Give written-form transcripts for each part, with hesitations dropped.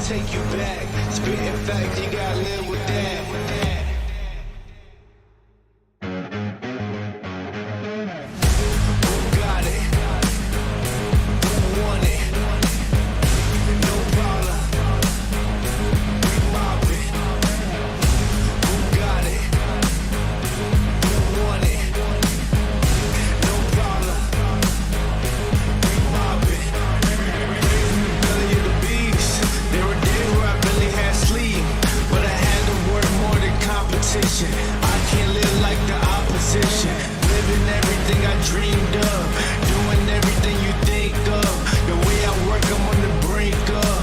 take you back. Spitting facts, you gotta live with that. Who got it? Who want it? No problem. We mob it. Who got it? Who want it? No problem. We mob it. Belly of the beast. There were days where I barely had sleep, but I had to work more than competition. I can't live like the opposition. Living everything I dreamed of, doing everything you think of. The way I work, I'm on the brink of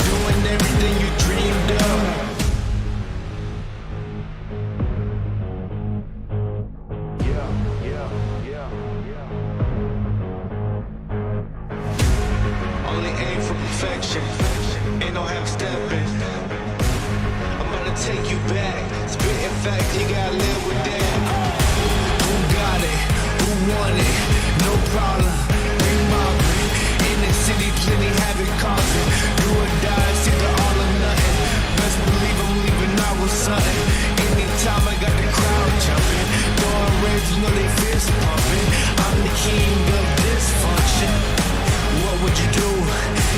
doing everything you dreamed of. Only aim for perfection, ain't no half stepping. I'm gonna take you back, spitting facts, you gotta live with that. Who got it? Who want it? No problem. We mobbing in the city, plenty havoc causing. Do or die, it's either all or nothing. Best believe I'm leaving out with something. Anytime I got the crowd jumping, throwing reds, you know they fist pumping. I'm the king of dysfunction. What would you do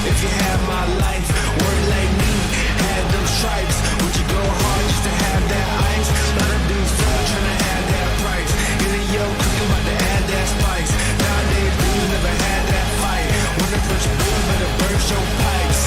if you had my life? Work like me, had them stripes. Would you go hard just to have that ice? Lot of dudes still trying to have that price. Get a yo cooking, about to add that spice. Nowadays, dudes never had that fight. When they push blue, better burst your pipes.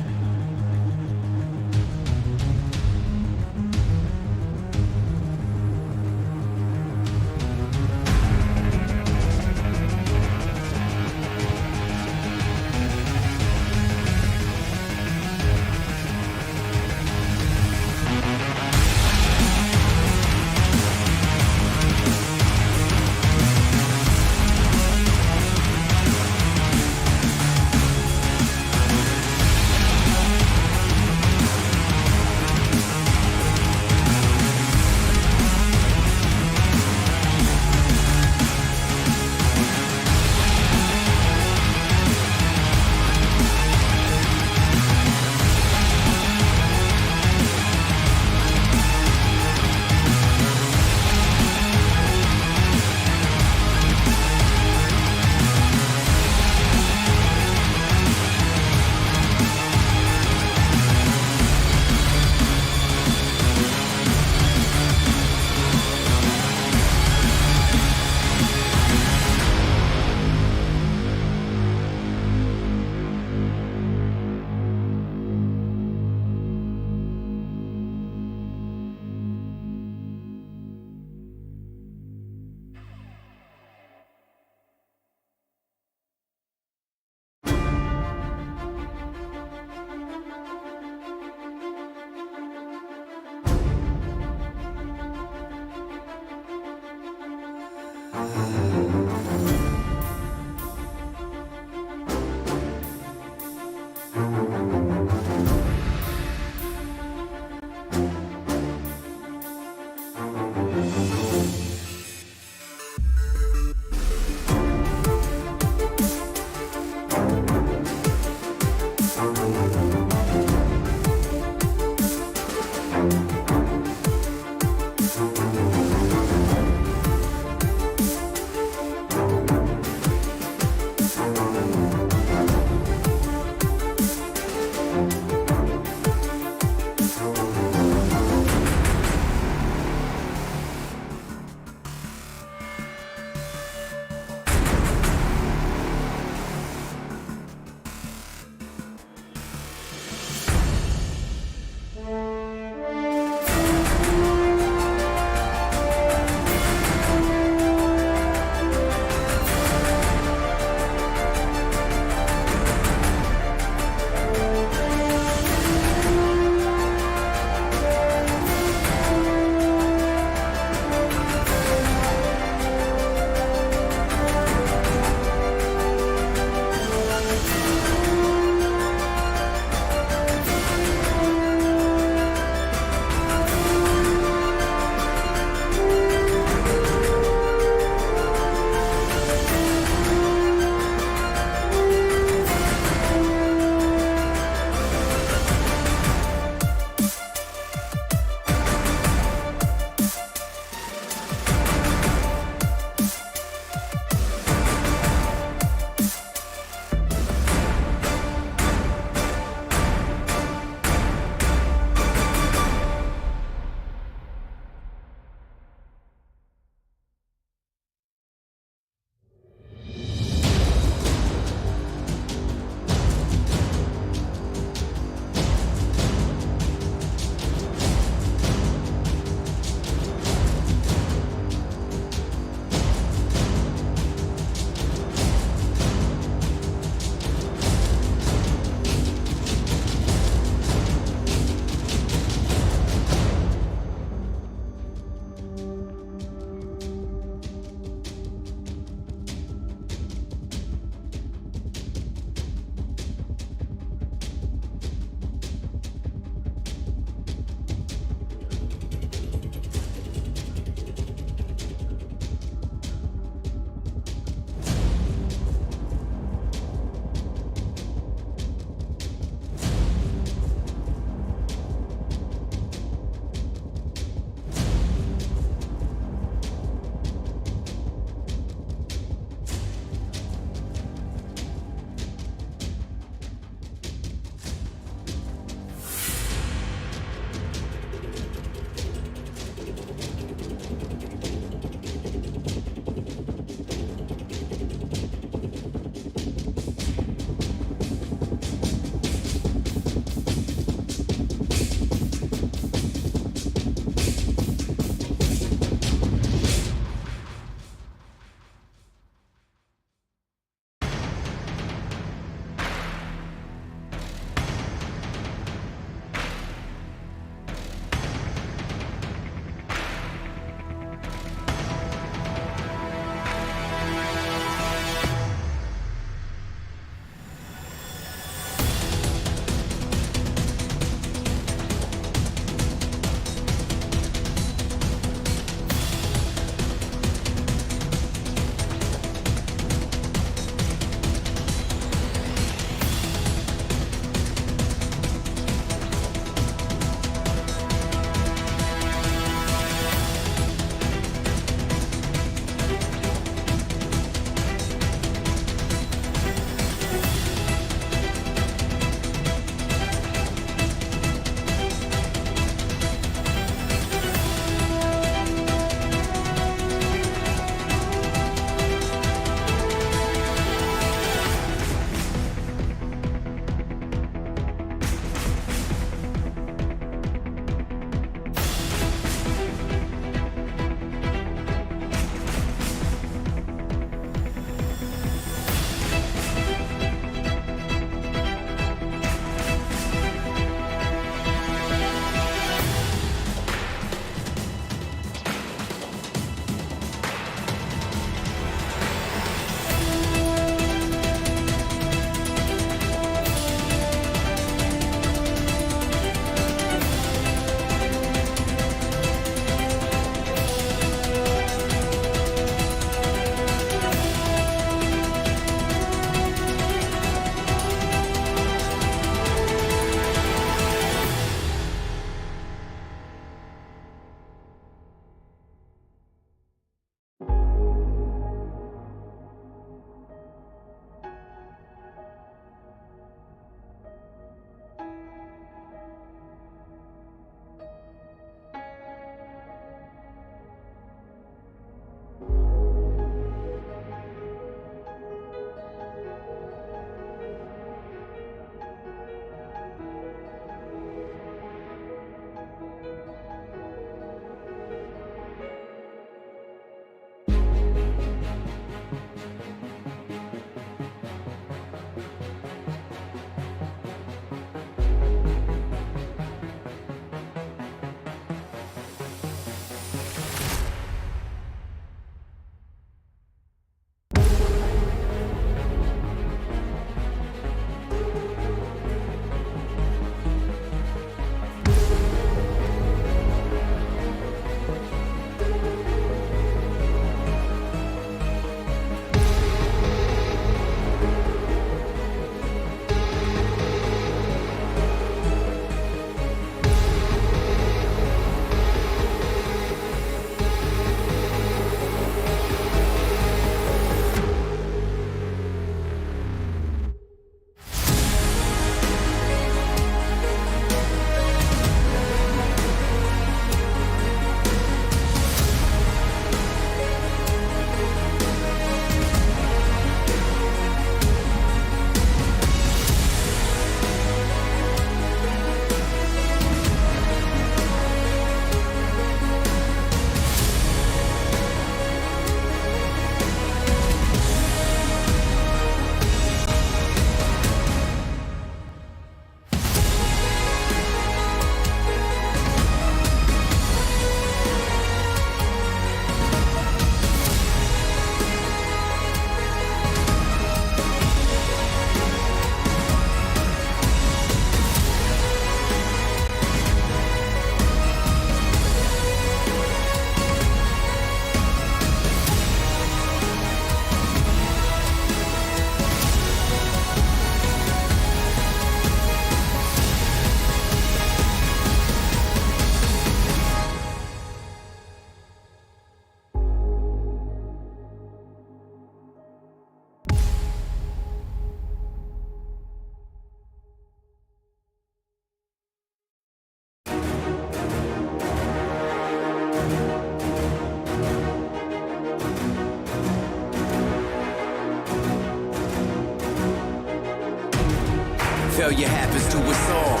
Failure happens to us all,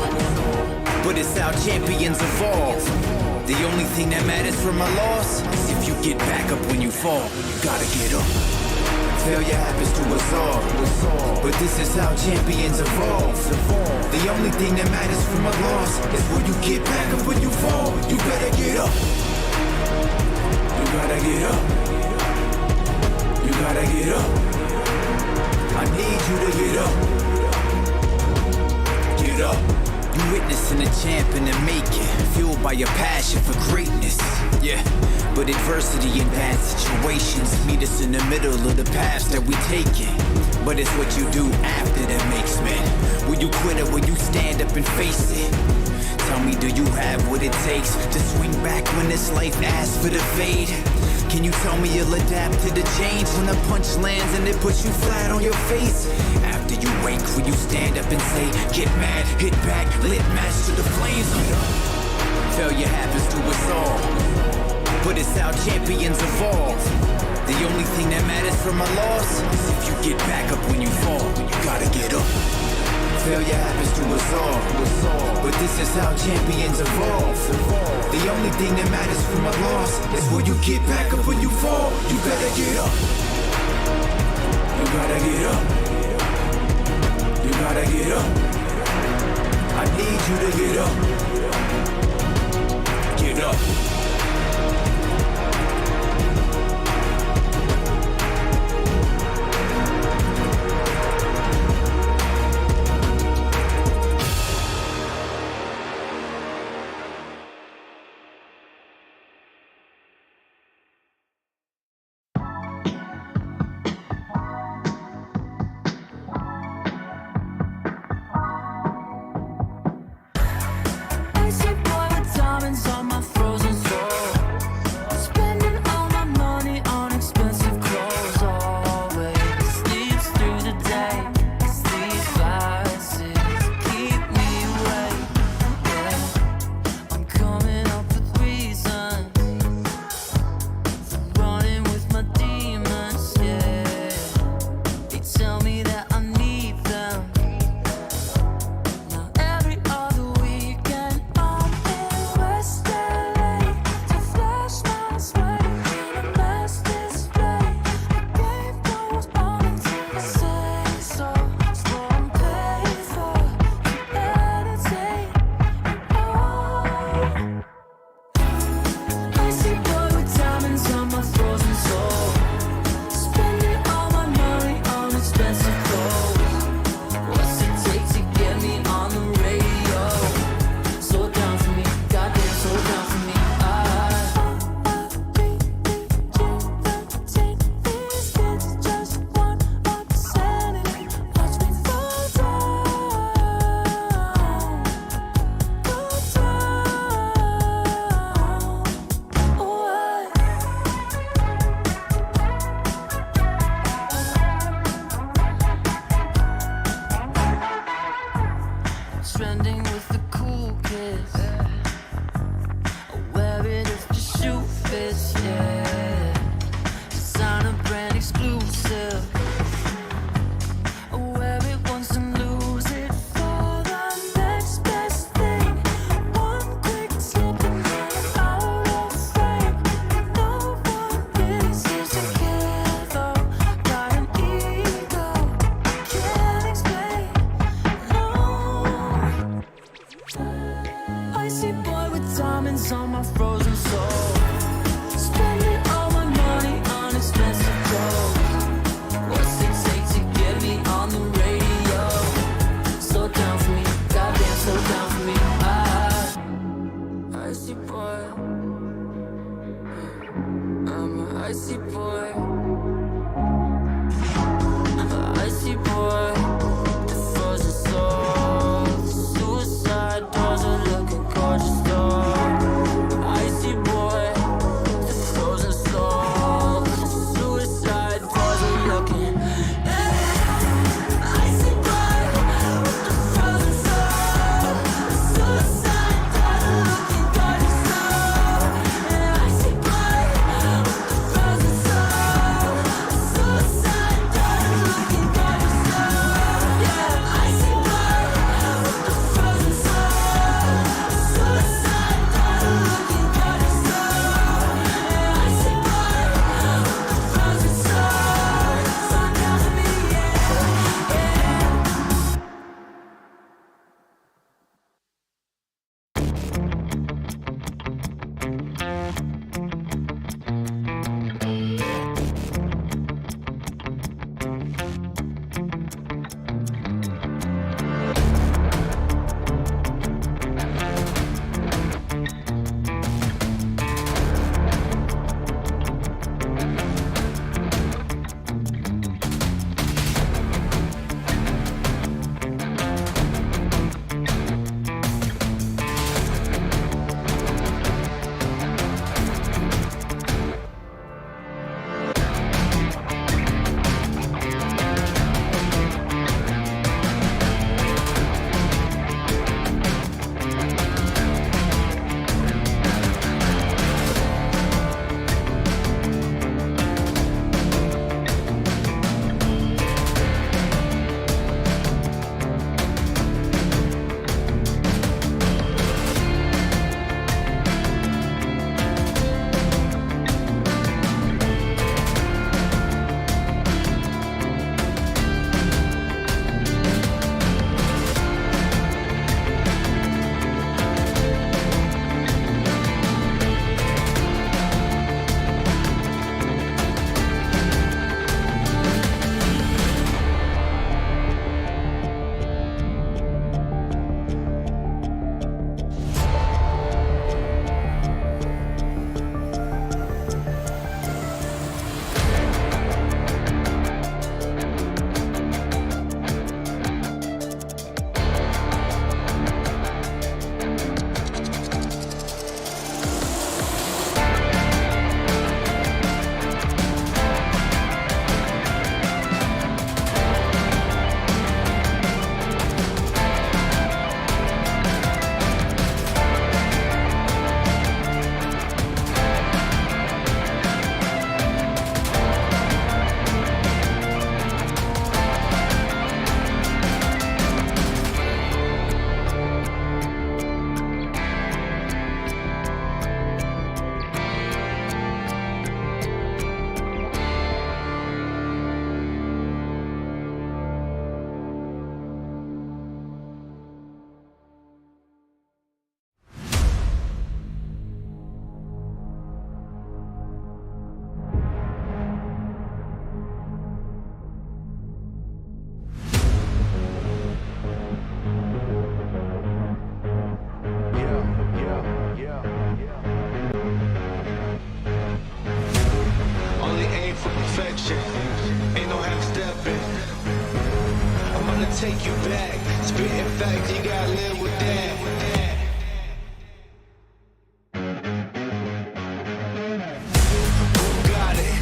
but it's how champions evolve. The only thing that matters from a loss is if you get back up when you fall. You gotta get up. Failure happens to us all, but this is how champions evolve. The only thing that matters from a loss is when you get back up when you fall. You better get up. You gotta get up. You gotta get up. I need you to get up. Get up. You witnessing a champ in the making, fueled by your passion for greatness. Yeah, but adversity and bad situations meet us in the middle of the paths that we taking. But it's what you do after that makes men. Will you quit or will you stand up and face it? Tell me, do you have what it takes to swing back when this life asks for the fade? Can you tell me you'll adapt to the change when a punch lands and it puts you flat on your face? After you wake, will you stand up and say, get mad, hit back, lit match to the flames? Failure happens to us all, but it's how champions evolve. The only thing that matters from a loss is if you get back up when you fall. You gotta get up. Failure happens to us all, but this is how champions evolve. The only thing that matters from a loss is when you get back up when you fall. You better get up. You gotta get up. You gotta get up. I need you to get up. Get up. gonna take you back. Spitting facts, you gotta live with that. Who got it?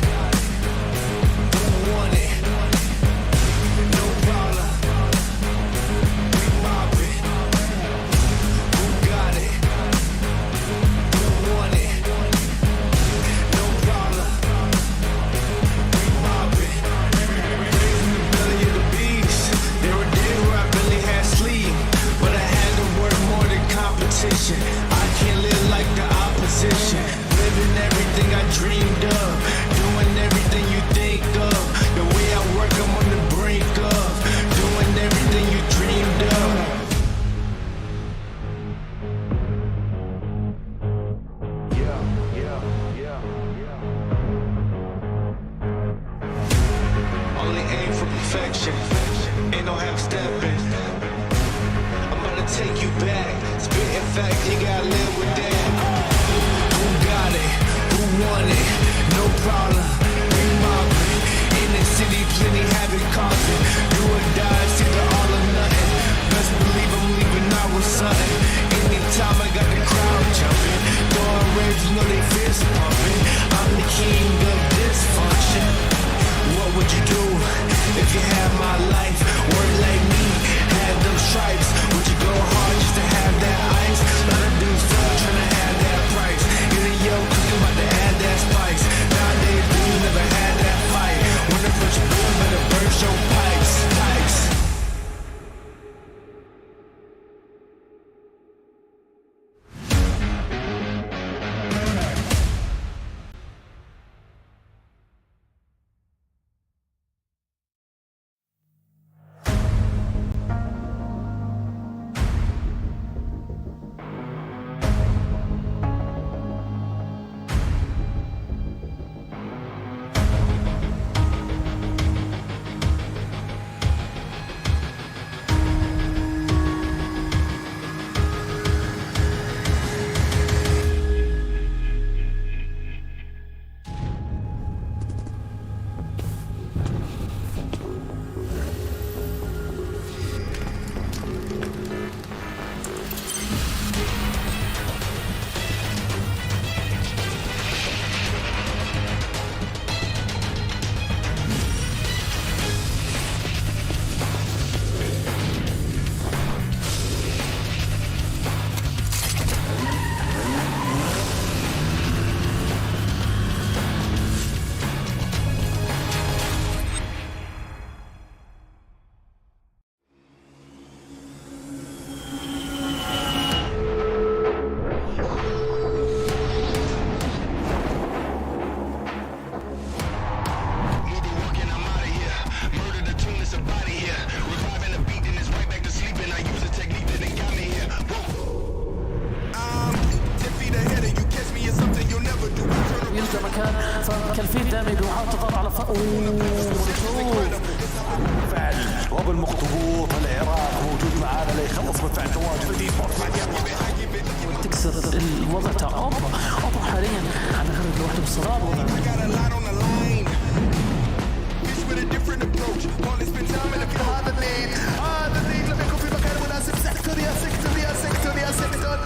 Who want it? No problem. We mob it. Who got it? Who want it? No problem. We mob it. Raising the belly of the beast. There were days where I barely had sleep, but I had to work more than competition. I can't live like the opposition. Living everything I dreamed of. Doing everything you think of. The way I work, I'm on the brink of. Doing everything you dreamed of. Only aim for perfection. Ain't no half stepping. I'm gonna take you back. Spitting facts, you gotta live with that. Who got it? Who want it? No problem. We mob it. In the city, plenty havoc causing. Do or die, it's either all or nothing. Best believe I'm leaving out with something. Anytime I got the crowd jumping. Throwing raves, you know they fist pumping. I'm the king of dysfunction. What would you do if you had my life? Work like me, had those stripes. Would you go hard just to have that ice? Lot of dudes fuck trying to have that price. Get a yo, cause you about to add that spice. Nowadays, dudes never had that fight. When the first boom, better burst your pipes. يلقى مكان فكالفين دامج وحاطط على فعل وبالمخطوط العراق موجود معانا ليخلص بالفعل تواجد الايسبورت تكسر الوضع تاع اوبا حاليا على غرض لوحده بالصراط هذا الليد لم يكن في مكان مناسب. سيكتور يا سيكتور يا سيكتور يا سيكتور.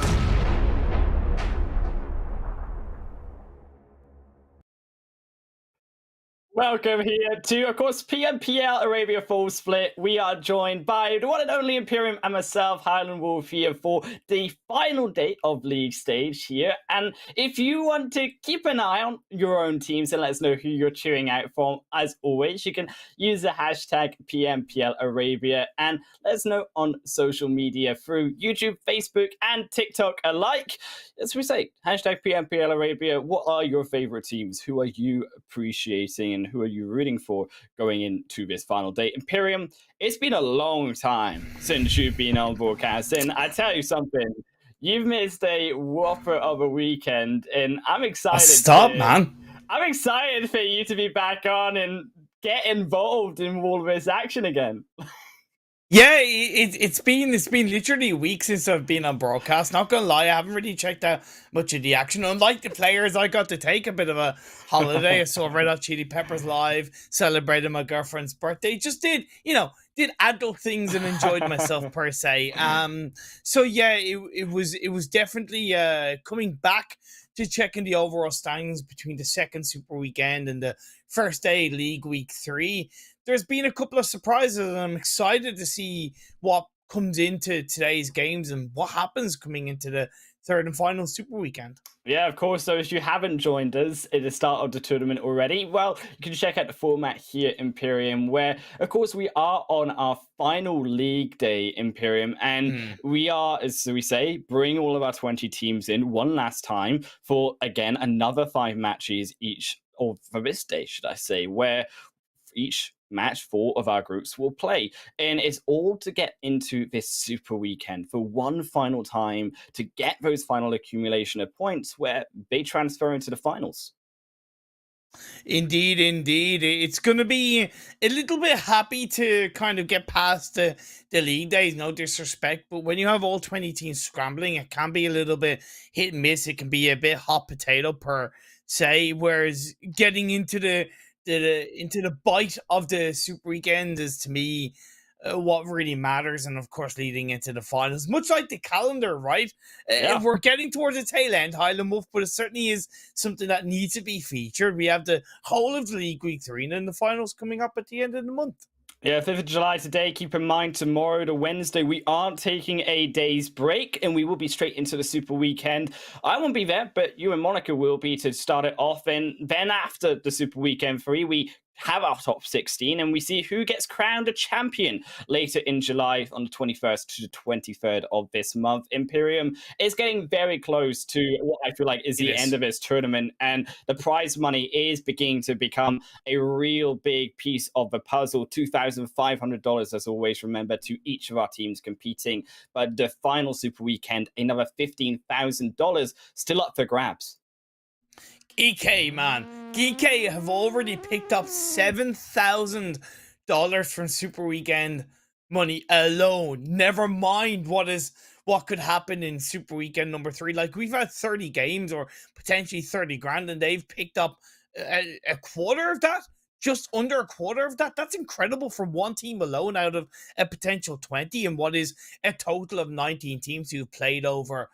Welcome here to, of course, PMPL Arabia Full Split. We are joined by the one and only Imperium and myself, Highland Wolf, here for the final date of League Stage here. And if you want to keep an eye on your own teams and let us know who you're cheering out for, as always, you can use the hashtag PMPL Arabia and let us know on social media through YouTube, Facebook, and TikTok alike. As we say, hashtag PMPL Arabia. What are your favorite teams? Who are you appreciating and who are you rooting for going into this final day? Imperium, it's been a long time since you've been on broadcast, and I tell you something, you've missed a whopper of a weekend, and I'm excited. Stop, man. I'm excited for you to be back on and get involved in all of this action again. Yeah, it's been literally weeks since I've been on broadcast. Not gonna lie, I haven't really checked out much of the action. Unlike the players, I got to take a bit of a holiday. I saw Red Hot Chili Peppers live, celebrated my girlfriend's birthday. Just did adult things and enjoyed myself per se. So yeah, it was definitely coming back to checking the overall standings between the second Super Weekend and the first day League Week 3. There's been a couple of surprises, and I'm excited to see what comes into today's games and what happens coming into the third and final Super Weekend. Yeah, of course. So if you haven't joined us at the start of the tournament already, well, you can check out the format here, Imperium, where, of course, we are on our final league day, Imperium, and we are, as we say, bring all of our 20 teams in one last time for, again, another 5 matches each, or for this day, should I say, where each match 4 of our groups will play, and it's all to get into this super weekend for one final time to get those final accumulation of points where they transfer into the finals. Indeed, indeed. It's going to be a little bit happy to kind of get past the league days, no disrespect. But when you have all 20 teams scrambling, it can be a little bit hit and miss. It can be a bit hot potato per se. Whereas getting into the bite of the Super Weekend is, to me, what really matters. And of course, leading into the finals, much like the calendar, right? Yeah. We're getting towards the tail end, Highland Wolf, but it certainly is something that needs to be featured. We have the whole of the League Week 3 and then the finals coming up at the end of the month. Yeah, 5th of July today. Keep in mind, tomorrow, the Wednesday, we aren't taking a day's break, and we will be straight into the Super Weekend. I won't be there, but you and Monica will be to start it off. And then after the Super Weekend 3, we have our top 16, and we see who gets crowned a champion later in July on the 21st to the 23rd of this month. Imperium is getting very close to what I feel like is the end of this tournament, and the prize money is beginning to become a real big piece of the puzzle. $2,500, as always, remember, to each of our teams competing. But the final Super Weekend, another $15,000 still up for grabs. GEEKAY, man. GEEKAY have already picked up $7,000 from Super Weekend money alone. Never mind what could happen in Super Weekend number 3. Like, we've had 30 games or potentially 30 grand, and they've picked up a quarter of that. Just under a quarter of that. That's incredible from one team alone out of a potential 20, and what is a total of 19 teams who've played over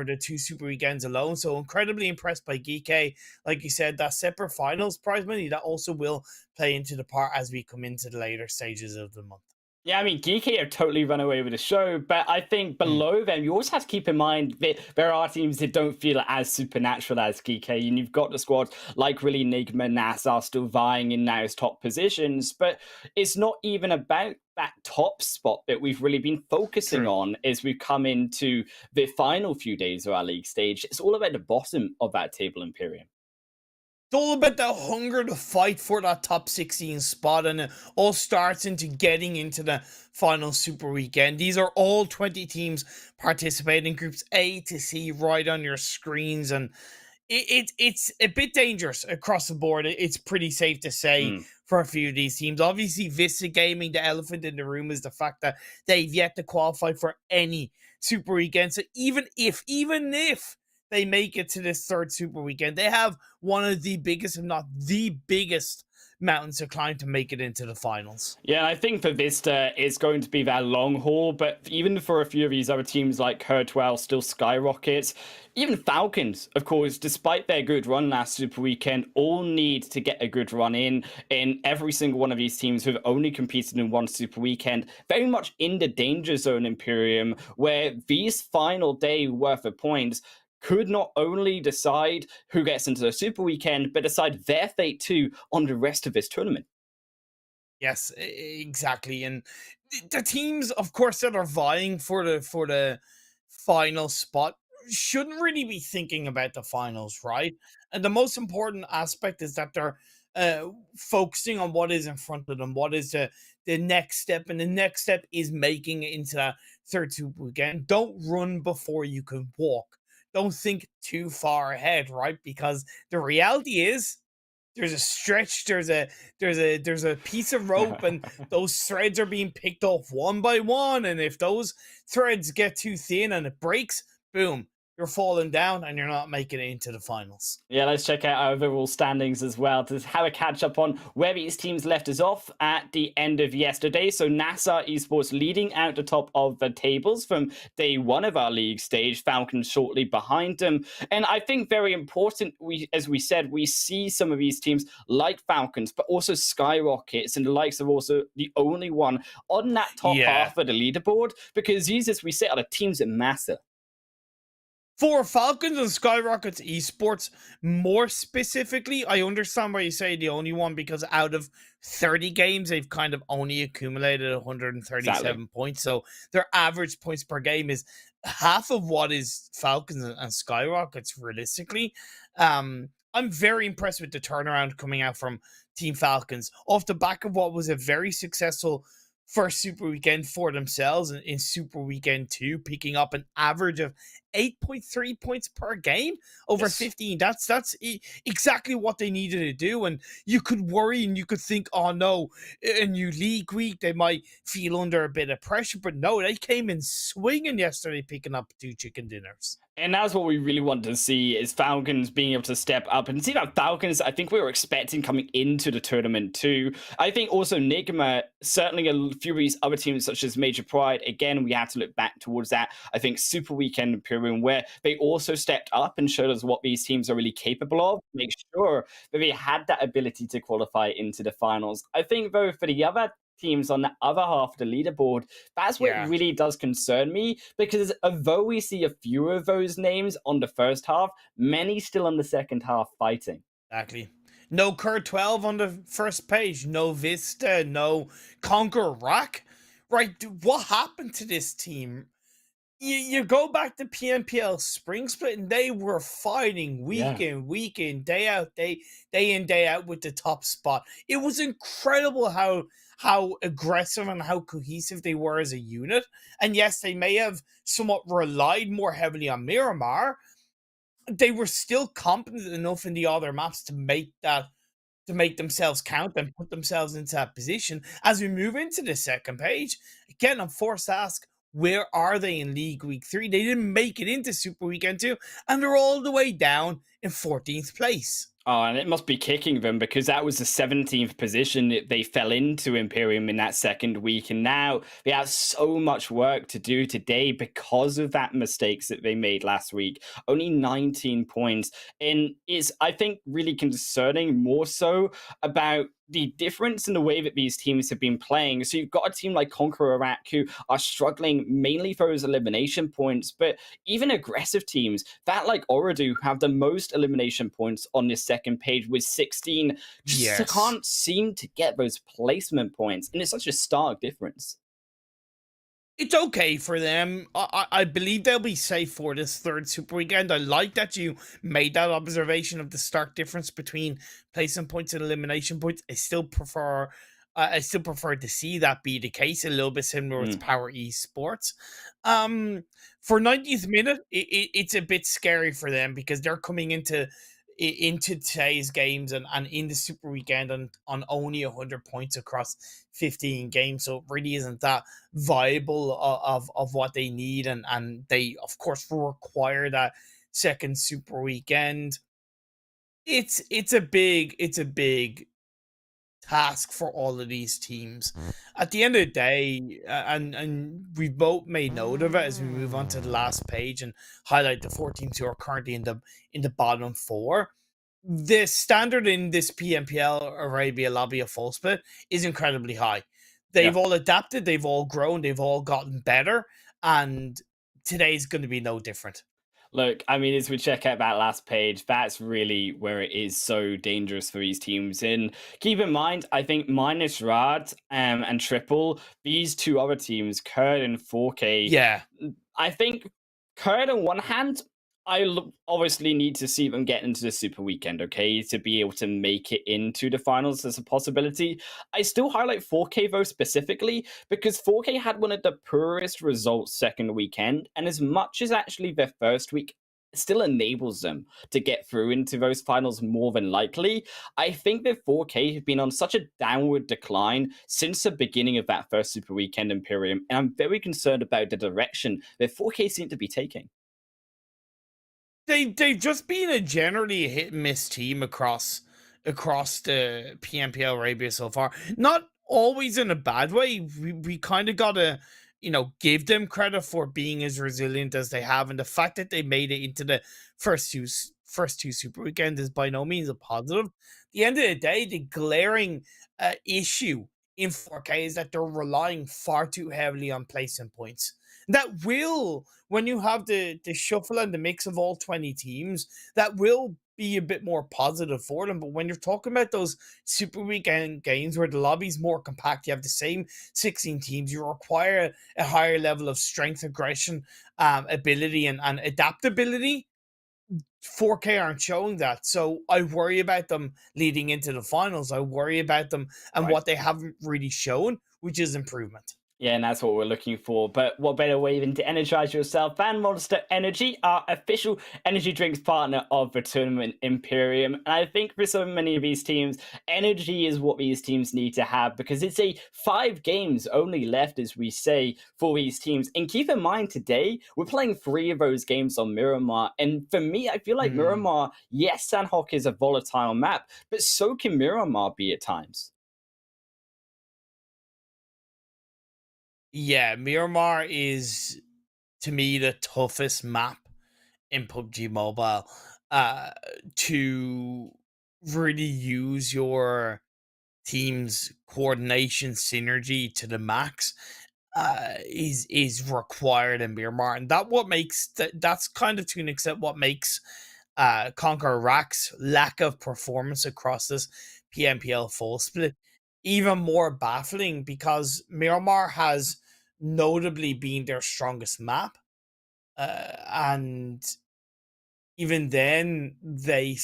the 2 Super Weekends alone. So incredibly impressed by GEEKAY. Like you said, that separate finals prize money, that also will play into the part as we come into the later stages of the month. Yeah, I mean, GEEKAY have totally run away with the show, but I think below them, you always have to keep in mind that there are teams that don't feel as supernatural as GEEKAY, and you've got the squads like really NIGMA, NASR still vying in now as top positions, but it's not even about that top spot that we've really been focusing on as we've come into the final few days of our league stage. It's all about the bottom of that table, Imperium. It's all about the hunger to fight for that top 16 spot, and it all starts into getting into the final Super Weekend. These are all 20 teams participating, groups A to C, right on your screens, and it's a bit dangerous across the board. It's pretty safe to say for a few of these teams. Obviously, Vista Gaming, the elephant in the room is the fact that they've yet to qualify for any Super Weekend. So even if they make it to this third Super Weekend, they have one of the biggest, if not the biggest, mountains to climb to make it into the finals. Yeah, I think for Vista, it's going to be that long haul, but even for a few of these other teams like Herdwell, still SKYROCKET, even FALCONS, of course, despite their good run last Super Weekend, all need to get a good run in every single one of these teams who have only competed in one Super Weekend, very much in the danger zone, Imperium, where these final day worth of points could not only decide who gets into the Super Weekend, but decide their fate too on the rest of this tournament. Yes, exactly. And the teams, of course, that are vying for the final spot shouldn't really be thinking about the finals, right? And the most important aspect is that they're focusing on what is in front of them, what is the next step, and the next step is making it into that third Super Weekend. Don't run before you can walk. Don't think too far ahead, right? Because the reality is there's a stretch, there's a piece of rope, and those threads are being picked off one by one. And if those threads get too thin and it breaks, boom, you're falling down and you're not making it into the finals. Yeah, let's check out our overall standings as well to have a catch up on where these teams left us off at the end of yesterday. So NASR Esports leading out the top of the tables from day one of our league stage, Falcons shortly behind them. And I think very important, as we said, we see some of these teams like Falcons, but also SKYROCKETs and the likes of also the only one on that top half of the leaderboard, because these, as we say, are the teams that matter. For Falcons and SKYROCKET's Esports, more specifically, I understand why you say the only one, because out of 30 games, they've kind of only accumulated 137 points. So their average points per game is half of what is Falcons and SKYROCKET's realistically. I'm very impressed with the turnaround coming out from Team Falcons off the back of what was a very successful first Super Weekend for themselves, and in Super Weekend 2, picking up an average of 8.3 points per game over 15. That's exactly what they needed to do. And you could worry and you could think, oh no, a new league week, they might feel under a bit of pressure. But no, they came in swinging yesterday, picking up 2 chicken dinners. And that's what we really want to see, is Falcons being able to step up. And see that Falcons, I think we were expecting coming into the tournament too. I think also NIGMA, certainly a few of these other teams such as Major Pride, again, we have to look back towards that, I think, Super Weekend Imperium, where they also stepped up and showed us what these teams are really capable of, make sure that they had that ability to qualify into the finals. I think, though, for the other teams on the other half of the leaderboard, that's what really does concern me, because although we see a few of those names on the first half, many still on the second half fighting. Exactly. No Cur 12 on the first page, no Vista, no CONQUEROR. Right, what happened to this team? You go back to PMPL Spring Split, and they were fighting week in, day out, day in, day out with the top spot. It was incredible how aggressive and how cohesive they were as a unit. And yes, they may have somewhat relied more heavily on Miramar. They were still competent enough in the other maps to make themselves count and put themselves into that position. As we move into the second page, again, I'm forced to ask, where are they in League Week 3? They didn't make it into Super Weekend 2, and they're all the way down in 14th place. Oh, and it must be kicking them, because that was the 17th position that they fell into Imperium in that second week. And now they have so much work to do today because of that mistakes that they made last week. Only 19 points. And it's, I think, really concerning, more so about the difference in the way that these teams have been playing. So you've got a team like CONQUEROR who are struggling mainly for those elimination points, but even aggressive teams that like OOREDOO have the most elimination points on this second page with 16, just can't seem to get those placement points. And it's such a stark difference. It's okay for them. I believe they'll be safe for this third Super Weekend. I like that you made that observation of the stark difference between placement points and elimination points. I still prefer to see that be the case, a little bit similar with POWR Esports. For 90th minute, it's a bit scary for them, because they're coming into today's games and in the Super Weekend on only 100 points across 15 games. So it really isn't that viable of what they need. And they, of course, require that second Super Weekend. It's a big task for all of these teams. At the end of the day, and we've both made note of it as we move on to the last page and highlight the 4 teams who are currently in the bottom 4. The standard in this PMPL Arabia Lobby of Full Split is incredibly high. They've all adapted, they've all grown, they've all gotten better, and today's going to be no different. Look, I mean, as we check out that last page, that's really where it is so dangerous for these teams. And keep in mind, I think minus Rad and Triple, these 2 other teams, Kurd and 4K. I think Kurd on one hand, I obviously need to see them get into the Super Weekend, okay, to be able to make it into the finals as a possibility. I still highlight 4K, though, specifically, because 4K had one of the poorest results second weekend, and as much as actually their first week still enables them to get through into those finals more than likely. I think that 4K have been on such a downward decline since the beginning of that first Super Weekend Imperium, and I'm very concerned about the direction that 4K seem to be taking. They've just been a generally hit and miss team across the PMPL Arabia so far. Not always in a bad way. We kind of gotta, give them credit for being as resilient as they have, and the fact that they made it into the first two Super Weekends is by no means a positive. At the end of the day, the glaring issue in 4K is that they're relying far too heavily on placement points. That will, when you have the shuffle and the mix of all 20 teams, that will be a bit more positive for them. But when you're talking about those Super Weekend games where the lobby's more compact, you have the same 16 teams, you require a higher level of strength, aggression, ability, and adaptability. 4K aren't showing that. So I worry about them leading into the finals. I worry about them and what they haven't really shown, which is improvement. Yeah, and that's what we're looking for. But what better way than to energize yourself than Monster Energy, our official energy drinks partner of the tournament Imperium. And I think for so many of these teams, energy is what these teams need to have, because it's a 5 games only left, as we say, for these teams. And keep in mind, today, we're playing 3 of those games on Miramar. And for me, I feel like Miramar, yes, Sanhok is a volatile map, but so can Miramar be at times. Yeah, Miramar is, to me, the toughest map in PUBG Mobile to really use your team's coordination synergy to the max is required in Miramar, and that's kind of to an extent what makes Conqueror Rack's lack of performance across this PMPL full split even more baffling, because Miramar has notably been their strongest map, and even then they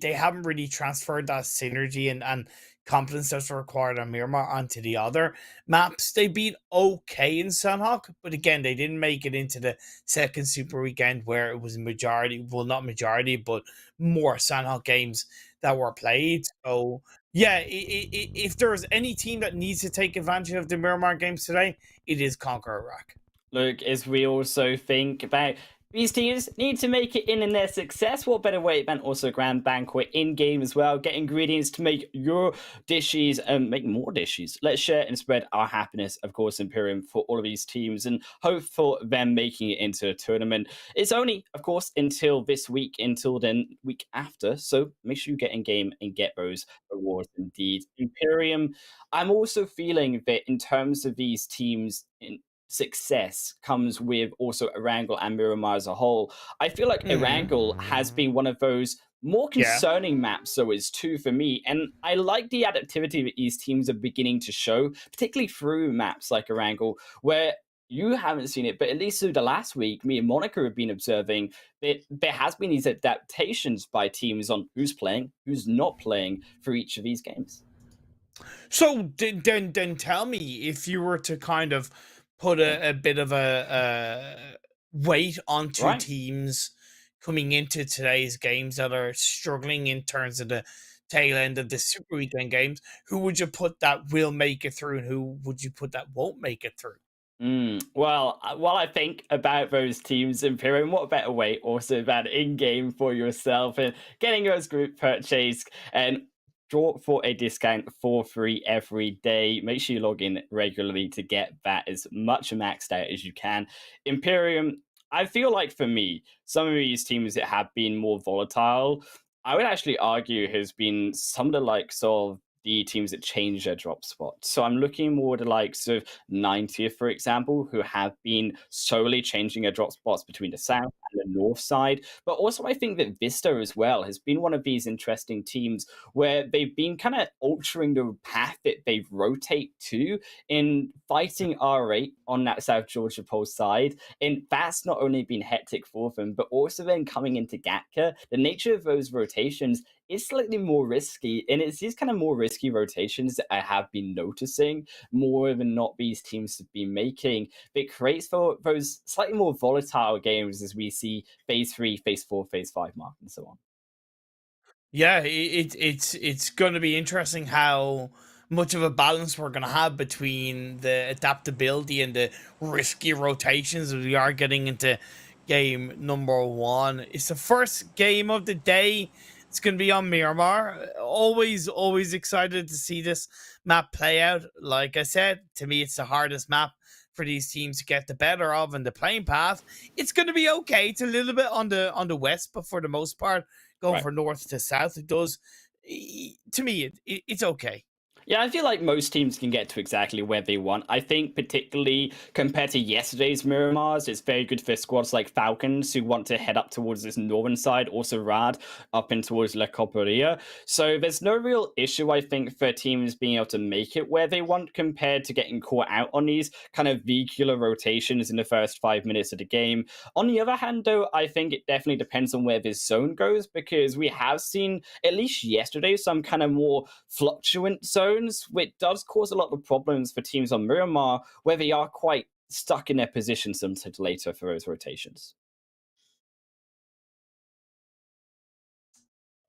haven't really transferred that synergy and confidence that's required on Miramar onto the other maps. They beat okay in Sanhok, but again, they didn't make it into the second Super Weekend, where it was majority, well, not majority, but more Sanhok games that were played. So yeah, if there's any team that needs to take advantage of the Miramar games today, it is Conqueror Rack. Look, as we also think about these teams need to make it in their success, what better way than also Grand Banquet in-game as well. Get ingredients to make your dishes and make more dishes. Let's share and spread our happiness, of course, Imperium, for all of these teams, and hope for them making it into a tournament. It's only, of course, until this week, until then, week after. So make sure you get in-game and get those rewards indeed. Imperium, I'm also feeling that in terms of these teams, success comes with also Erangel and Miramar as a whole. I feel like Erangel has been one of those more concerning maps, so is too for me. And I like the adaptivity that these teams are beginning to show, particularly through maps like Erangel, where you haven't seen it, but at least through the last week, me and Monica have been observing that there has been these adaptations by teams on who's playing, who's not playing for each of these games. So then tell me, if you were to kind of put a bit of a weight onto teams coming into today's games that are struggling in terms of the tail end of the Super Weekend games, who would you put that will make it through, and who would you put that won't make it through? Well, while I think about those teams, Imperium, what better way also than in-game for yourself and getting those group purchase and draw for a discount for free every day. Make sure you log in regularly to get that as much maxed out as you can. Imperium, I feel like for me, some of these teams that have been more volatile, I would actually argue has been some of the likes of the teams that change their drop spot. So I'm looking more at the likes of 90th, for example, who have been solely changing their drop spots between the south and the north side. But also I think that VISTA as well has been one of these interesting teams where they've been kind of altering the path that they rotate to in fighting R8 on that South Georgia Pole side. And that's not only been hectic for them, but also then coming into Gatka, the nature of those rotations is slightly more risky. And it's these kind of more risky rotations that I have been noticing more than not these teams have been making. It creates for those slightly more volatile games as we see phase 3, phase 4, phase 5 mark, and so on. Yeah, it's going to be interesting how much of a balance we're going to have between the adaptability and the risky rotations as we are getting into game number 1. It's the first game of the day. It's going to be on Miramar. Always excited to see this map play out. Like I said, to me, it's the hardest map for these teams to get the better of in the playing path. It's going to be okay. It's a little bit on the west, but for the most part, going Right. from north to south, it does. To me, it's okay. Yeah, I feel like most teams can get to exactly where they want. I think particularly compared to yesterday's Miramars, it's very good for squads like Falcons who want to head up towards this northern side, also Rad up in towards La Coperia. So there's no real issue, I think, for teams being able to make it where they want compared to getting caught out on these kind of vehicular rotations in the first 5 minutes of the game. On the other hand, though, I think it definitely depends on where this zone goes because we have seen, at least yesterday, some kind of more fluctuant zones, which does cause a lot of problems for teams on Miramar, where they are quite stuck in their positions sometimes later for those rotations.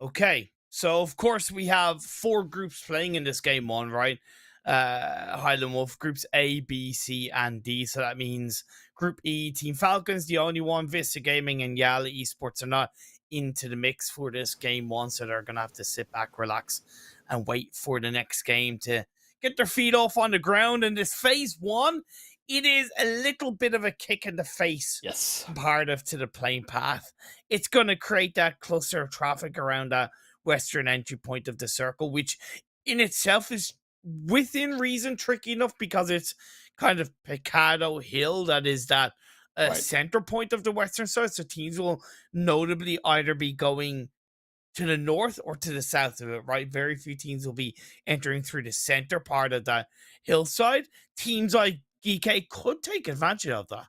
Okay, so of course we have 4 groups playing in this game 1, right? Highland Wolf groups A, B, C, and D. So that means Group E, Team Falcons, the only one. Vista Gaming and YALLA Esports are not into the mix for this game 1, so they're gonna have to sit back, relax, and wait for the next game to get their feet off on the ground. And this phase 1, it is a little bit of a kick in the face, Yes, comparative to the playing path. It's going to create that cluster of traffic around that western entry point of the circle, which in itself is within reason tricky enough because it's kind of Picado Hill that is that right. center point of the western side. So teams will notably either be going to the north or to the south of it, right? Very few teams will be entering through the center part of that hillside. Teams like GEEKAY could take advantage of that.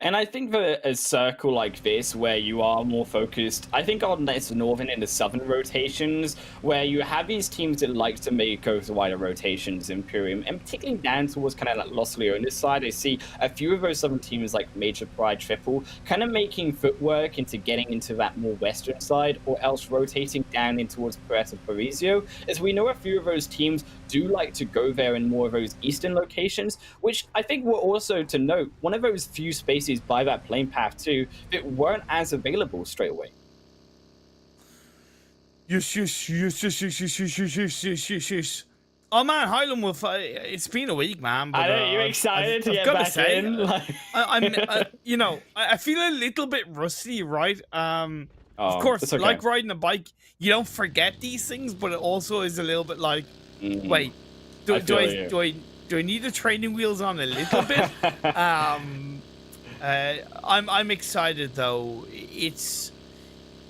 And I think that a circle like this, where you are more focused, I think on this northern and the southern rotations, where you have these teams that like to make go to wider rotations, Imperium, and particularly down towards kind of like Los Leones side, I see a few of those southern teams like Major Pride Triple kind of making footwork into getting into that more western side, or else rotating down in towards Puerto Parisio, as we know a few of those teams do like to go there in more of those eastern locations, which I think were also to note one of those few spaces by that plane path too that weren't as available straight away. Yes. Oh man, Highland Wolf, it's been a week, man. But, I know you're excited to get back in. I feel a little bit rusty, right? Of course, okay. like riding a bike, you don't forget these things, but it also is a little bit like, wait, do I need the training wheels on a little bit? I'm excited though. It's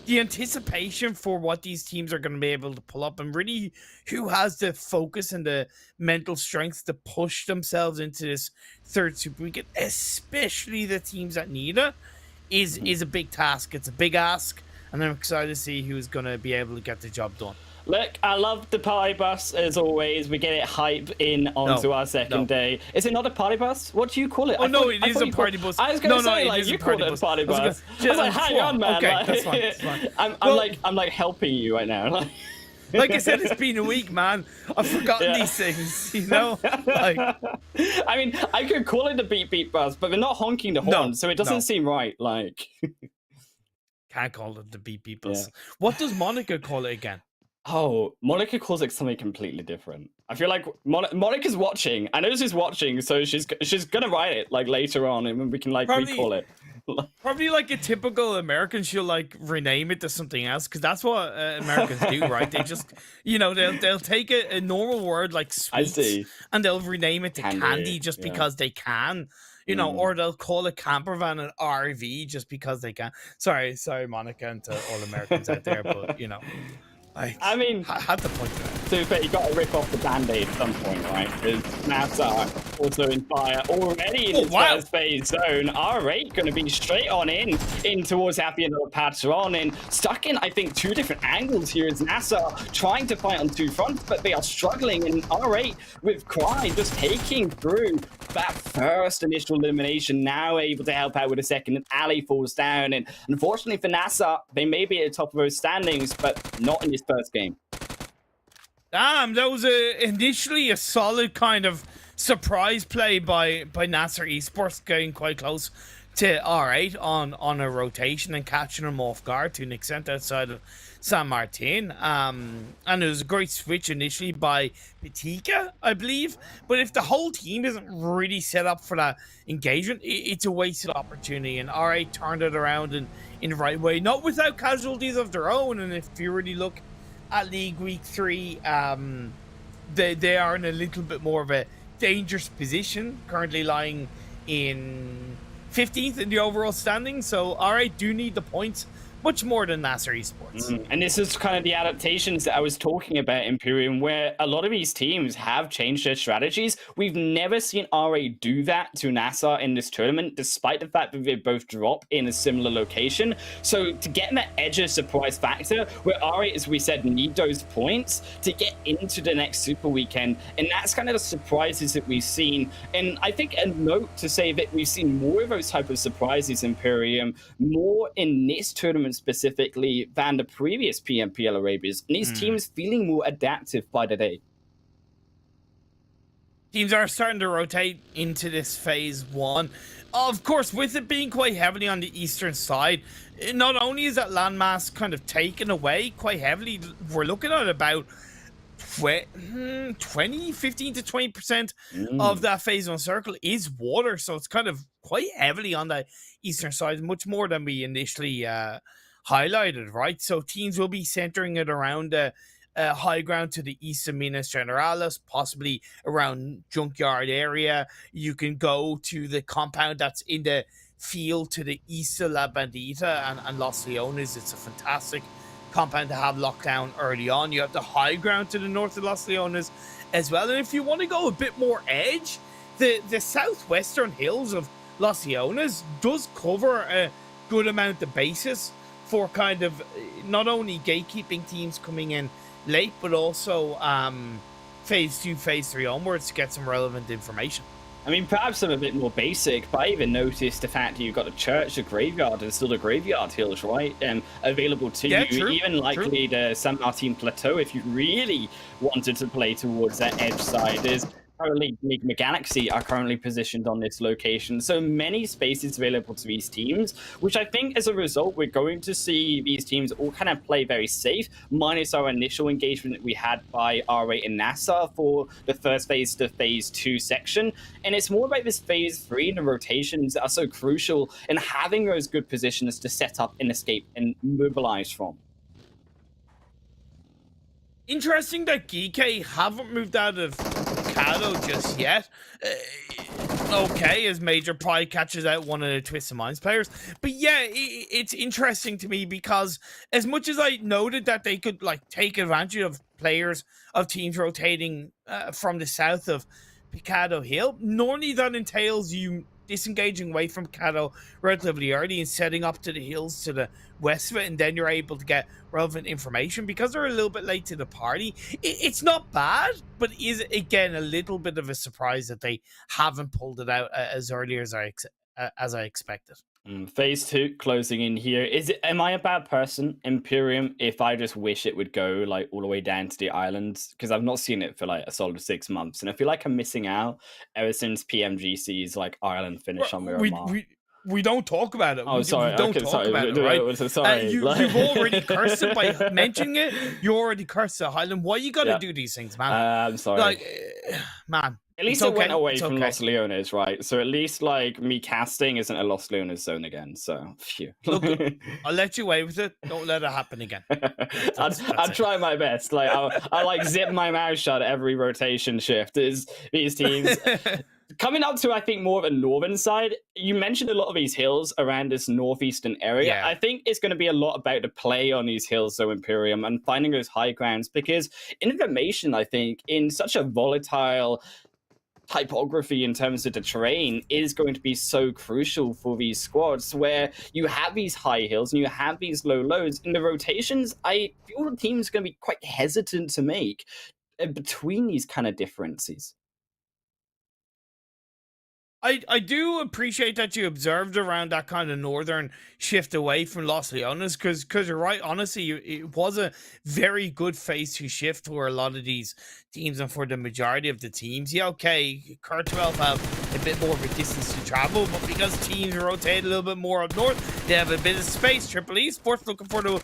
the anticipation for what these teams are going to be able to pull up, and really who has the focus and the mental strength to push themselves into this third super weekend, especially the teams that need it, is a big task. It's a big ask, and I'm excited to see who's going to be able to get the job done. Look, I love the party bus as always. We get it hype in onto our second day. Is it not a party bus? What do you call it? Oh, no, it is a party bus. I was going to say, like, you called it a party bus. I was like, hang on, man. Okay, like, that's fine. That's fine. I'm like helping you right now. Like I said, it's been a week, man. I've forgotten these things, you know? Like, I mean, I could call it the beep bus, but they're not honking the horn, so it doesn't seem right. Like, can't call it the beep bus. Yeah. What does Monica call it again? Oh, Monica calls it something completely different. I feel like Monica's watching. I know she's watching, so she's gonna write it like later on, and we can like recall it. Probably like a typical American, she'll like rename it to something else, because that's what Americans do, right? They just, they'll take a normal word like sweets and they'll rename it to candy just because they can. Or they'll call a camper van an RV just because they can. Sorry, Monica, and to all Americans out there, but I mean, I had the point there. to be fair, you got to rip off the band-aid at some point, right? Because NASR also in fire already in its first phase zone. R8 going to be straight on in towards Happy and the patron, and stuck in, I think, two different angles here as NASR trying to fight on two fronts, but they are struggling, and R8 with Cry just taking through that first initial elimination, now able to help out with a second, and Ali falls down, and unfortunately for NASR, they may be at the top of those standings, but not in this first game. Damn, that was initially a solid kind of surprise play by NASR Esports, getting quite close to R8 on a rotation and catching him off guard to an extent outside of San Martin. And it was a great switch initially by Pitika, I believe. But if the whole team isn't really set up for that engagement, it's a wasted opportunity. And R8 turned it around in the right way, not without casualties of their own. And if you really look at League Week 3, they are in a little bit more of a dangerous position, currently lying in 15th in the overall standing. So R8 do need the points much more than NASR Esports. And this is kind of the adaptations that I was talking about, Imperium, where a lot of these teams have changed their strategies. We've never seen R8 do that to NASR in this tournament, despite the fact that they both drop in a similar location. So to get that edge of surprise factor, where R8, as we said, need those points to get into the next Super Weekend, and that's kind of the surprises that we've seen. And I think a note to say that we've seen more of those type of surprises, Imperium, more in this tournament specifically than the previous PMPL Arabias, and these teams feeling more adaptive by the day. Teams are starting to rotate into this phase one. Of course, with it being quite heavily on the eastern side, not only is that landmass kind of taken away quite heavily, we're looking at about 15 to 20% of that phase one circle is water, so it's kind of quite heavily on the eastern side, much more than we initially highlighted, right? So teams will be centering it around high ground to the east of Minas Generalis, possibly around Junkyard area. You can go to the compound that's in the field to the east of La Bandita and Los Leones. It's a fantastic compound to have locked down early on. You have the high ground to the north of Los Leones as well. And if you want to go a bit more edge, the southwestern hills of Los Leones does cover a good amount of bases for kind of not only gatekeeping teams coming in late, but also phase 2, phase 3 onwards to get some relevant information. I mean, perhaps I'm a bit more basic, but I even noticed the fact that you've got a church, a graveyard, and still the graveyard hills, right? Available to you, true, even likely the San Martin Plateau, if you really wanted to play towards that edge side. There's currently NIGMA Galaxy are currently positioned on this location. So many spaces available to these teams, which I think as a result, we're going to see these teams all kind of play very safe, minus our initial engagement that we had by R8 and NASR for the first phase to phase 2 section. And it's more about this phase 3 and the rotations that are so crucial in having those good positions to set up and escape and mobilize from. Interesting that GEEKAY haven't moved out of Kado just yet. Okay, as Major Pride catches out one of the Twisted Minds players. But yeah, it's interesting to me because as much as I noted that they could like take advantage of players of teams rotating from the south of Picado Hill, normally that entails you disengaging away from Picado relatively early and setting up to the hills to the west of it, and then you're able to get relevant information because they're a little bit late to the party. It's not bad, but is again a little bit of a surprise that they haven't pulled it out as early as I expected. Phase 2 closing in here. Am I a bad person, Imperium, if I just wish it would go like all the way down to the islands? Because I've not seen it for like a solid 6 months, and I feel like I'm missing out ever since PMGC's like Ireland finish on Miramar. We don't talk about it. Oh, sorry. We don't talk about it, right? Sorry. You've already cursed it by mentioning it. You already cursed it, Highland. Why you gotta do these things, man? I'm sorry. Like, man. At least it went away from Los Leones, right? So at least like me casting isn't a Los Leones zone again. So phew. Look, I'll let you away with it. Don't let it happen again. I'll try my best. Like I like zip my mouth shut every rotation shift. Is these teams coming up to, I think, more of a northern side, you mentioned a lot of these hills around this northeastern area. Yeah. I think it's going to be a lot about the play on these hills, though, Imperium, and finding those high grounds, because information, I think, in such a volatile typography in terms of the terrain is going to be so crucial for these squads, where you have these high hills and you have these low lows. In the rotations, I feel the team's going to be quite hesitant to make between these kind of differences. I do appreciate that you observed around that kind of northern shift away from Los Leones, because you're right. Honestly, it was a very good phase 2 shift for a lot of these teams and for the majority of the teams. Yeah, okay, Cur 12 have a bit more of a distance to travel, but because teams rotate a little bit more up north, they have a bit of space. Triple Esports looking for the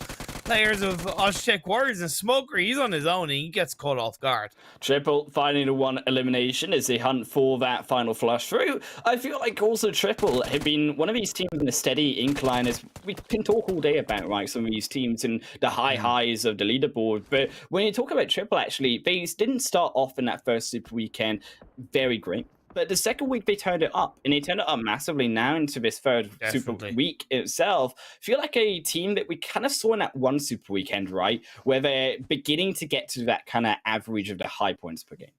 players of Oztech Warriors, and Smoker, he's on his own and he gets caught off guard. Triple finding the one elimination as they hunt for that final flush through. I feel like also Triple have been one of these teams in a steady incline, as we can talk all day about, right, some of these teams and the high highs of the leaderboard. But when you talk about Triple, actually, they didn't start off in that first Super Weekend very great. But the second week, they turned it up, and they turned it up massively now into this third Super Week itself. Feel like a team that we kind of saw in that one Super Weekend, right? Where they're beginning to get to that kind of average of the high points per game.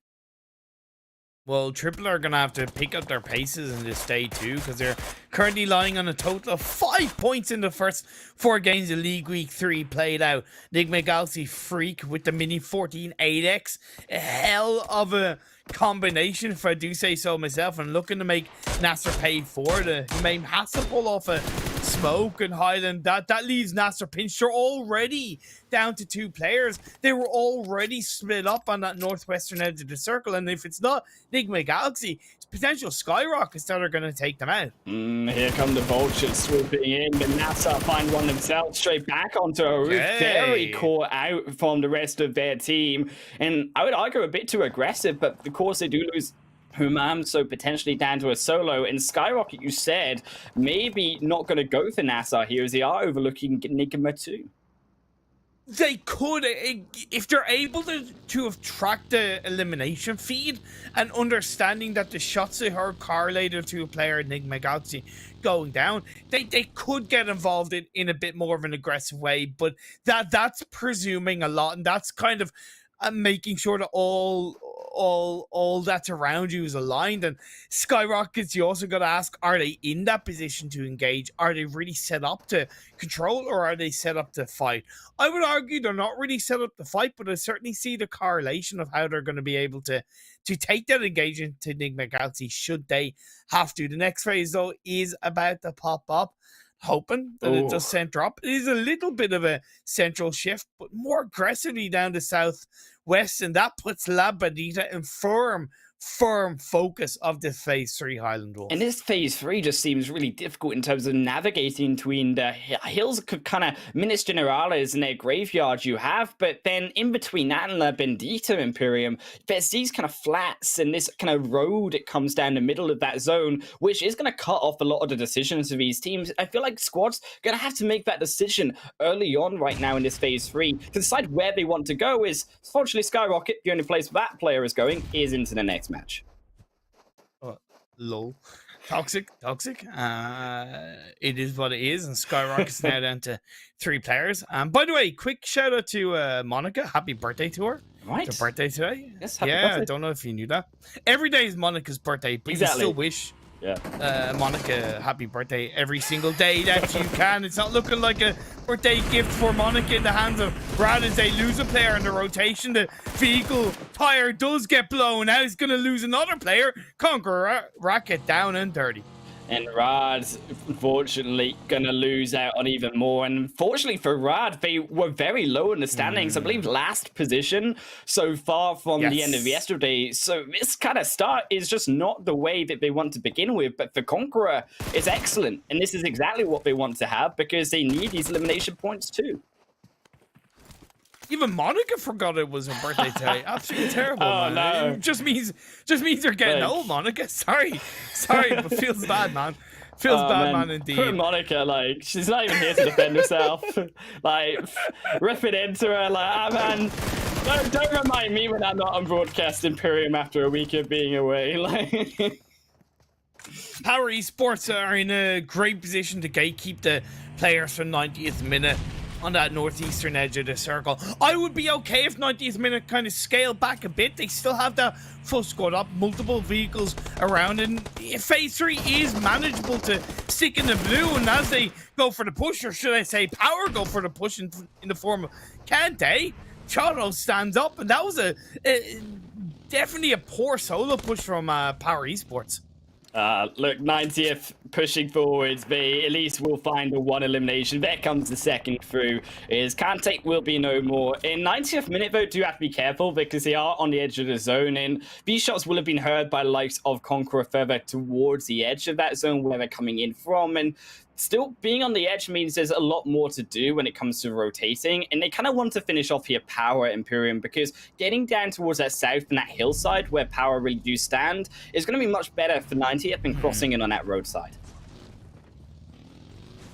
Well, Triple are going to have to pick up their paces in this day too, because they're currently lying on a total of 5 points in the first 4 games of League Week 3 played out. NIGMA Galaxy Freak with the Mini 14 8X. A hell of a combination, if I do say so myself, and looking to make NASR pay for it. He may have to pull off a Smoke and Highland. That leaves NASR pinched. They're already down to 2 players. They were already split up on that northwestern edge of the circle, and if it's not NIGMA Galaxy, it's potential SKYROCKETs that are going to take them out. Here come the vultures swooping in, but NASR find one themselves straight back onto a roof. Very caught out from the rest of their team, and I would argue a bit too aggressive, but of course they do lose Humam, so potentially down to a solo. And SKYROCKET, you said, maybe not going to go for NASR here, as they are overlooking NIGMA too. They could, if they're able to have tracked the elimination feed and understanding that the shots they heard correlated to a player in NIGMA Galaxy going down, they could get involved in a bit more of an aggressive way, but that's presuming a lot, and that's kind of making sure that all that's around you is aligned. And SKYROCKETs, you also got to ask, are they in that position to engage? Are they really set up to control, or are they set up to fight? I would argue they're not really set up to fight, but I certainly see the correlation of how they're going to be able to take that engagement to NIGMA Galaxy should they have to. The next phase, though, is about to pop up. Hoping that it does center up. It is a little bit of a central shift, but more aggressively down the southwest, and that puts Labadita in firm focus of this phase 3 Highland Wolf. And this phase 3 just seems really difficult in terms of navigating between the hills, kind of Minas Generales and their graveyard you have, but then in between that and La Bendita Imperium, there's these kind of flats and this kind of road that comes down the middle of that zone, which is going to cut off a lot of the decisions of these teams. I feel like squads going to have to make that decision early on right now in this phase 3 to decide where they want to go. Is fortunately SKYROCKET, the only place that player is going is into the next match. Lol. Toxic. It is what it is, and SKYROCKET's now down to 3 players. By the way, quick shout out to Monica. Happy birthday to her. Right. It's her birthday today. Yes, happy birthday. I don't know if you knew that. Every day is Monica's birthday, but you still wish Monica happy birthday every single day that you can. It's not looking like a birthday gift for Monica in the hands of Rad as they lose a player in the rotation. The vehicle tire does get blown. Now he's going to lose another player. CONQUEROR down and dirty. And Rad's unfortunately going to lose out on even more. And unfortunately for Rad, they were very low in the standings. I believe last position so far from the end of yesterday. So this kind of start is just not the way that they want to begin with. But for CONQUEROR, it's excellent. And this is exactly what they want to have, because they need these elimination points too. Even Monica forgot it was her birthday today. Absolutely terrible, man. No. It just means you're getting old, Monica. Sorry, but feels bad, man. Feels bad, man, indeed. Poor Monica, like, she's not even here to defend herself. Like, rip it into her, like, man, don't remind me when I'm not on broadcast Imperium after a week of being away. Like, Power Esports are in a great position to gatekeep the players from 90th minute on that northeastern edge of the circle. I would be okay if 90th minute kind of scaled back a bit. They still have that full squad up, multiple vehicles around, and phase 3 is manageable to stick in the blue. And as they go for the push, or should I say Power go for the push in the form of Kante, Chado stands up, and that was definitely a poor solo push from Power Esports. Look, 90th pushing forwards, but at least we'll find the one elimination. There comes the second through. Is Kante will be no more. In 90th minute, though, do have to be careful because they are on the edge of the zone, and these shots will have been heard by the likes of CONQUEROR further towards the edge of that zone where they're coming in from. And still being on the edge means there's a lot more to do when it comes to rotating, and they kind of want to finish off here Power Imperium, because getting down towards that south and that hillside where Power really do stand is going to be much better for 90th than crossing in on that roadside.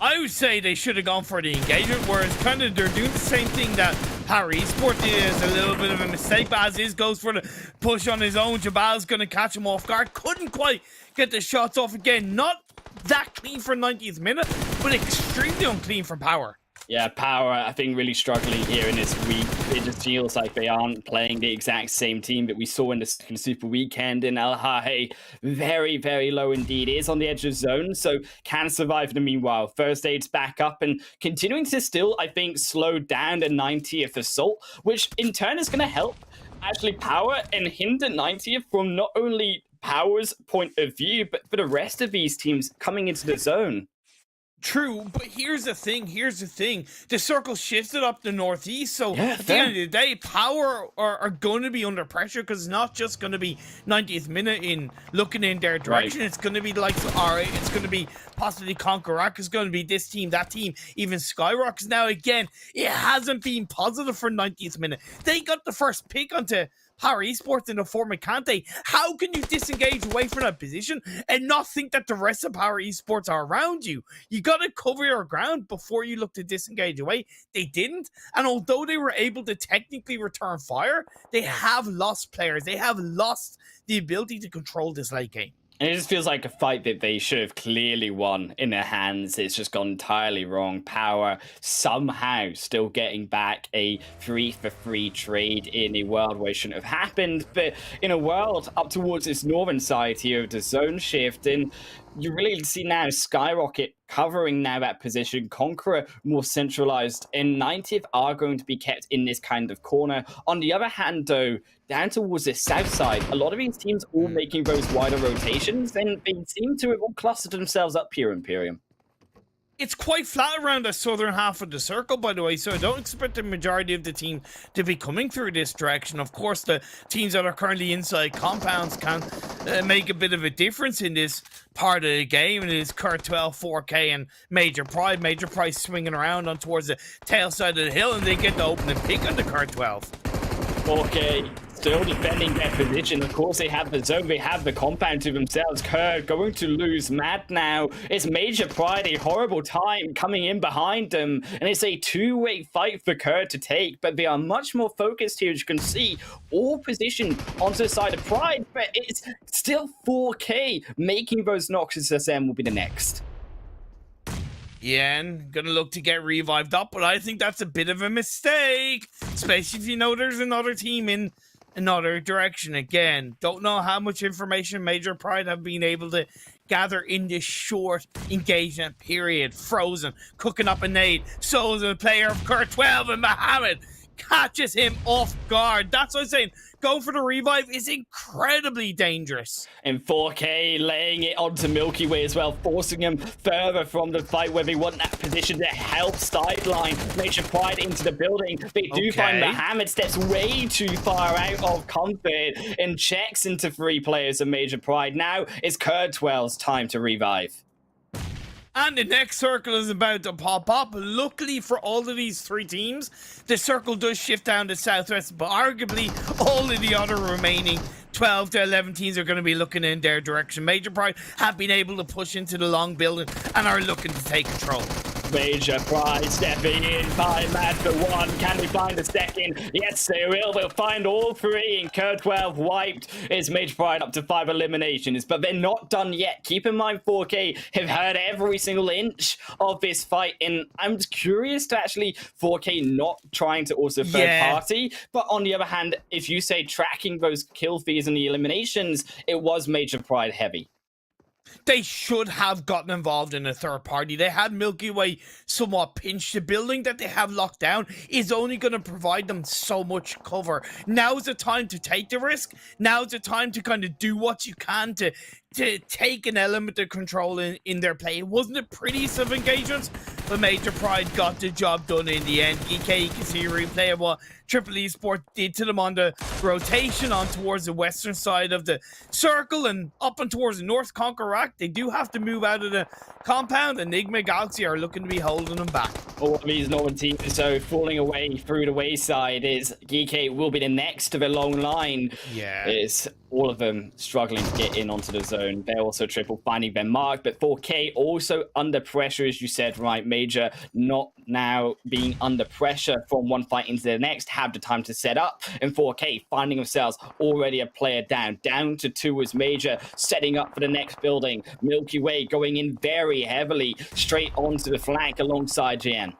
I would say they should have gone for the engagement, whereas kind of they're doing the same thing that Power Esports did. Is a little bit of a mistake, but as is goes for the push on his own. Jabal's going to catch him off guard. Couldn't quite get the shots off again. Not that clean for 90th minute, but extremely unclean for Power. Yeah, Power, I think, really struggling here in this week. It just feels like they aren't playing the exact same team that we saw in the second Super Weekend. And El Hahe, very, very low indeed. Is on the edge of zone, so can survive in the meanwhile. First Aid's back up and continuing to still, I think, slow down the 90th assault, which in turn is going to help actually Power and hinder 90th from not only Power's point of view, but for the rest of these teams coming into the zone. True, but here's the thing. The circle shifted up the northeast, so at the end of the day, Power are going to be under pressure, because it's not just going to be 90th minute in looking in their direction. Right. It's going to be like OOREDOO. It's going to be possibly CONQUEROR. It's going to be this team, that team, even SKYROCKET. Now, again, it hasn't been positive for 90th minute. They got the first pick onto Power Esports in the form of Kante. How can you disengage away from that position and not think that the rest of Power Esports are around you? You got to cover your ground before you look to disengage away. They didn't, and although they were able to technically return fire, they have lost players. They have lost the ability to control this late game. And it just feels like a fight that they should have clearly won in their hands. It's just gone entirely wrong. Power somehow still getting back a 3-for-3 trade in a world where it shouldn't have happened. But in a world up towards this northern side here of the zone shift, and you really see now SKYROCKET covering now that position, CONQUEROR more centralized, and 90th are going to be kept in this kind of corner. On the other hand, though, down towards the south side, a lot of these teams all making those wider rotations, and they seem to have all clustered themselves up here, Imperium. It's quite flat around the southern half of the circle, by the way, so I don't expect the majority of the team to be coming through this direction. Of course, the teams that are currently inside compounds can make a bit of a difference in this part of the game, and it is Kurt12, 4K, and Major Pride. Major Pride swinging around on towards the tail side of the hill, and they get the opening pick on the Kurt12. 4K still defending their position. Of course, they have the zone, they have the compound to themselves. Kerr going to lose Mad now. It's Major Pride, a horrible time coming in behind them, and it's a two-way fight for Kerr to take, but they are much more focused here. As you can see, all positioned onto the side of Pride, but it's still 4K making those knocks. As SM will be the next. Yeah, and gonna look to get revived up, but I think that's a bit of a mistake, especially if you know there's another team in another direction. Again, don't know how much information Major Pride have been able to gather in this short engagement period. Frozen, cooking up a nade, so the player of Kurt12, and Mohammed catches him off guard. That's what I'm saying. Go for the revive is incredibly dangerous. And 4K laying it onto Milky Way as well, forcing him further from the fight where they want that position to help sideline Major Pride into the building. They do find Mohammed steps way too far out of comfort and checks into three players of Major Pride. Now it's Kurt12's time to revive. And the next circle is about to pop up. Luckily for all of these three teams, the circle does shift down to southwest, but arguably all of the other remaining 12 to 11 teams are going to be looking in their direction. Major Pride have been able to push into the long building and are looking to take control. Major Pride stepping in, time match for one. Can they find a second? Yes, they will. They'll find all three. And Code 12 wiped is Major Pride up to 5 eliminations, but they're not done yet. Keep in mind, 4K have heard every single inch of this fight, and I'm curious to actually 4K not trying to also third party, but on the other hand, if you say tracking those kill feeds and the eliminations, it was Major Pride heavy. They should have gotten involved in a third party. They had Milky Way somewhat pinched. The building that they have locked down is only going to provide them so much cover. Now's the time to take the risk. Now's the time to kind of do what you can to take an element of control in their play. It wasn't the prettiest of engagements, but Major Pride got the job done in the end. GEEKAY, you can see a replay of what Triple Esports did to them on the rotation on towards the western side of the circle and up and towards the north CONQUEROR. They do have to move out of the compound, and NIGMA Galaxy are looking to be holding them back. All of these Northern teams, so falling away through the wayside is GEEKAY will be the next to the long line. Yeah. It's all of them struggling to get in onto the zone. They're also triple finding their mark, but 4K also under pressure, as you said, right? Major not now being under pressure from one fight into the next, have the time to set up, and 4K finding themselves already a player down to 2 as Major setting up for the next building. Milky Way going in very heavily straight onto the flank alongside GN.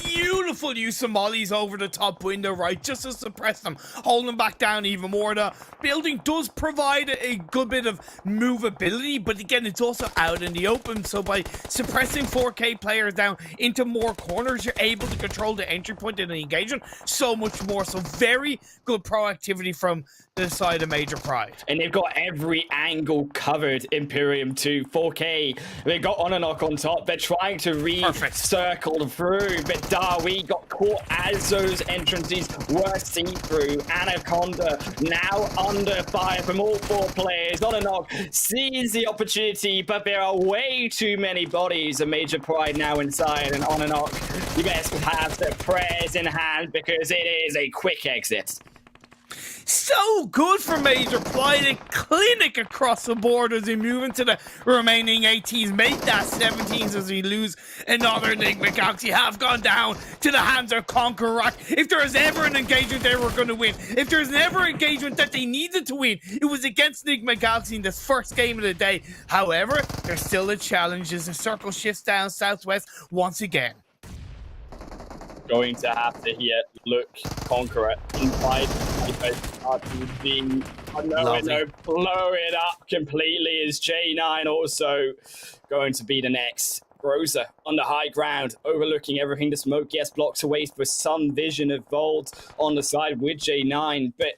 Beautiful use of mollies over the top window, right, just to suppress them, hold them back down even more. The building does provide a good bit of movability, but again, it's also out in the open, so by suppressing 4K players down into more corners, you're able to control the entry point in the engagement so much more. So very good proactivity from the side of Major Pride. And they've got every angle covered, Imperium 2. 4K, they got on a knock on top. They're trying to re-circle through, but Darwi got caught as those entrances were see-through. Anaconda now under fire from all 4 players. On a knock, sees the opportunity, but there are way too many bodies of Major Pride now inside, and on a knock, you best have the prayers in hand because it is a quick exit. So good for Major Pride, a clinic across the board as we move into the remaining 18s, make that 17s as we lose another NIGMA Galaxy, have gone down to the hands of CONQUEROR. If there was ever an engagement they were going to win, if there's never an engagement that they needed to win, it was against NIGMA Galaxy in this first game of the day. However, there's still a challenge as the circle shifts down southwest once again. Going to have to here look CONQUEROR inside RTD. No, blow it up completely as J9 also going to be the next. Rosa on the high ground, overlooking everything. The smoke, yes, blocks away for some vision of Volt on the side with J9, but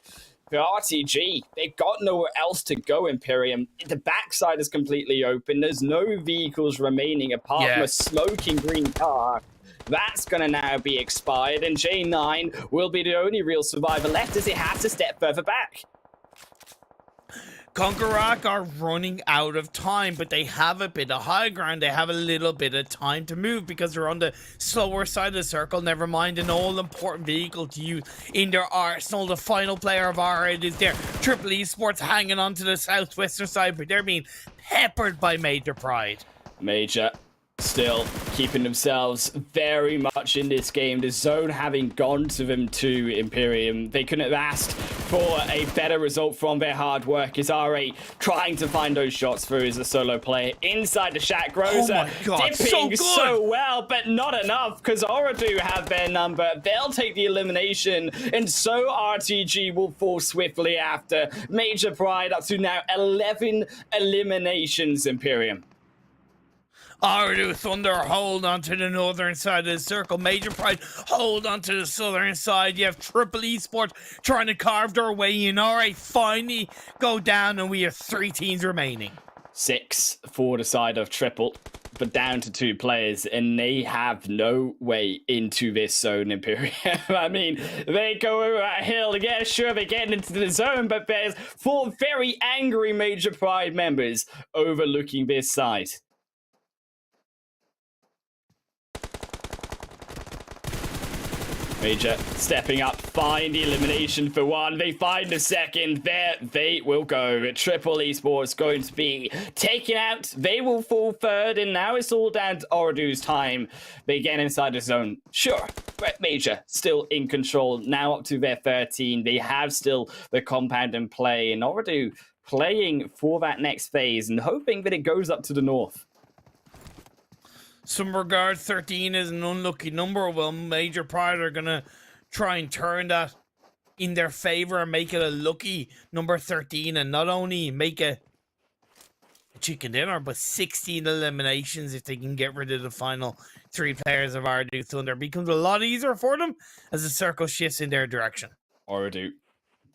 for RTG, they've got nowhere else to go, Imperium. The backside is completely open. There's no vehicles remaining apart from a smoking green car. That's going to now be expired, and J9 will be the only real survivor left as it has to step further back. CONQUEROR are running out of time, but they have a bit of high ground. They have a little bit of time to move because they're on the slower side of the circle. Never mind an all-important vehicle to use in their arsenal. The final player of our end is there. Triple Esports hanging on to the southwestern side, but they're being peppered by Major Pride. Major still keeping themselves very much in this game. The zone having gone to them too, Imperium. They couldn't have asked for a better result from their hard work. Is RA trying to find those shots through as a solo player inside the shack. Rosa dipping so well, but not enough because OOREDOO have their number. They'll take the elimination, and so RTG will fall swiftly after. Major Pride up to now 11 eliminations, Imperium. OOREDOO Thunder hold on to the northern side of the circle. Major Pride hold on to the southern side. You have Triple Esports trying to carve their way in. All right, finally go down, and we have 3 teams remaining. 6 for the side of Triple, but down to 2 players, and they have no way into this zone, Imperium. I mean, they go over a hill to get sure they get into the zone, but there's 4 very angry Major Pride members overlooking this side. Major stepping up, find the elimination for one. They find the second. There they will go. Triple Esports going to be taken out. They will fall third, and now it's all down to OOREDOO's time. They get inside the zone. Sure, but Major still in control. Now up to their 13. They have still the compound in play, and OOREDOO playing for that next phase and hoping that it goes up to the north. Some regard 13 is an unlucky number. Well, Major Pride are going to try and turn that in their favor and make it a lucky number 13, and not only make it a chicken dinner, but 16 eliminations if they can get rid of the final 3 players of OOREDOO Thunder. Becomes a lot easier for them as the circle shifts in their direction. OOREDOO,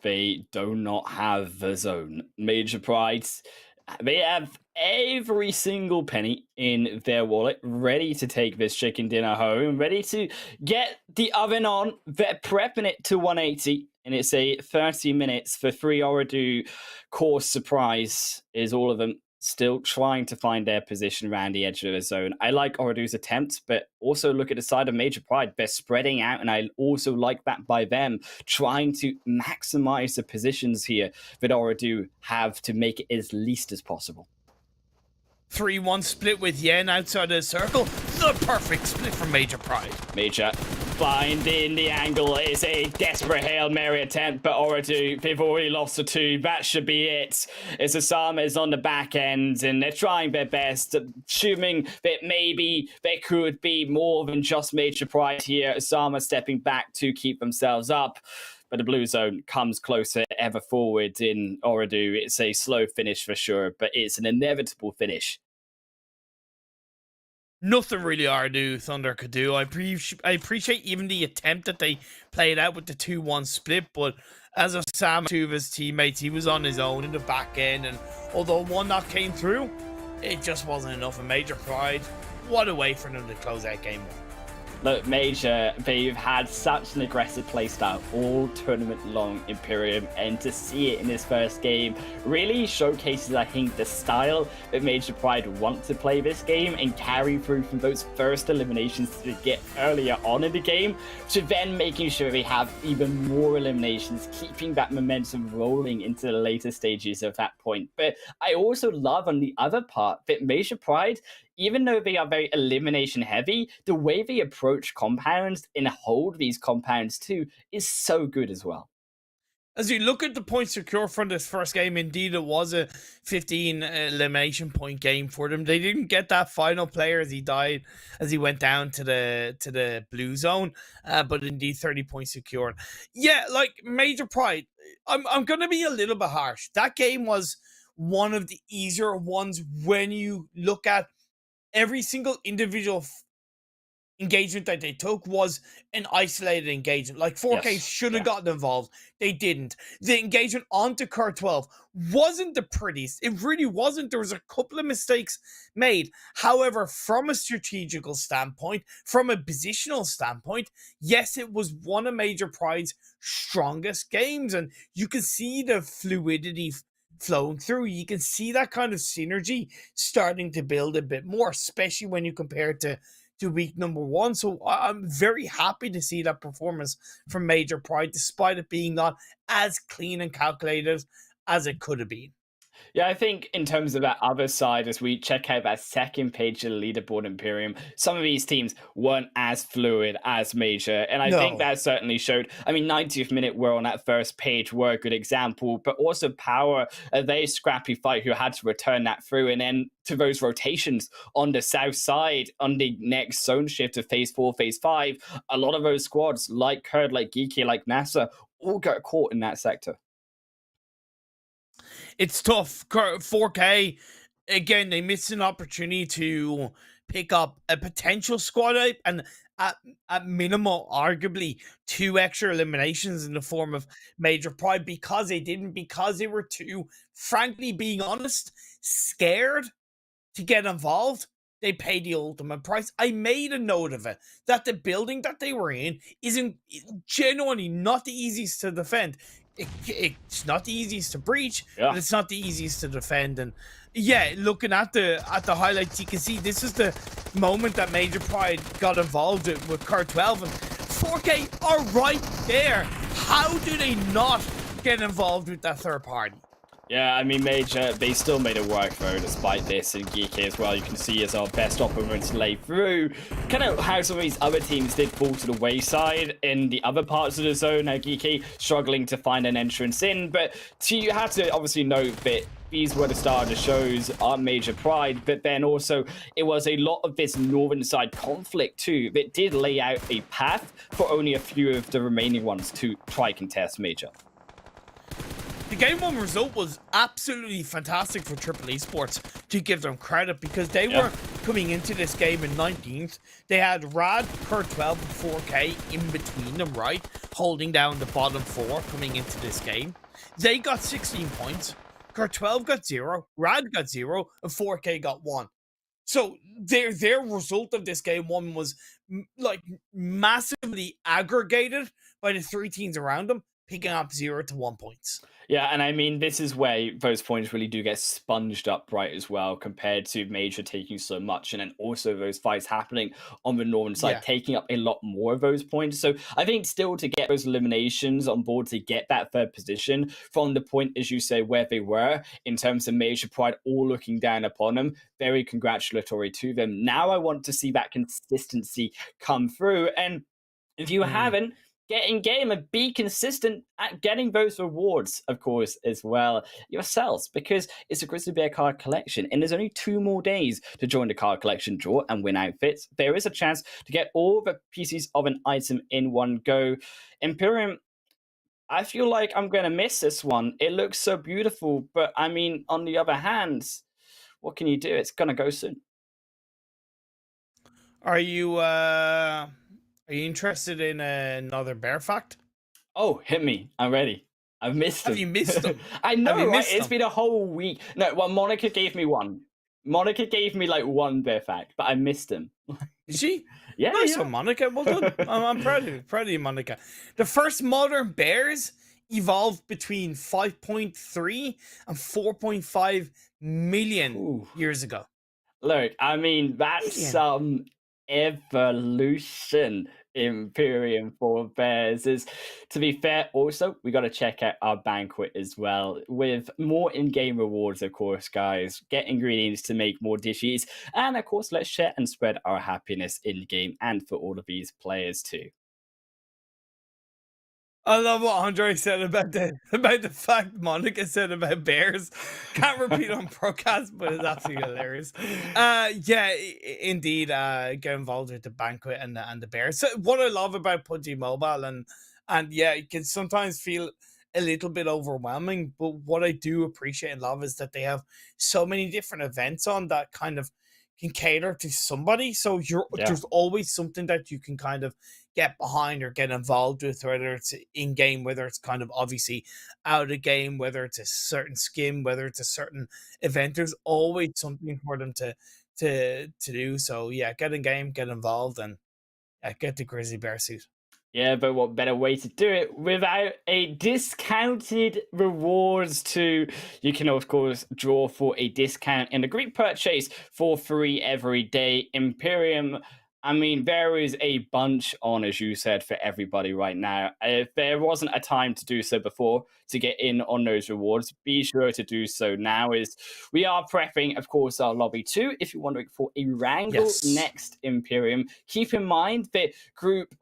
they do not have the zone. Major Prides, they have every single penny in their wallet, ready to take this chicken dinner home, ready to get the oven on. They're prepping it to 180, and it's a 30 minutes for 3 OOREDOO. Course surprise is all of them still trying to find their position around the edge of the zone. I like OOREDOO's attempt, but also look at the side of Major Pride. They're spreading out, and I also like that by them, trying to maximize the positions here that OOREDOO have to make it as least as possible. 3-1 split with Yen outside the circle. The perfect split for Major Pride. Major finding the angle. Is a desperate Hail Mary attempt, but OOREDOO, they've already lost the 2. That should be it. As Osama is on the back end, and they're trying their best, assuming that maybe there could be more than just Major Pride here. Osama stepping back to keep themselves up. But the blue zone comes closer ever forward in OOREDOO. It's a slow finish for sure, but it's an inevitable finish. Nothing really OOREDOO Thunder could do. I appreciate even the attempt that they played out with the 2-1 split, but as Osama, 2 of his teammates, he was on his own in the back end, and although 1 knock came through, it just wasn't enough. A Major Pride, what a way for them to close out game 1. Look, Major, they've had such an aggressive playstyle all tournament long, Imperium, and to see it in this first game really showcases, I think, the style that Major Pride want to play this game and carry through from those first eliminations to get earlier on in the game to then making sure they have even more eliminations, keeping that momentum rolling into the later stages of that point. But I also love on the other part that Major Pride, even though they are very elimination heavy, the way they approach compounds and hold these compounds too is so good as well. As you look at the points secured from this first game, indeed it was a 15 elimination point game for them. They didn't get that final player as he died, as he went down to the blue zone, but indeed 30 points secured. Yeah, like Major Pride, I'm going to be a little bit harsh. That game was one of the easier ones when you look at every single individual engagement that they took was an isolated engagement. Like 4K should have gotten involved. They didn't. The engagement onto Cur 12 wasn't the prettiest. It really wasn't. There was a couple of mistakes made. However, from a strategical standpoint, from a positional standpoint, yes, it was one of Major Pride's strongest games. And you can see the fluidity flowing through. You can see that kind of synergy starting to build a bit more, especially when you compare it to week number 1. So I'm very happy to see that performance from Major Pride, despite it being not as clean and calculated as it could have been. Yeah, I think in terms of that other side, as we check out that second page of the leaderboard, Imperium, some of these teams weren't as fluid as Major. And I think that certainly showed. I mean, 90th minute were on that first page were a good example, but also POWR, a very scrappy fight who had to return that through. And then to those rotations on the south side, on the next zone shift of phase 4, phase 5, a lot of those squads like Kurd, like GEEKAY, like NASR, all got caught in that sector. It's tough. 4K, again, they missed an opportunity to pick up a potential squad up, and at minimal, arguably, 2 extra eliminations in the form of Major Pride because they were too, frankly, being honest, scared to get involved. They paid the ultimate price. I made a note of it, that the building that they were in isn't genuinely not the easiest to defend. It's not the easiest to breach, but it's not the easiest to defend. And yeah, looking at the highlights, you can see this is the moment that Major Pride got involved with Cur 12, and 4K are right there. How do they not get involved with that third party? Yeah, I mean, Major, they still made it work, though, despite this in GEEKAY as well. You can see as our best opponents lay through. Kind of how some of these other teams did fall to the wayside in the other parts of the zone. Now, GEEKAY struggling to find an entrance in. But you have to obviously note that these were the star of the shows, our Major pride. But then also, it was a lot of this northern side conflict, too, that did lay out a path for only a few of the remaining ones to try contest Major. The game one result was absolutely fantastic for Triple Esports, to give them credit, because they were coming into this game in 19th. They had Rad, Kurt 12, and 4K in between them, right? Holding down the bottom four coming into this game. They got 16 points. Kurt 12 got 0, Rad got 0, and 4K got 1. So their result of this game one was like massively aggregated by the three teams around them, picking up 0 to 1 points. Yeah, and I mean, this is where those points really do get sponged up, right, as well, compared to Major taking so much, and then also those fights happening on the northern side, taking up a lot more of those points. So I think still to get those eliminations on board, to get that third position from the point, as you say, where they were, in terms of Major pride all looking down upon them, very congratulatory to them. Now I want to see that consistency come through, and if you haven't, get in game and be consistent at getting those rewards, of course, as well yourselves, because it's a Grizzly Bear card collection, and there's only 2 more days to join the card collection draw and win outfits. There is a chance to get all the pieces of an item in one go. Imperium, I feel like I'm going to miss this one. It looks so beautiful, but I mean, on the other hand, what can you do? It's going to go soon. Are you interested in another bear fact? Oh, hit me. I'm ready. I've missed them. Have you missed them? I know, right? It's been a whole week. No, well, Monica gave me one. Monica gave me like one bear fact, but I missed him. Did she? Yeah. Nice one, Monica. Well done. I'm proud of you. Proud of you, Monica. The first modern bears evolved between 5.3 and 4.5 million years ago. Look, I mean, that's some evolution. Imperium for bears is, to be fair, also we got to check out our banquet as well, with more in-game rewards, of course, guys. Get ingredients to make more dishes, and of course let's share and spread our happiness in game and for all of these players too. I love what Andre said about the fact Monica said about bears. Can't repeat on broadcast, but it's absolutely hilarious. Yeah, indeed. Get involved with the banquet and the bears. So what I love about PUBG Mobile, and yeah, it can sometimes feel a little bit overwhelming, but what I do appreciate and love is that they have so many different events on that kind of can cater to somebody. So there's always something that you can kind of get behind or get involved with, whether it's in game, whether it's kind of obviously out of game, whether it's a certain skin, whether it's a certain event. There's always something for them to do. So yeah, get in game, get involved, and get the Grizzly Bear suit. Yeah, but what better way to do it without a discounted rewards too? You can, of course, draw for a discount in the group purchase for free every day. Imperium, I mean, there is a bunch on, as you said, for everybody right now. If there wasn't a time to do so before to get in on those rewards, be sure to do so now. Is we are prepping, of course, our lobby too. If you're wondering for Erangel next, Imperium, keep in mind that group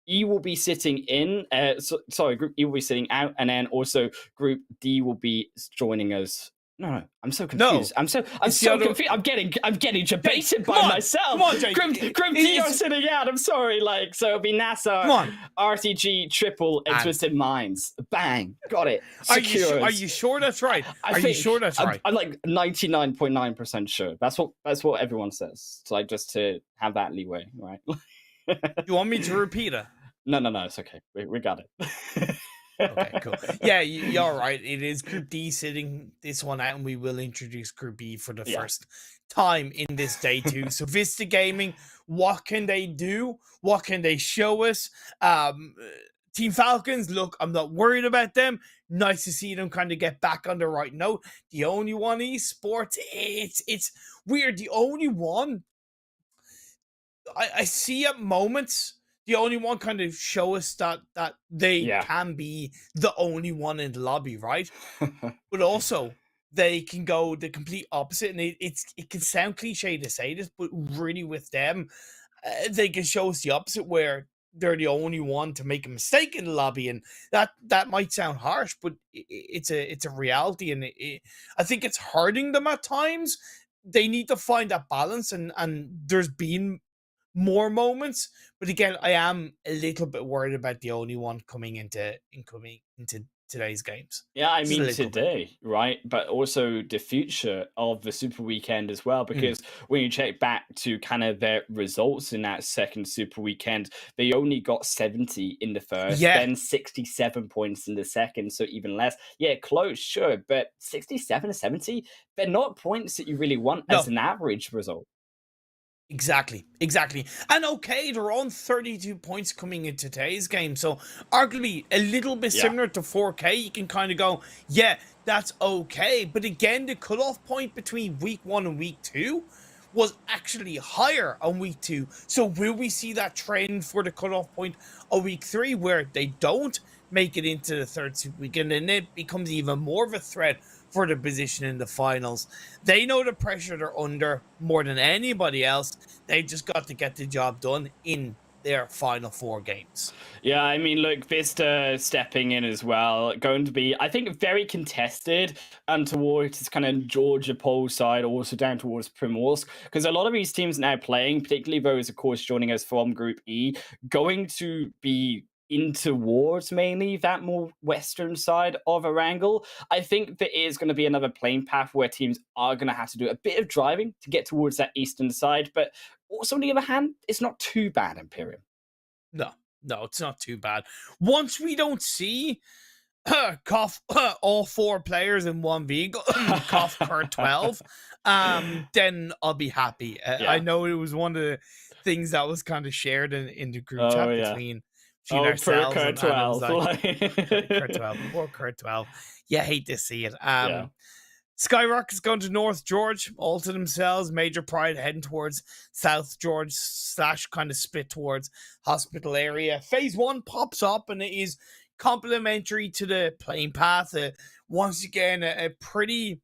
E will be sitting in, Group E will be sitting out, and then also Group D will be joining us. No, I'm so confused. I'm so confused. I'm getting debated by myself. Come on, Jake. Group D are sitting out. I'm sorry. So it'll be NASR, RTG, Triple, and Twisted Minds. Bang, got it. Are you sure that's right? Are you sure that's right? I'm like 99.9% sure. That's what everyone says. So just to have that leeway, right? You want me to repeat it? No, it's okay. We got it. Okay, cool. Yeah, you're right. It is Group D sitting this one out, and we will introduce Group B for the first time in this day too. So Vista Gaming, what can they do? What can they show us? Team Falcons, look, I'm not worried about them. Nice to see them kind of get back on the right note. The only one, Esports, it's weird. The only one I see at moments the only one kind of show us that they Yeah. can be the only one in the lobby, right? But also they can go the complete opposite, and it can sound cliche to say this, but really with them, they can show us the opposite, where they're the only one to make a mistake in the lobby, and that might sound harsh, but it's a reality, and I think it's hurting them at times. They need to find that balance, and there's been more moments, but again, I am a little bit worried about the only one coming into today's games. Yeah, I Just a mean little bit. today, right? But also the future of the Super Weekend as well, because when you check back to kind of their results in that second Super Weekend, they only got 70 in the first, Yeah. then 67 points in the second, so even less. Yeah, close, sure, but 67 to 70, they're not points that you really want as an average result. Exactly. And okay, they're on 32 points coming into today's game, so arguably a little bit similar to 4K. You can kind of go, yeah, that's okay. But again, the cutoff point between week 1 and week 2 was actually higher on week 2. So will we see that trend for the cutoff point of week 3, where they don't make it into the third Super Weekend, and it becomes even more of a threat for the position in the finals? They know the pressure they're under more than anybody else. They just got to get the job done in their final 4 games. Yeah, I mean, look, Vista stepping in as well, going to be, I think, very contested, and towards kind of Georgia pole side, also down towards Primorsk, because a lot of these teams now playing, particularly those, of course, joining us from Group E, going to be in towards mainly that more western side of Erangel. I think there is going to be another playing path where teams are going to have to do a bit of driving to get towards that eastern side, but also on the other hand, it's not too bad, Imperium. No, it's not too bad. Once we don't see all 4 players in one vehicle, cough per 12, then I'll be happy. I know it was one of the things that was kind of shared in the group chat between ourselves and Kurt 12. Poor Kurt 12. Yeah, hate to see it. SKYROCKET's going to North George, all to themselves. Major Pride heading towards South George / kind of split towards Hospital area. Phase 1 pops up, and it is complementary to the playing path. Once again, a pretty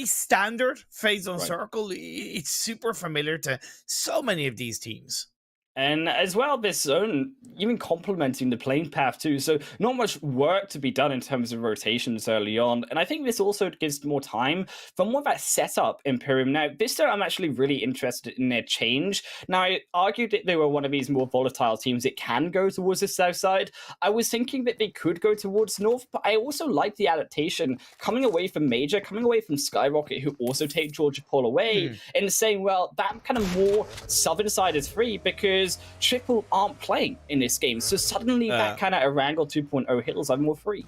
standard phase 1 circle. It's super familiar to so many of these teams. And as well, this zone, even complementing the playing path too. So not much work to be done in terms of rotations early on. And I think this also gives more time for more of that setup Imperium. Now, Vista, I'm actually really interested in their change. Now, I argued that they were one of these more volatile teams that can go towards the south side. I was thinking that they could go towards north, but I also like the adaptation coming away from Major, coming away from SKYROCKET, who also take Georgia Pole away, and saying, well, that kind of more southern side is free because Triple aren't playing in this game. So suddenly that kind of Erangel 2.0 Hitlers are more free.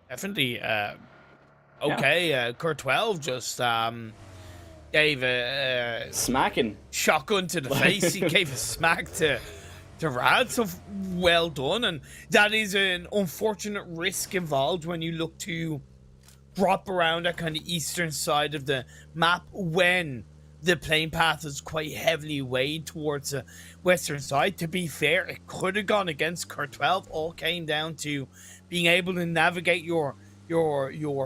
Definitely. Okay, Kurt 12 just gave a smacking shotgun to the face. He gave a smack to Rad. So well done. And that is an unfortunate risk involved when you look to drop around that kind of eastern side of the map when the playing path is quite heavily weighed towards the western side. To be fair, it could have gone against Kurt 12. All came down to being able to navigate your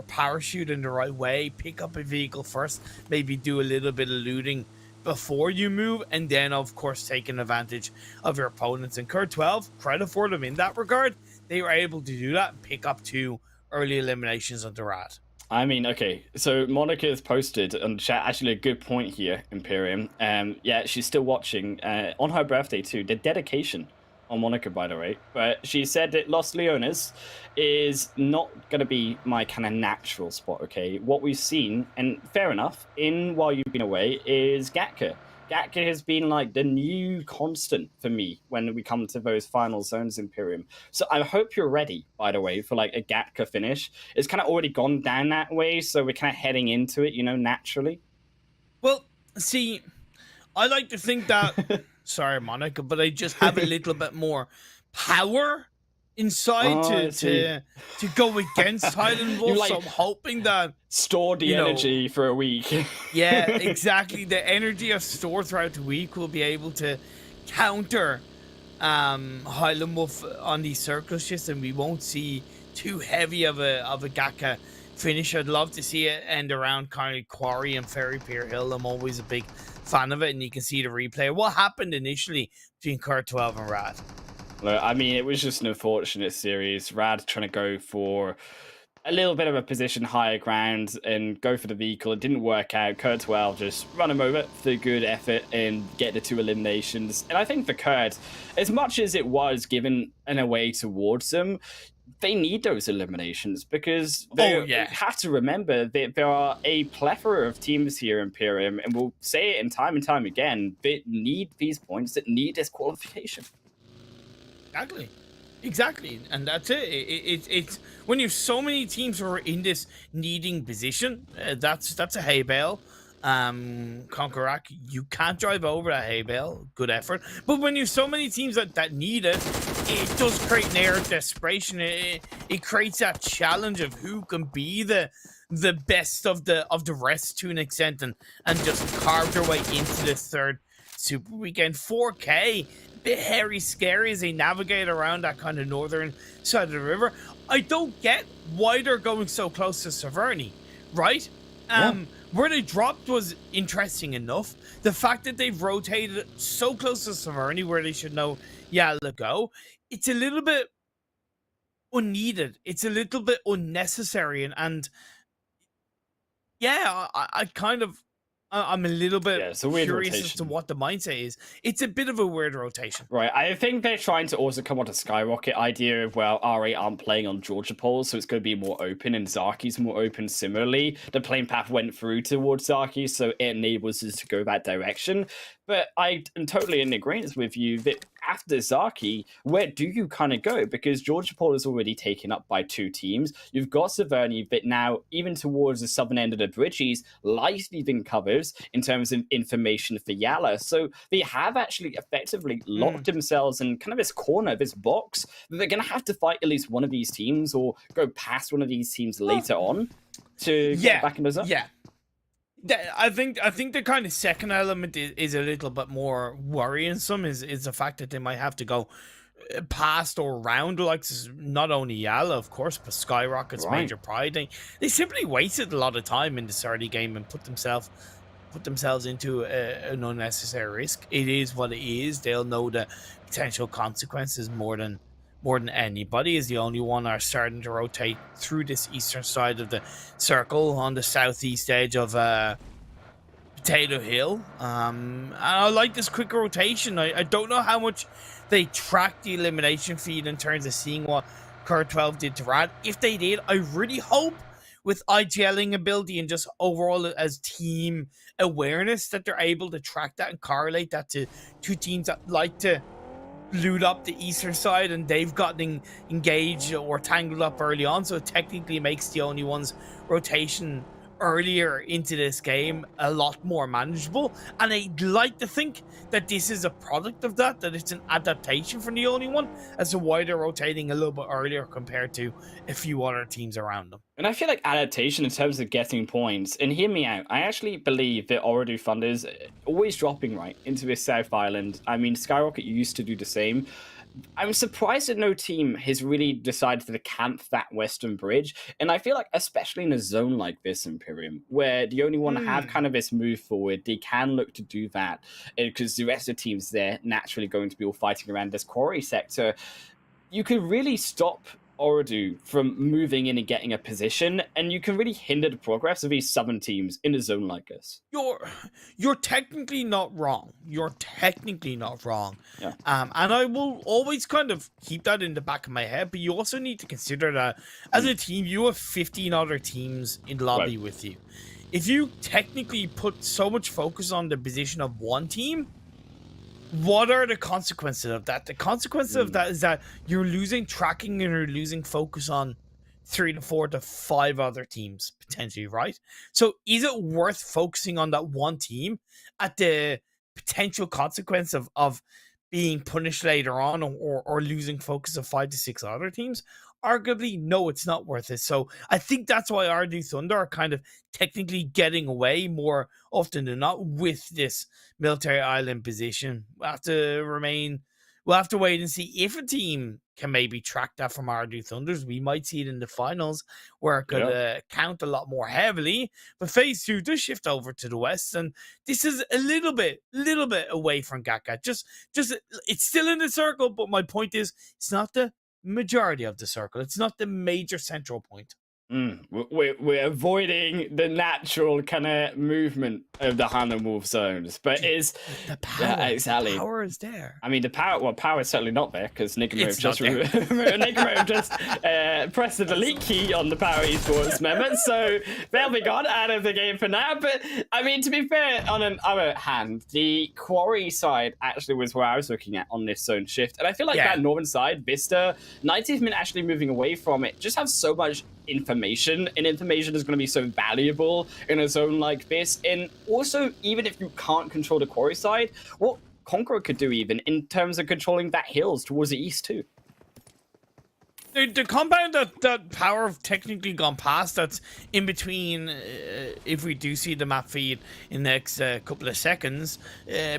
parachute in the right way, pick up a vehicle first, maybe do a little bit of looting before you move, and then of course taking advantage of your opponents. And Kurt 12, credit for them in that regard, they were able to do that and pick up 2 early eliminations on the Rad. I mean, okay, so Monica has posted on the chat actually a good point here, Imperium. Yeah, she's still watching on her birthday too. The dedication on Monica, by the way. But she said that Los Leones is not going to be my kind of natural spot, okay? What we've seen, and fair enough, in while you've been away, is Gatka. Gatka has been like the new constant for me when we come to those final zones, Imperium. So I hope you're ready, by the way, for like a Gatka finish. It's kind of already gone down that way, so we're kind of heading into it, you know, naturally. Well, see, I like to think that, sorry, Monica, but I just have a little bit more power inside to go against Highland Wolf. Like, so I'm hoping that store the energy for a week. Yeah, exactly. The energy I store throughout the week will be able to counter Highland Wolf on these circle shifts, and we won't see too heavy of a GEEKAY finish. I'd love to see it end around kind of Quarry and Ferry Pier Hill. I'm always a big fan of it, and you can see the replay. What happened initially between Cur12 and Rad? Look, I mean, it was just an unfortunate series. Rad trying to go for a little bit of a position higher ground and go for the vehicle. It didn't work out. Cur12 just run him over for good effort and get the 2 eliminations. And I think for Curt, as much as it was given an away towards them, they need those eliminations because they have to remember that there are a plethora of teams here in Imperium, and we'll say it in time and time again, that need these points, that need this qualification. Exactly, and that's it. It's when you have so many teams who are in this needing position, that's a hay bale. CONQUEROR, you can't drive over that hay bale. Good effort. But when you have so many teams that need it, it does create an air of desperation. It creates that challenge of who can be the best of the rest to an extent, and just carve their way into this third Super Weekend. 4K, bit hairy scary as they navigate around that kind of northern side of the river. I don't get why they're going so close to Severny, right? Where they dropped was interesting enough. The fact that they've rotated so close to Severny, where they should know YALLA go, it's a little bit unneeded. It's a little bit unnecessary, and yeah, I kind of I'm a little bit curious as to what the mindset is. It's a bit of a weird rotation. Right, I think they're trying to also come on to SKYROCKET idea of, well, R8 aren't playing on Georgia poles, so it's going to be more open, and Zaki's more open similarly. The plane path went through towards Zaki, so it enables us to go that direction. But I am totally in agreement with you that after Zaki, where do you kind of go? Because Georgia Pole is already taken up by 2 teams. You've got Severny, but now even towards the southern end of the bridges, lightly been covers in terms of information for YALLA. So they have actually effectively locked themselves in kind of this corner, this box, that they're going to have to fight at least one of these teams or go past one of these teams later on to get back into the Yeah. I think the kind of second element is a little bit more worrisome is the fact that they might have to go past or around, like not only YALLA, of course, but SKYROCKET's major pride. They simply wasted a lot of time in this early game and put themselves into an unnecessary risk. It is what it is. They'll know the potential consequences more than anybody, is the only one are starting to rotate through this eastern side of the circle on the southeast edge of Potato Hill. And I like this quick rotation. I don't know how much they track the elimination feed in terms of seeing what Cur12 did to Rad. If they did, I really hope with IGLing ability and just overall as team awareness that they're able to track that and correlate that to 2 teams that like to loot up the eastern side, and they've gotten engaged or tangled up early on, so it technically makes the only one's rotation earlier into this game a lot more manageable. And I'd like to think that this is a product of that it's an adaptation from the only one as to why they're rotating a little bit earlier compared to a few other teams around them. And I feel like adaptation in terms of getting points, and hear me out, I actually believe that OOREDOO Thunder's always dropping right into this South Island. I mean, SKYROCKET used to do the same. I'm surprised that no team has really decided to camp that western bridge. And I feel like, especially in a zone like this, Imperium, where the only one have kind of this move forward, they can look to do that. Because the rest of the teams there naturally going to be all fighting around this quarry sector. You could really stop OOREDOO from moving in and getting a position, and you can really hinder the progress of these southern teams in a zone like this. You're technically not wrong. Yeah. And I will always kind of keep that in the back of my head, but you also need to consider that as a team, you have 15 other teams in lobby with you. If you technically put so much focus on the position of one team, what are the consequences of that? The consequences of that is that you're losing tracking and you're losing focus on 3 to 4 to 5 other teams, potentially, right? So is it worth focusing on that one team at the potential consequence of being punished later on or losing focus of 5 to 6 other teams? Arguably, no, it's not worth it. So I think that's why OOREDOO Thunder are kind of technically getting away more often than not with this military island position. We'll have to wait and see if a team can maybe track that from OOREDOO Thunders. We might see it in the finals where it could count a lot more heavily. But phase 2 does shift over to the west, and this is a little bit away from GEEKAY. Just it's still in the circle, but my point is it's not the majority of the circle. It's not the major central point. We're avoiding the natural kind of movement of the Han and Wolf zones, but is the power? Exactly. The power is there. I mean, the power is certainly not there because NIGMA just pressed the delete key on the Power Esports member, so they'll be gone out of the game for now. But I mean, to be fair, on an other hand, the quarry side actually was where I was looking at on this zone shift, and I feel like that northern side, VISTA, 90th minute actually moving away from it, just have so much information, and information is going to be so valuable in a zone like this. And also, even if you can't control the quarry side, what CONQUEROR could do even in terms of controlling that hills towards the east too. The compound that Power have technically gone past, that's in between, if we do see the map feed in the next couple of seconds,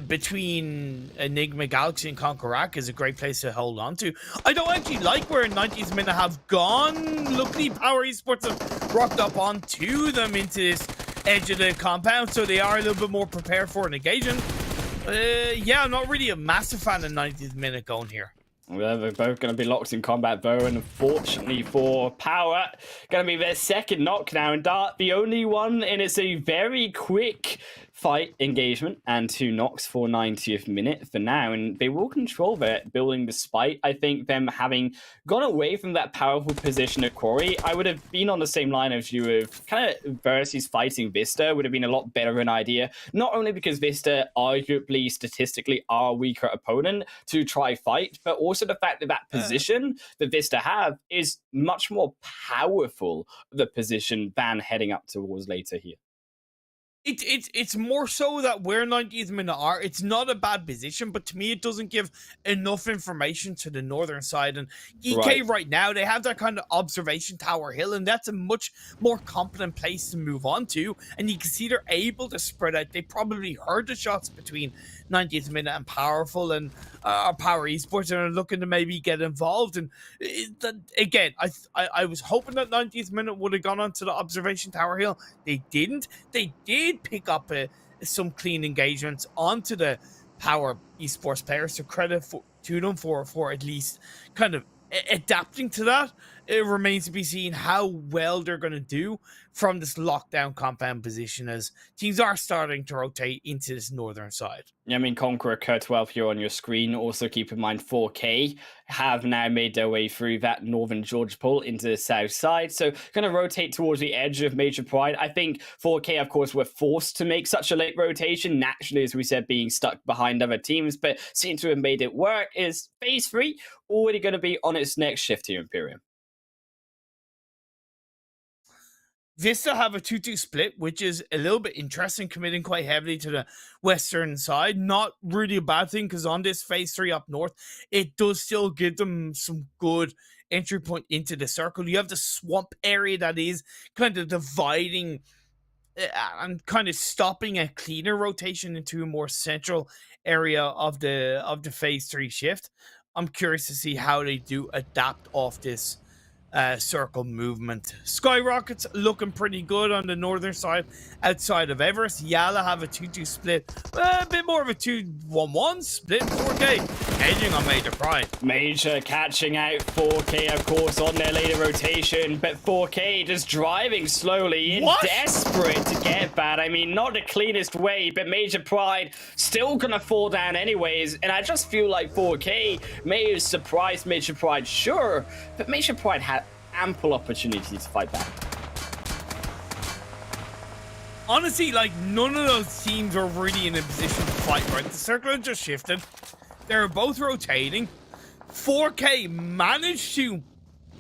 between Enigma, Galaxy, and CONQUEROR is a great place to hold on to. I don't actually like where 90th minute have gone. Luckily, Power Esports have rocked up onto them into this edge of the compound, so they are a little bit more prepared for an engagement. Yeah, I'm not really a massive fan of 90th minute going here. Well, they're both going to be locked in combat, though, and unfortunately for Power, going to be their second knock now, and Dart the only one, and it's a very quick fight engagement and 2 knocks for 90th minute for now, and they will control their building despite, I think, them having gone away from that powerful position at Quarry. I would have been on the same line as you of kind of versus fighting VISTA would have been a lot better of an idea, not only because VISTA arguably statistically are a weaker opponent to try fight, but also the fact that that position that VISTA have is much more powerful the position than heading up towards later here. It's more so that where 90th minute are, it's not a bad position, but to me it doesn't give enough information to the northern side. And GEEKAY right now, they have that kind of observation tower hill, and that's a much more competent place to move on to. And you can see they're able to spread out. They probably heard the shots between 90th minute and Powerful and Power Esports, and are looking to maybe get involved. And again, I was hoping that 90th minute would have gone onto the observation tower hill. They didn't. They did pick up some clean engagements onto the Power Esports players, so credit to them for at least kind of adapting to that. It remains to be seen how well they're going to do from this lockdown compound position as teams are starting to rotate into this northern side. Yeah, I mean, CONQUEROR Kurt12 here on your screen. Also keep in mind 4K have now made their way through that northern George pull into the south side. So going to rotate towards the edge of Major Pride. I think 4K, of course, were forced to make such a late rotation, naturally, as we said, being stuck behind other teams, but seem to have made it work. Is phase 3 already going to be on its next shift here, Imperium? VISTA have a 2-2 split, which is a little bit interesting, committing quite heavily to the western side. Not really a bad thing, because on this phase 3 up north, it does still give them some good entry point into the circle. You have the swamp area that is kind of dividing and kind of stopping a cleaner rotation into a more central area of the phase 3 shift. I'm curious to see how they do adapt off this circle movement. SKYROCKET's looking pretty good on the northern side outside of Everest. YALLA have a 2-2 split, a bit more of a 2-1-1 split. 4K edging on Major Pride. Major catching out 4K, of course, on their later rotation, but 4K just driving slowly in, desperate to get that. I mean, not the cleanest way, but Major Pride still gonna fall down anyways, and I just feel like 4K may have surprised Major Pride, sure, but Major Pride had ample opportunity to fight back. Honestly, like, none of those teams are really in a position to fight, right? The circle had just shifted. They're both rotating. 4K managed to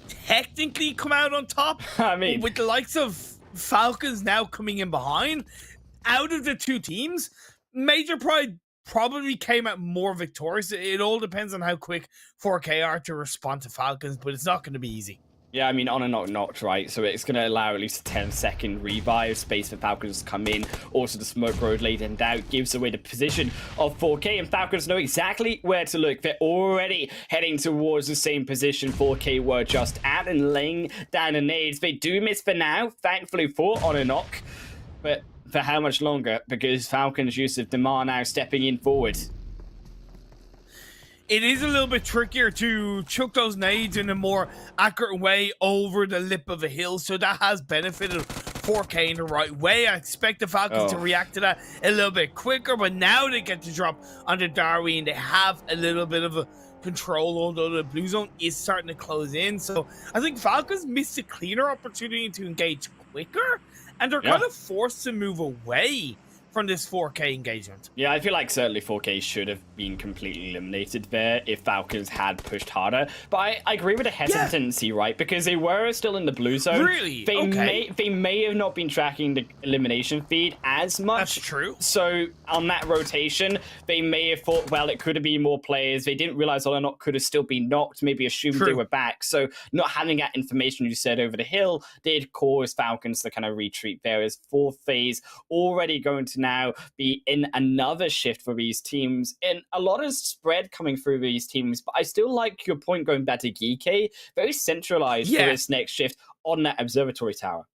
technically come out on top. I mean, with the likes of FALCONS now coming in behind. Out of the two teams, Major Pride probably came out more victorious. It all depends on how quick 4K are to respond to FALCONS, but it's not going to be easy. Yeah, I mean, on a knocked, right? So it's going to allow at least a 10-second revive space for Falcons to come in. Also, the smoke road laid and out gives away the position of 4K, and Falcons know exactly where to look. They're already heading towards the same position 4K were just at and laying down the nades. They do miss for now, thankfully for on a knock, but for how much longer? Because Falcons' use of Damar now stepping in forward. It is a little bit trickier to chuck those nades in a more accurate way over the lip of a hill, so that has benefited 4K in the right way. I expect the Falcons to react to that a little bit quicker, but now they get to drop onto Darwin. They have a little bit of a control, although the blue zone is starting to close in. So I think Falcons missed a cleaner opportunity to engage quicker, and they're kind of forced to move away from this 4K engagement. Yeah, I feel like certainly 4K should have been completely eliminated there if Falcons had pushed harder. But I agree with the hesitancy, right? Because they were still in the blue zone. Really? They may have not been tracking the elimination feed as much. That's true. So on that rotation, they may have thought, well, it could have been more players. They didn't realize whether or not could have still been knocked, maybe assumed they were back. So not having that information you said over the hill did cause Falcons to kind of retreat there as fourth phase already going to now be in another shift for these teams, and a lot of spread coming through these teams. But I still like your point going back to GEEKAY, very centralized for this next shift on that observatory tower.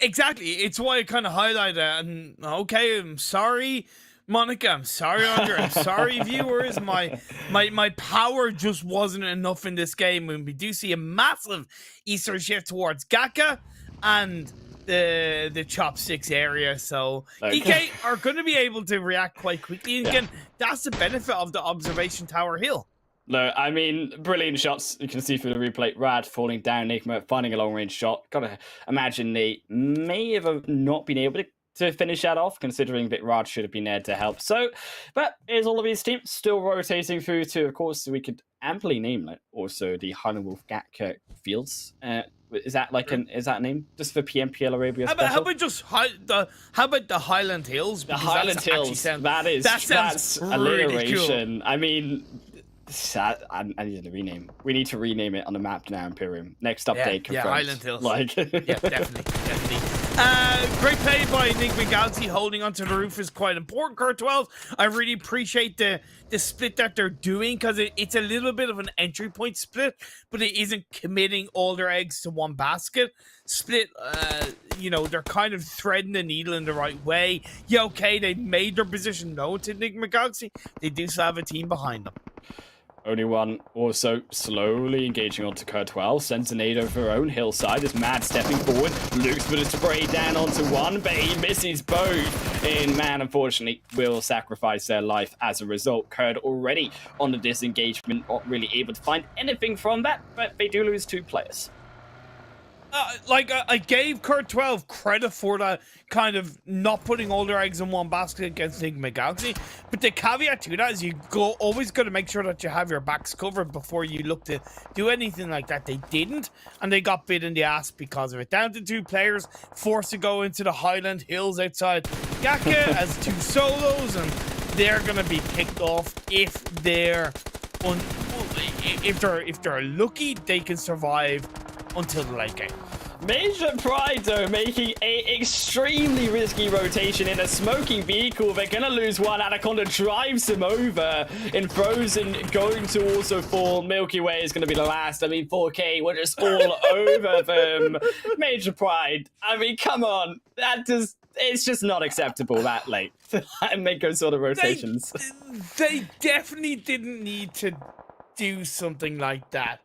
Exactly. It's why I kind of highlight it. And okay, I'm sorry, Monica. I'm sorry, Andre. I'm sorry, viewers. My power just wasn't enough in this game. And we do see a massive eastern shift towards GEEKAY and the chopsticks area, so GEEKAY are going to be able to react quite quickly. And again, that's the benefit of the observation tower hill. No, I mean, brilliant shots. You can see through the replay, Rad falling down, NIGMA finding a long-range shot. Gotta imagine they may have not been able to finish that off, considering that Rad should have been there to help. So, but here's all of these teams still rotating through to, of course, we could amply name it also the Highland Wolf GEEKAY fields. Is that like is that a name just for PMPL Arabia special? How about the Highland Hills? The Highland Hills. That's alliteration. Cool. I mean, I need to rename. We need to rename it on the map now, Imperium. Next update confirmed. Yeah, Highland Hills. Like, yeah, definitely. Great play by NIGMA Galaxy. Holding onto the roof is quite important. Cur 12, I really appreciate the split that they're doing, because it's a little bit of an entry point split, but it isn't committing all their eggs to one basket. Split, you know, they're kind of threading the needle in the right way. Yeah, okay, they made their position known to NIGMA Galaxy. They do still have a team behind them. Only one also slowly engaging onto Cur 12. Sends a nade over her own hillside as Mad stepping forward. Looks for the spray down onto one, but he misses both. And Man, unfortunately, will sacrifice their life as a result. Curd already on the disengagement, not really able to find anything from that, but they do lose 2 players. I gave Cur 12 credit for that kind of not putting all their eggs in one basket against NIGMA Galaxy, but the caveat to that is you always got to make sure that you have your backs covered before you look to do anything like that. They didn't, and they got bit in the ass because of it. Down to 2 players, forced to go into the Highland Hills outside GEEKAY as 2 solos, and they're gonna be picked off if they're lucky. They can survive until the late game. Major Pride, though, making a extremely risky rotation in a smoking vehicle. They're going to lose one. Anaconda drives him over. And Frozen going to also fall. Milky Way is going to be the last. I mean, 4K were just all over them. Major Pride. I mean, come on. It's just not acceptable that late to make those sort of rotations. They definitely didn't need to do something like that.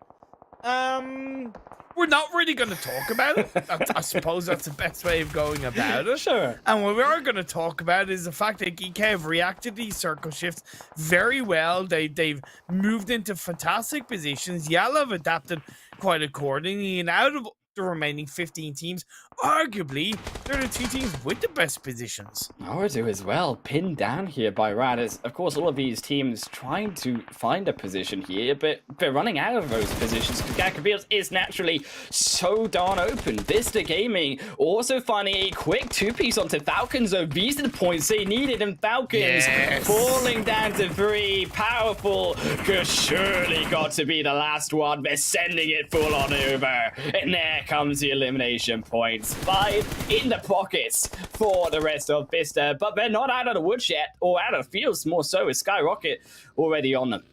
We're not really going to talk about it. I suppose that's the best way of going about it. Sure. And what we are going to talk about is the fact that GEEKAY have reacted to these circle shifts very well. They've moved into fantastic positions. YALLA have adapted quite accordingly. And out of the remaining 15 teams, arguably they're the two teams with the best positions. OOREDOO as well, pinned down here by Rad. As, of course, all of these teams trying to find a position here, but they're running out of those positions. GEEKAY is naturally so darn open. VISTA Gaming also finding a quick two-piece onto FALCONS, though. These are the points they needed, and FALCONS falling down to 3. Powerful could surely got to be the last one. They're sending it full on over. And there comes the elimination points. 5 in the pockets for the rest of VISTA, but they're not out of the woods yet, or out of the fields more so, with SKYROCKET already on them.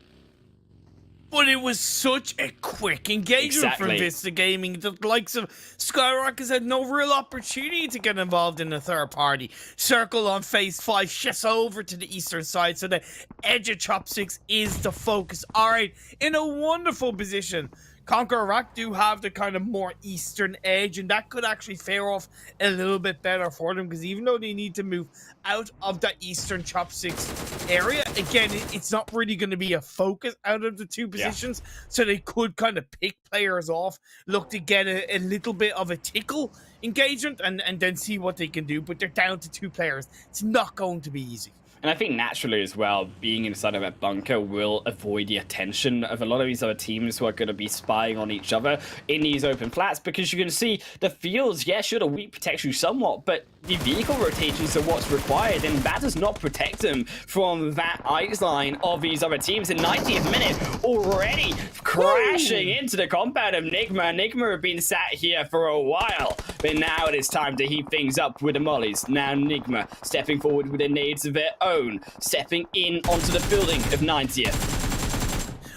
But it was such a quick engagement from VISTA Gaming. The likes of SKYROCKET had no real opportunity to get involved in the third party. Circle on phase 5 shifts over to the eastern side, so the edge of chopsticks is the focus. Alright, in a wonderful position. CONQUEROR do have the kind of more eastern edge, and that could actually fare off a little bit better for them, because even though they need to move out of the eastern chopsticks area, again, it's not really going to be a focus out of the two positions, so they could kind of pick players off, look to get a little bit of a tickle engagement, and then see what they can do, but they're down to 2 players. It's not going to be easy. And I think naturally as well, being inside of a bunker will avoid the attention of a lot of these other teams who are going to be spying on each other in these open flats, because you can see the fields, yeah, sure, the wheat protects you somewhat, but the vehicle rotations are what's required, and that does not protect them from that ice line of these other teams. In 90th minute, already crashing into the compound of NIGMA. NIGMA have been sat here for a while, but now it is time to heat things up with the mollies. Now NIGMA stepping forward with the nades of their own, stepping in onto the building of 90th.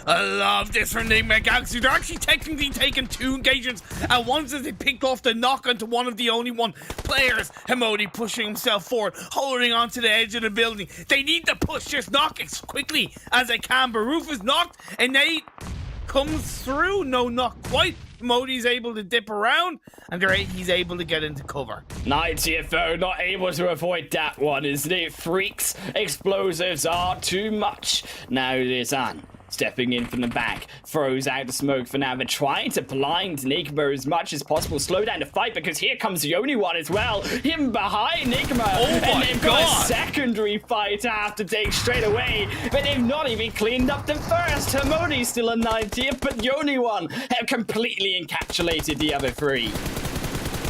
I love this from NIGMA Galaxy. They're actually technically taking 2 engagements at once as they picked off the knock onto one of the only one players. Hemodi pushing himself forward, holding onto the edge of the building. They need to push this knock as quickly as they can, but Roof is knocked, and Nate comes through. No, not quite. Modi's able to dip around, and he's able to get into cover. 90th though, not able to avoid that one, isn't it? Freaks, explosives are too much. Now it is on. Stepping in from the back, throws out the smoke for now. They're trying to blind NIGMA as much as possible, slow down the fight, because here comes the only one as well. Him behind NIGMA, and they've got a secondary fight to have to take straight away, but they've not even cleaned up the first. Hermodi's still a 90th, but the only one have completely encapsulated the other 3.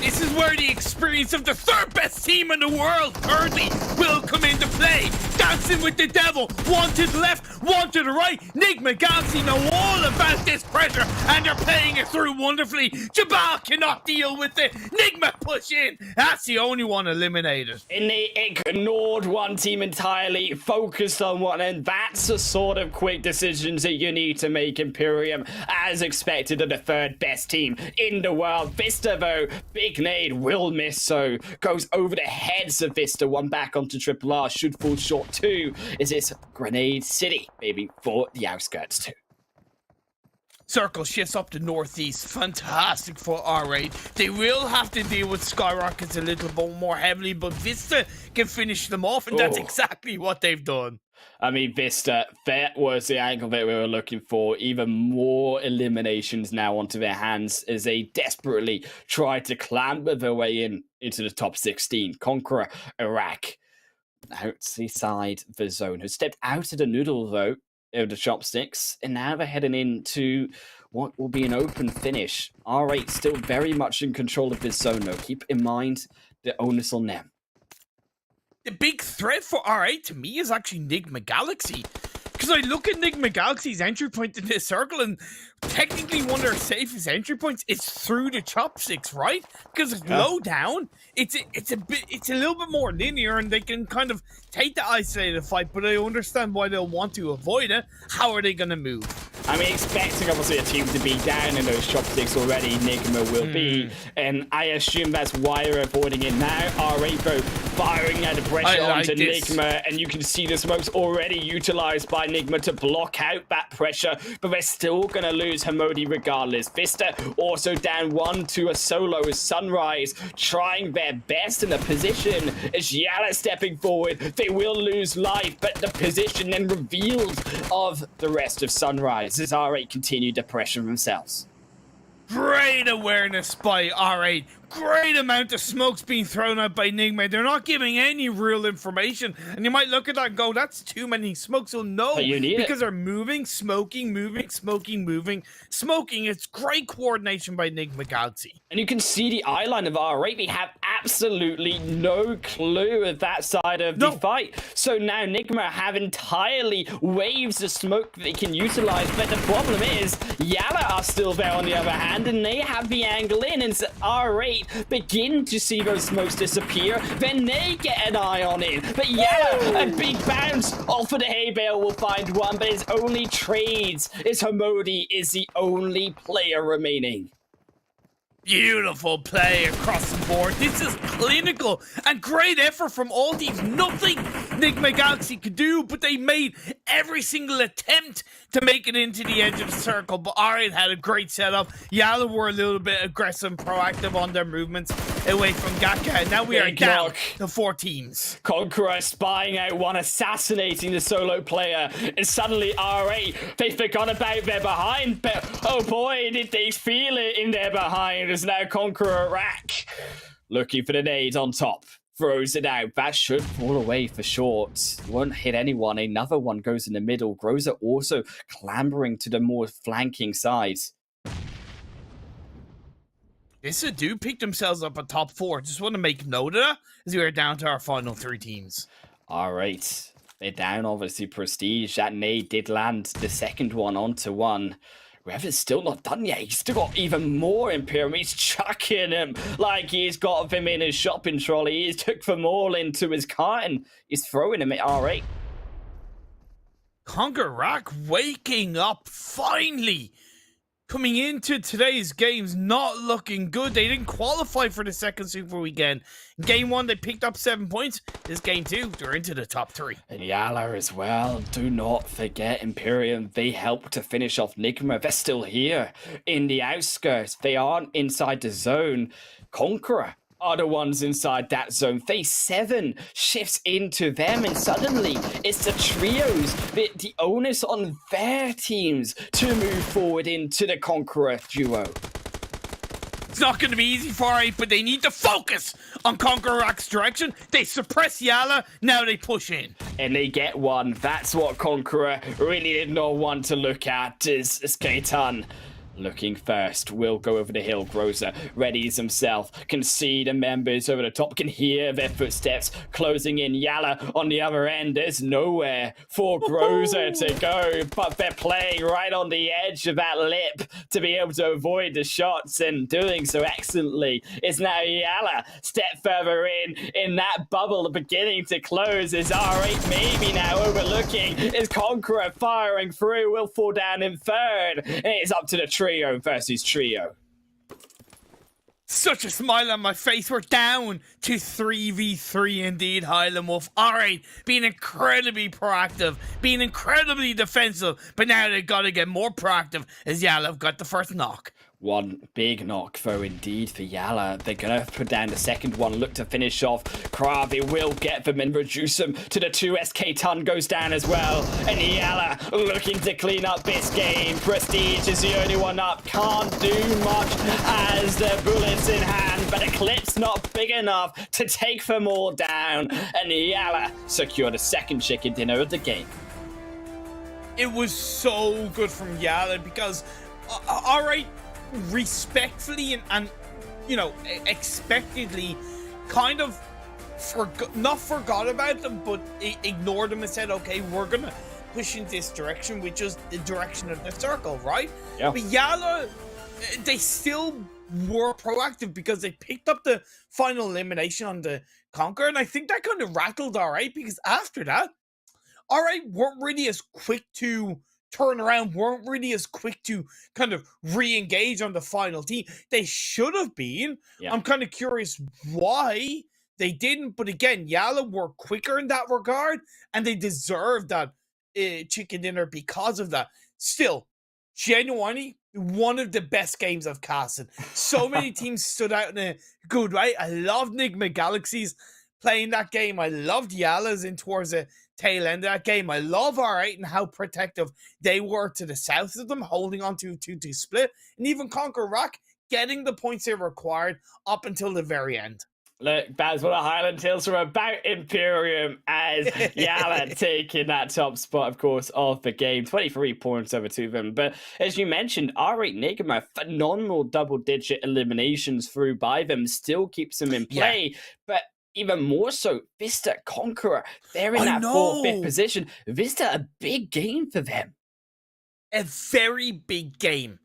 This is where the experience of the 3rd best team in the world currently will come into play. Dancing with the devil, one to the left, one to the right. NIGMA Galaxy know all about this pressure, and they're playing it through wonderfully. Jabal cannot deal with it. NIGMA push in. That's the only one eliminated. And they ignored one team entirely, focused on one, and that's the sort of quick decisions that you need to make, Imperium, as expected of the 3rd best team in the world. VISTA though, big nade will miss, so goes over the heads of VISTA. One back onto Triple R, should fall short. 2 is this Grenade City, maybe for the outskirts too. Circle shifts up to northeast. Fantastic for R8. They will have to deal with SKYROCKETs a little bit more heavily, but VISTA can finish them off, and that's exactly what they've done. I mean, VISTA, that was the angle that we were looking for. Even more eliminations now onto their hands as they desperately try to clamber their way into the top 16. CONQUEROR Iraq outside the zone has stepped out of the noodle though of the chopsticks, and now they're heading into what will be an open finish. R8 still very much in control of this zone though. Keep in mind the onus on them. The big threat for R8 to me is actually NIGMA Galaxy. Because I look at NIGMA Galaxy's entry point in this circle, and technically one of their safest entry points is through the chopsticks, right? Because it's low down, it's a little bit more linear, and they can kind of take the isolated fight, but I understand why they'll want to avoid it. How are they going to move? I mean, expecting obviously a team to be down in those chopsticks already, NIGMA will be, and I assume that's why they're avoiding it now. R8 though firing out the pressure onto NIGMA, and you can see the smokes already utilized by NIGMA to block out that pressure, but they're still going to lose Hemodi regardless. VISTA also down 1 to a solo as Sunrise trying their best in the position as YALLA stepping forward. They will lose life, but the position then revealed of the rest of Sunrise as R8 continue to pressure themselves. Great awareness by R8. great amount of smokes being thrown out by NIGMA. They're not giving any real information. And you might look at that and go, that's too many smokes. So no, But you need because it. they're moving, smoking, moving, smoking, moving, smoking. It's great coordination by NIGMA Galaxy. And you can see the eye line of R8. We have absolutely no clue of that side of the fight. So now NIGMA have entirely waves of smoke that they can utilize. But the problem is, YALLA are still there on the other hand, and they have the angle in. And so R8 begin to see those smokes disappear. Then they get an eye on it. But YALLA, a big bounce off of the hay bale will find one, but it's only trades. It's Hamodi is the only player remaining. Beautiful play across the board. This is clinical and great effort from all teams. Nothing NIGMA Galaxy could do, but they made every single attempt to make it into the edge of the circle. But R8 had a great setup. YALLA were a little bit aggressive and proactive on their movements away from GEEKAY. Now we are down to 4 teams. CONQUEROR spying out one, assassinating the solo player, and suddenly R8, they forgot about their behind, but oh boy, did they feel it in their behind, as now CONQUEROR rack. Looking for the nade on top. Throws it out. That should fall away for short. Won't hit anyone. Another one goes in the middle. Groza also clambering to the more flanking sides. VISTA do pick themselves up at top 4. Just want to make note of that as we are down to our final 3 teams. All right. They're down, obviously, Prestige. That nade did land the second one onto one. Reva's still not done yet. He's still got even more Imperium. He's chucking him like he's got them in his shopping trolley. He's took them all into his carton. He's throwing him at R8. CONQUEROR waking up finally. Coming into today's games, not looking good. They didn't qualify for the second Super Weekend. In Game 1, they picked up 7 points. This Game 2, they're into the top 3. And YALLA as well. Do not forget Imperium. They helped to finish off NIGMA. They're still here in the outskirts. They aren't inside the zone. CONQUEROR are the ones inside that zone. Phase 7 shifts into them, and suddenly it's the trios, the onus on their teams to move forward into the CONQUEROR duo. It's not going to be easy for it, but they need to focus on CONQUEROR's direction. They suppress YALLA, now they push in. And they get one. That's what CONQUEROR really did not want to look at, is Skayton. Looking first, will go over the hill. Groza readies himself, can see the members over the top, can hear their footsteps closing in. YALLA on the other end. There's nowhere for Groza to go, but they're playing right on the edge of that lip to be able to avoid the shots, and doing so excellently. It's now YALLA step further in that bubble beginning to close. Is R8 maybe now overlooking? Is CONQUEROR firing through? Will fall down in third, and it's up to the trio versus trio. Such a smile on my face. We're down to 3v3 indeed, Highland Wolf. R8 being incredibly proactive, being incredibly defensive, but now they've got to get more proactive as YALLA have got the first knock. One big knock, though, indeed, for YALLA. They're going to put down the second one, look to finish off. Krabi will get them and reduce them to the 2. Skayton goes down as well. And YALLA looking to clean up this game. Prestige is the only one up. Can't do much as the bullets in hand, but the clip's not big enough to take them all down. And YALLA secure the second chicken dinner of the game. It was so good from YALLA because, R8 respectfully and you know, expectedly kind of not forgot about them, but ignored them and said, okay, we're gonna push in this direction, which is the direction of the circle, right? Yeah. But YALLA, they still were proactive because they picked up the final elimination on the CONQUEROR, and I think that kind of rattled R8 because after that, R8 weren't really as quick to turn around, weren't really as quick to kind of re-engage on the final team. They should have been. Yeah. I'm kind of curious why they didn't, but again, YALLA were quicker in that regard, and they deserved that chicken dinner because of that. Still, genuinely, one of the best games I've casted. So many teams stood out in a good way. I loved NIGMA Galaxies playing that game. I loved YALLA's in towards the tail end of that game. I love R8 and how protective they were to the south of them, holding on to 2-2 split. And even CONQUEROR getting the points they required up until the very end. Look, Baz, what a Highland Tales are about Imperium as YALLA taking that top spot, of course, of the game. 23 points over to them. But as you mentioned, R8 NIGMA, phenomenal double-digit eliminations through by them, still keeps them in play. But even more so, VISTA, CONQUEROR, they're in that 4th, 5th position. VISTA, a big game for them. A very big game.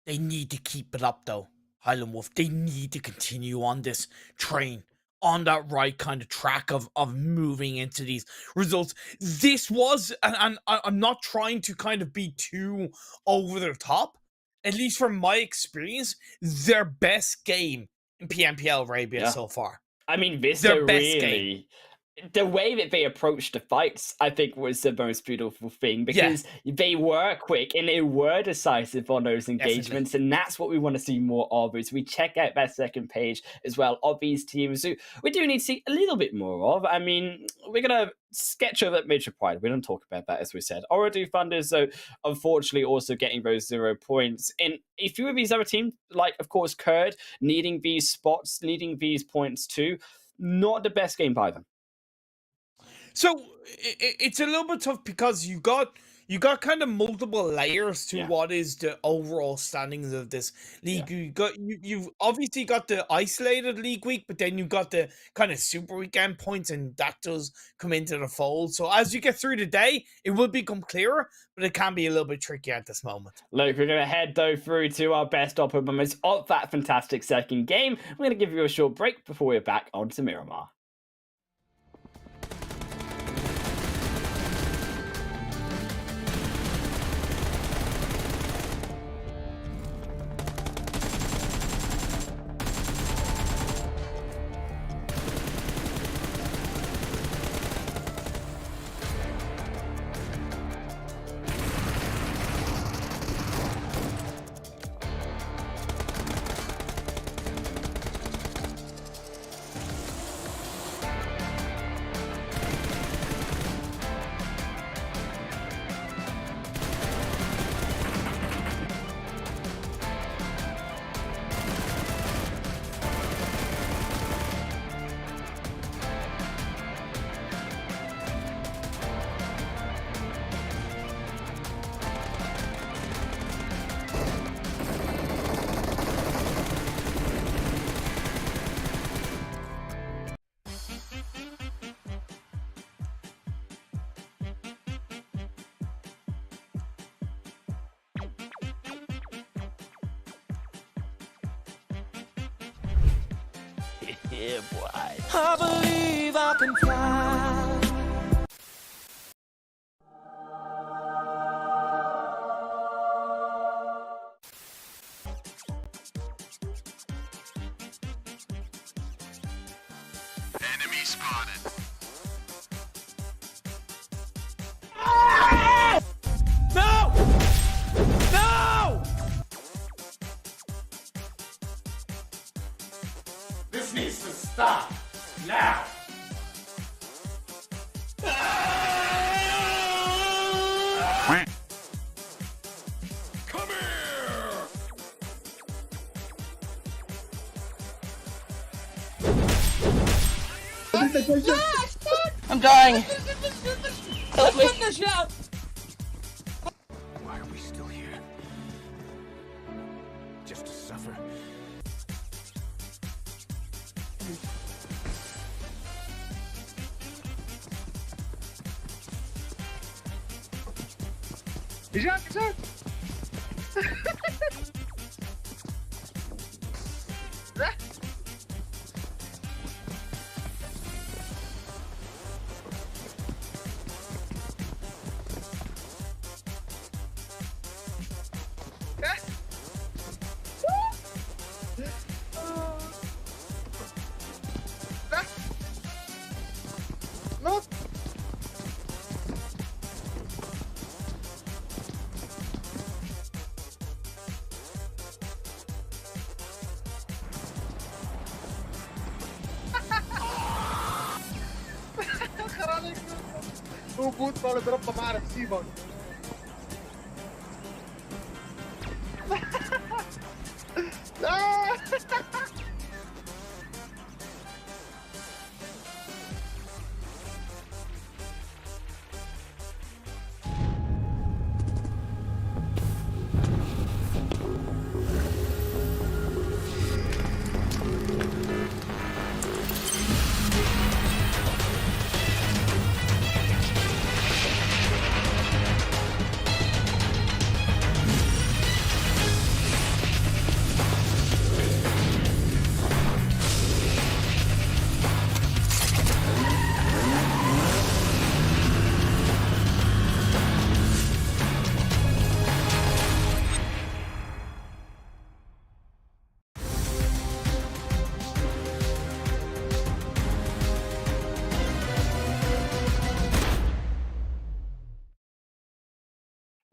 They need to keep it up, though. Highland Wolf, they need to continue on this train, on that right kind of track of moving into these results. This was, and I'm not trying to kind of be too over the top, at least from my experience, their best game in PMPL Arabia so far. I mean, VISTA really, the way that they approached the fights, I think, was the most beautiful thing, because they were quick and they were decisive on those engagements. And that's what we want to see more of, as we check out that second page as well of these teams who we do need to see a little bit more of. I mean, we're going to sketch over Major Pride. We don't talk about that, as we said. OOREDOO Thunders, though, unfortunately also getting those 0 points. And a few of these other teams, like, of course, Kurd, needing these spots, needing these points too. Not the best game by them. So it's a little bit tough because you got kind of multiple layers to what is the overall standings of this league. You've obviously got the isolated league week, but then you've got the kind of super weekend points, and that does come into the fold. So as you get through the day, it will become clearer, but it can be a little bit tricky at this moment. Look, we're going to head though through to our best op moments of that fantastic second game. We're going to give you a short break before we're back onto Miramar. Yeah, boy. I believe I can fly. Enemy spotted. No! No! This needs to stop now. Come here. I'm dying. Why are we still here? Just to suffer? هو بوت ما ضربته ما عرف يسيبه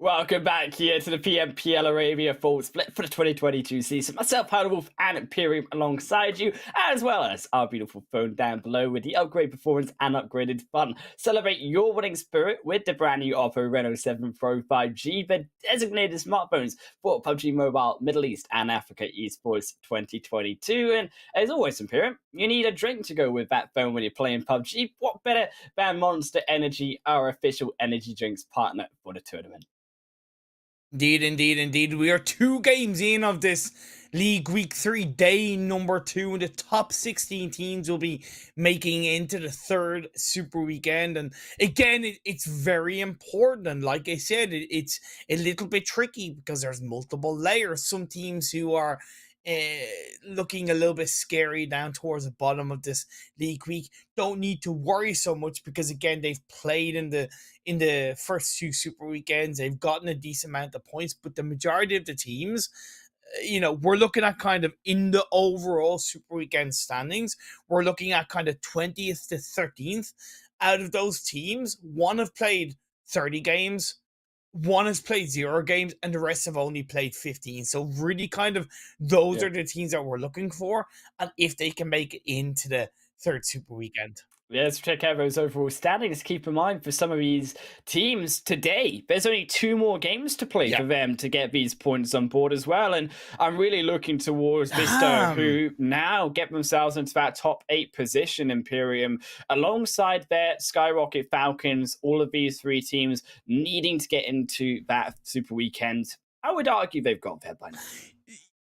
Welcome back here to the PMPL Arabia full split for the 2022 season. Myself, Wolf, and Imperium alongside you, as well as our beautiful phone down below with the upgrade performance and upgraded fun. Celebrate your winning spirit with the brand new Oppo Reno 7 Pro 5G, the designated smartphones for PUBG Mobile, Middle East, and Africa Esports 2022. And as always, Imperium, you need a drink to go with that phone when you're playing PUBG. What better than Monster Energy, our official energy drinks partner for the tournament? Indeed. We are 2 games in of this League Week 3, day number 2, and the top 16 teams will be making into the 3rd Super Weekend. And again, it's very important. And like I said, it's a little bit tricky because there's multiple layers. Some teams who are looking a little bit scary down towards the bottom of this league week don't need to worry so much because again they've played in the first 2 super weekends. They've gotten a decent amount of points, but the majority of the teams, we're looking at kind of in the overall super weekend standings, we're looking at kind of 20th to 13th. Out of those teams, one have played 30 games, one has played 0 games, and the rest have only played 15. So really kind of those are the teams that we're looking for, and if they can make it into the 3rd super weekend. Let's check out those overall standings. Keep in mind for some of these teams today, there's only 2 more games to play for them to get these points on board as well. And I'm really looking towards VISTA, who now get themselves into that top 8 position, Imperium, alongside their SKYROCKET, Falcons, all of these 3 teams needing to get into that super weekend. I would argue they've got there by now.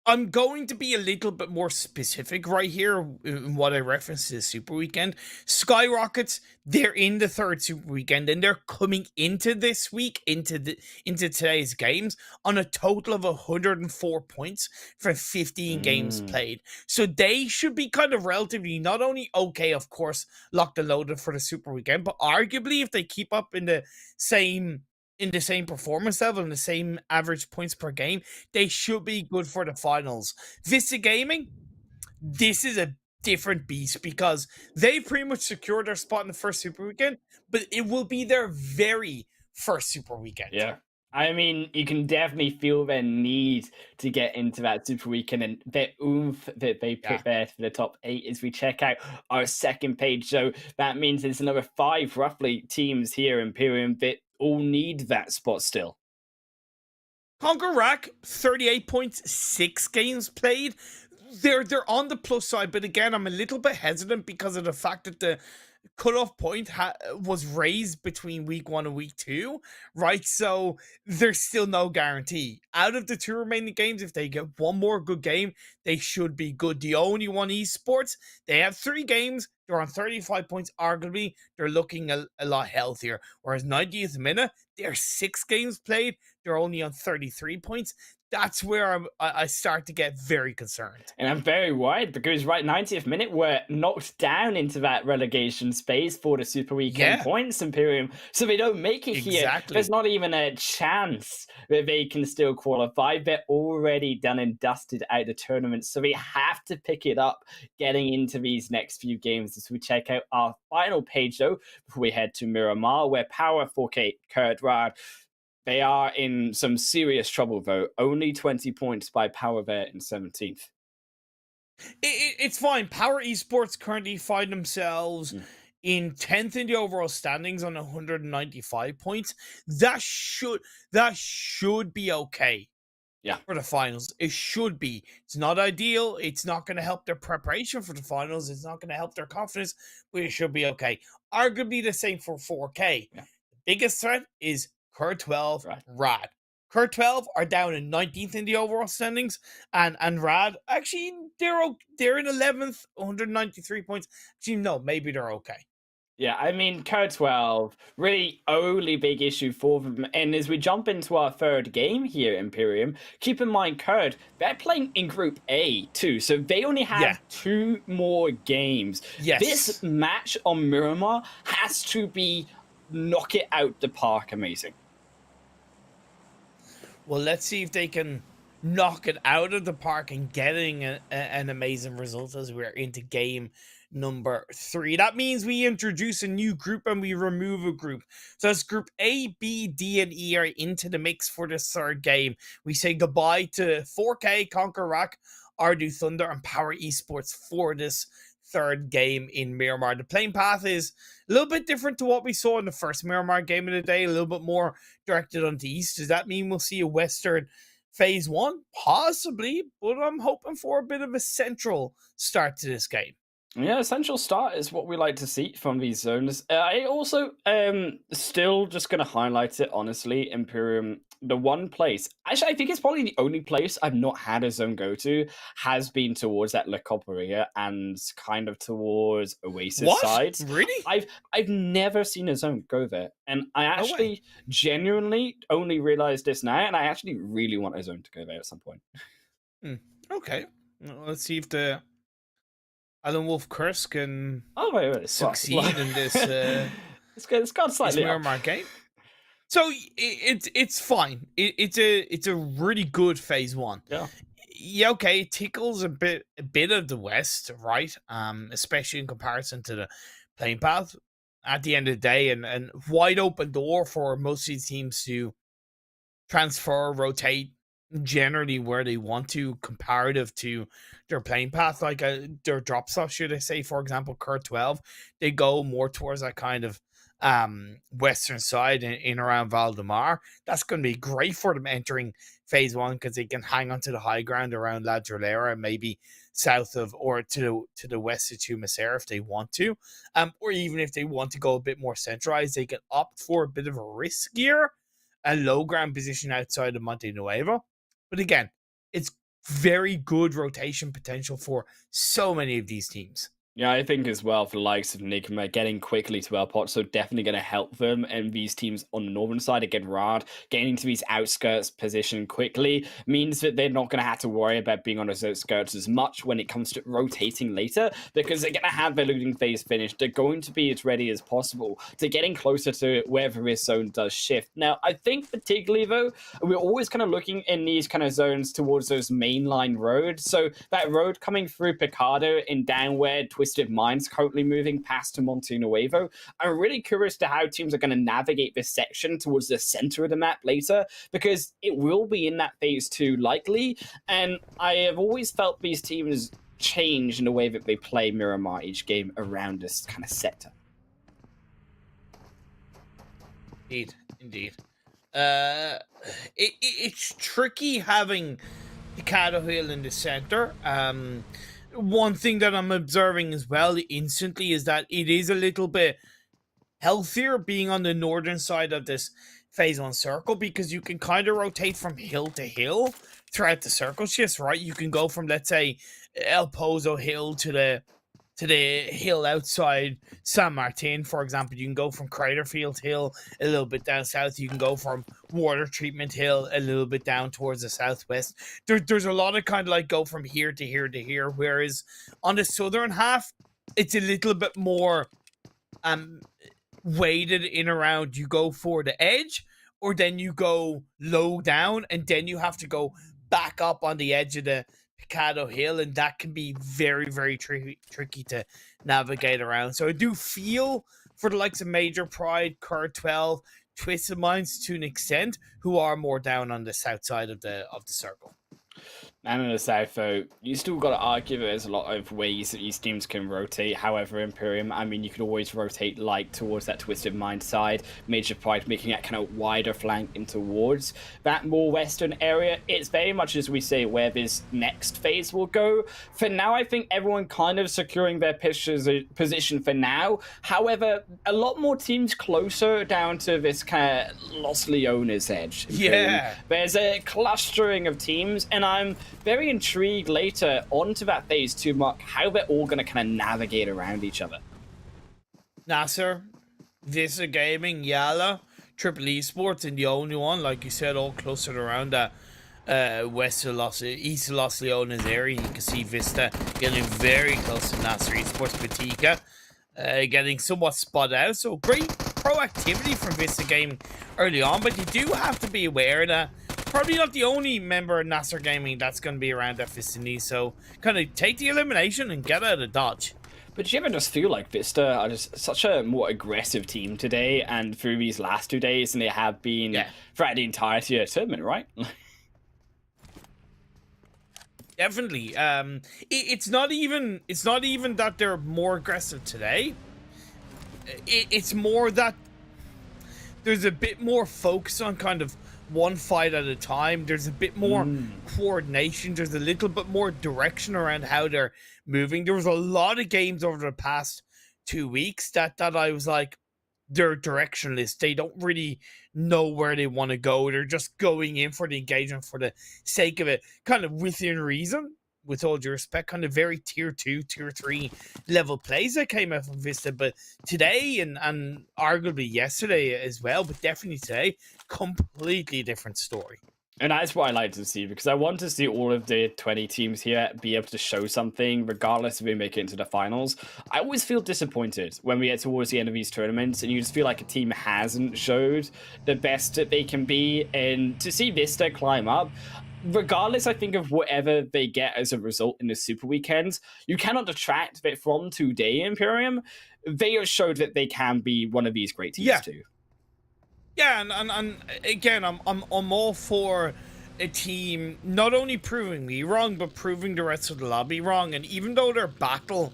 I'm going to be a little bit more specific right here in what I referenced to the Super Weekend. SKYROCKETs, they're in the 3rd Super Weekend, and they're coming into this week, into today's games, on a total of 104 points for 15 games played. So they should be kind of relatively not only okay, of course, locked and loaded for the Super Weekend, but arguably if they keep up in the same performance level and the same average points per game, they should be good for the finals. VISTA Gaming, this is a different beast because they pretty much secured their spot in the 1st Super Weekend, but it will be their very first Super Weekend. Yeah. I mean, you can definitely feel their need to get into that Super Weekend and their oomph that they put there for the top 8 as we check out our 2nd page. So that means there's another 5 roughly teams here, Imperium, that all need that spot still. CONQUEROR, 38 points, 6 games played. They're on the plus side, but again, I'm a little bit hesitant because of the fact that the cutoff point was raised between week 1 and week 2, right? So there's still no guarantee. Out of the 2 remaining games, if they get 1 more good game, they should be good. The only one, Esports, they have 3 games. They're on 35 points. Arguably, they're looking a lot healthier. Whereas 90th minute, they're 6 games played. They're only on 33 points. That's where I start to get very concerned. And I'm very worried because 90th minute, we're knocked down into that relegation space for the Super Weekend points, Imperium. So they don't make it here. There's not even a chance that they can still qualify. They're already done and dusted out the tournament. So they have to pick it up getting into these next few games as we check out our final page, though, before we head to Miramar, where POWR 4K CONQUEROR, they are in some serious trouble, though. Only 20 points by POWR there in 17th. It's fine. POWR Esports currently find themselves in 10th in the overall standings on 195 points. That should be okay. Yeah, for the finals. It should be. It's not ideal. It's not going to help their preparation for the finals. It's not going to help their confidence, but it should be okay. Arguably the same for 4K. Yeah. The biggest threat is COR12, RAD. COR12 are down in 19th in the overall standings, and RAD, actually, they're in 11th, 193 points. Actually, no, maybe they're okay. Yeah, I mean, COR12, really only big issue for them. And as we jump into our 3rd game here, Imperium, keep in mind, CORD, they're playing in Group A too. So they only have 2 more games. Yes. This match on Miramar has to be knock it out the park amazing. Well, let's see if they can knock it out of the park and getting an amazing result as we're into game number 3. That means we introduce a new group and we remove a group. So it's group A, B, D, and E are into the mix for this third game. We say goodbye to 4K, CONQUEROR, OOREDOO Thunder, and POWR Esports for this third game in Miramar. The playing path is a little bit different to what we saw in the first Miramar game of the day, a little bit more directed on the east. Does that mean we'll see a Western Phase 1? Possibly, but I'm hoping for a bit of a central start to this game. Yeah, essential start is what we like to see from these zones. I also still just going to highlight it, honestly, Imperium, the one place, actually I think it's probably the only place I've not had a zone go to has been towards that La Coperia and kind of towards Oasis side. Really? I've never seen a zone go there. And I actually genuinely only realized this now, and I actually really want a zone to go there at some point. Okay. Well, let's see if the Alan Wolf curse can succeed in this it's gone slightly Miramar game. So it's fine. It's a really good Phase 1. Yeah, okay, it tickles a bit of the West, right? Especially in comparison to the playing path at the end of the day, and wide open door for most of these teams to transfer, rotate generally where they want to, comparative to their playing path, like their drop stuff, should I say. For example, Cur 12, they go more towards that kind of western side in around Valdemar. That's going to be great for them entering Phase 1 because they can hang onto the high ground around La Drolera and maybe south of or to the west of Tumasera if they want to, or even if they want to go a bit more centralized, they can opt for a bit of a riskier, a low ground position outside of Monte Nuevo. But again, it's very good rotation potential for so many of these teams. Yeah, I think as well for the likes of NIGMA getting quickly to Airport, so definitely going to help them. And these teams on the northern side, again, Rad, getting to these outskirts position quickly means that they're not going to have to worry about being on those outskirts as much when it comes to rotating later, because they're going to have their looting phase finished. They're going to be as ready as possible to getting closer to wherever this zone does shift. Now, I think particularly, though, we're always kind of looking in these kind of zones towards those mainline roads. So that road coming through Picado and downward, Twisted Minds currently moving past to Monte Nuevo. I'm really curious to how teams are going to navigate this section towards the center of the map later, because it will be in that Phase 2 likely, and I have always felt these teams change in the way that they play Miramar each game around this kind of sector. Indeed. It's tricky having Picado Hill in the center. One thing that I'm observing as well instantly is that it is a little bit healthier being on the northern side of this Phase 1 circle, because you can kind of rotate from hill to hill throughout the circle shifts, right? You can go from, let's say, El Pozo Hill to the hill outside San Martin, for example. You can go from Craterfield Hill a little bit down south. You can go from Water Treatment Hill a little bit down towards the southwest. There's a lot of kind of like go from here to here to here, whereas on the southern half, it's a little bit more weighted in around you go for the edge, or then you go low down, and then you have to go back up on the edge of the Picado Hill, and that can be very, very tricky to navigate around. So I do feel for the likes of Major Pride, Cur 12, Twisted Minds to an extent, who are more down on the south side of the circle. And in the south, though, you still got to argue that there's a lot of ways that these teams can rotate. However, Imperium, I mean, you could always rotate like towards that Twisted Mind side. Major Pride making that kind of wider flank in towards that more western area. It's very much, as we say, where this next phase will go. For now, I think everyone kind of securing their position for now. However, a lot more teams closer down to this kind of Los Leones edge. Yeah. There's a clustering of teams, and I'm very intrigued later onto that Phase 2 mark, how they're all going to kind of navigate around each other. NASR, VISTA Gaming, YALLA, Triple Esports, and the only one, like you said, all clustered around that east of Los Leones area. You can see VISTA getting very close to NASR Esports, Batika getting somewhat spotted out. So great proactivity from VISTA Gaming early on, but you do have to be aware that probably not the only member of NASR Gaming that's going to be around that vicinity, so kind of take the elimination and get out of Dodge. But do you ever just feel like Vista are just such a more aggressive team today and through these last 2 days than they have been throughout the entirety of the tournament, right? Definitely. It's not even that they're more aggressive today. It's more that there's a bit more focus on kind of one fight at a time. There's a bit more coordination. There's a little bit more direction around how they're moving. There was a lot of games over the past 2 weeks that I was like, they're directionless. They don't really know where they want to go. They're just going in for the engagement for the sake of it, kind of within reason, with all due respect, kind of very tier 2, tier 3 level plays that came out from Vista. But today and arguably yesterday as well, but definitely today, completely different story. And that's what I like to see, because I want to see all of the 20 teams here be able to show something, regardless if we make it into the finals. I always feel disappointed when we get towards the end of these tournaments, and you just feel like a team hasn't showed the best that they can be. And to see Vista climb up, regardless, I think, of whatever they get as a result in the Super Weekends, you cannot detract that from today, Imperium. They have showed that they can be one of these great teams too. Yeah, and again, I'm all for a team not only proving me wrong, but proving the rest of the lobby wrong. And even though their battle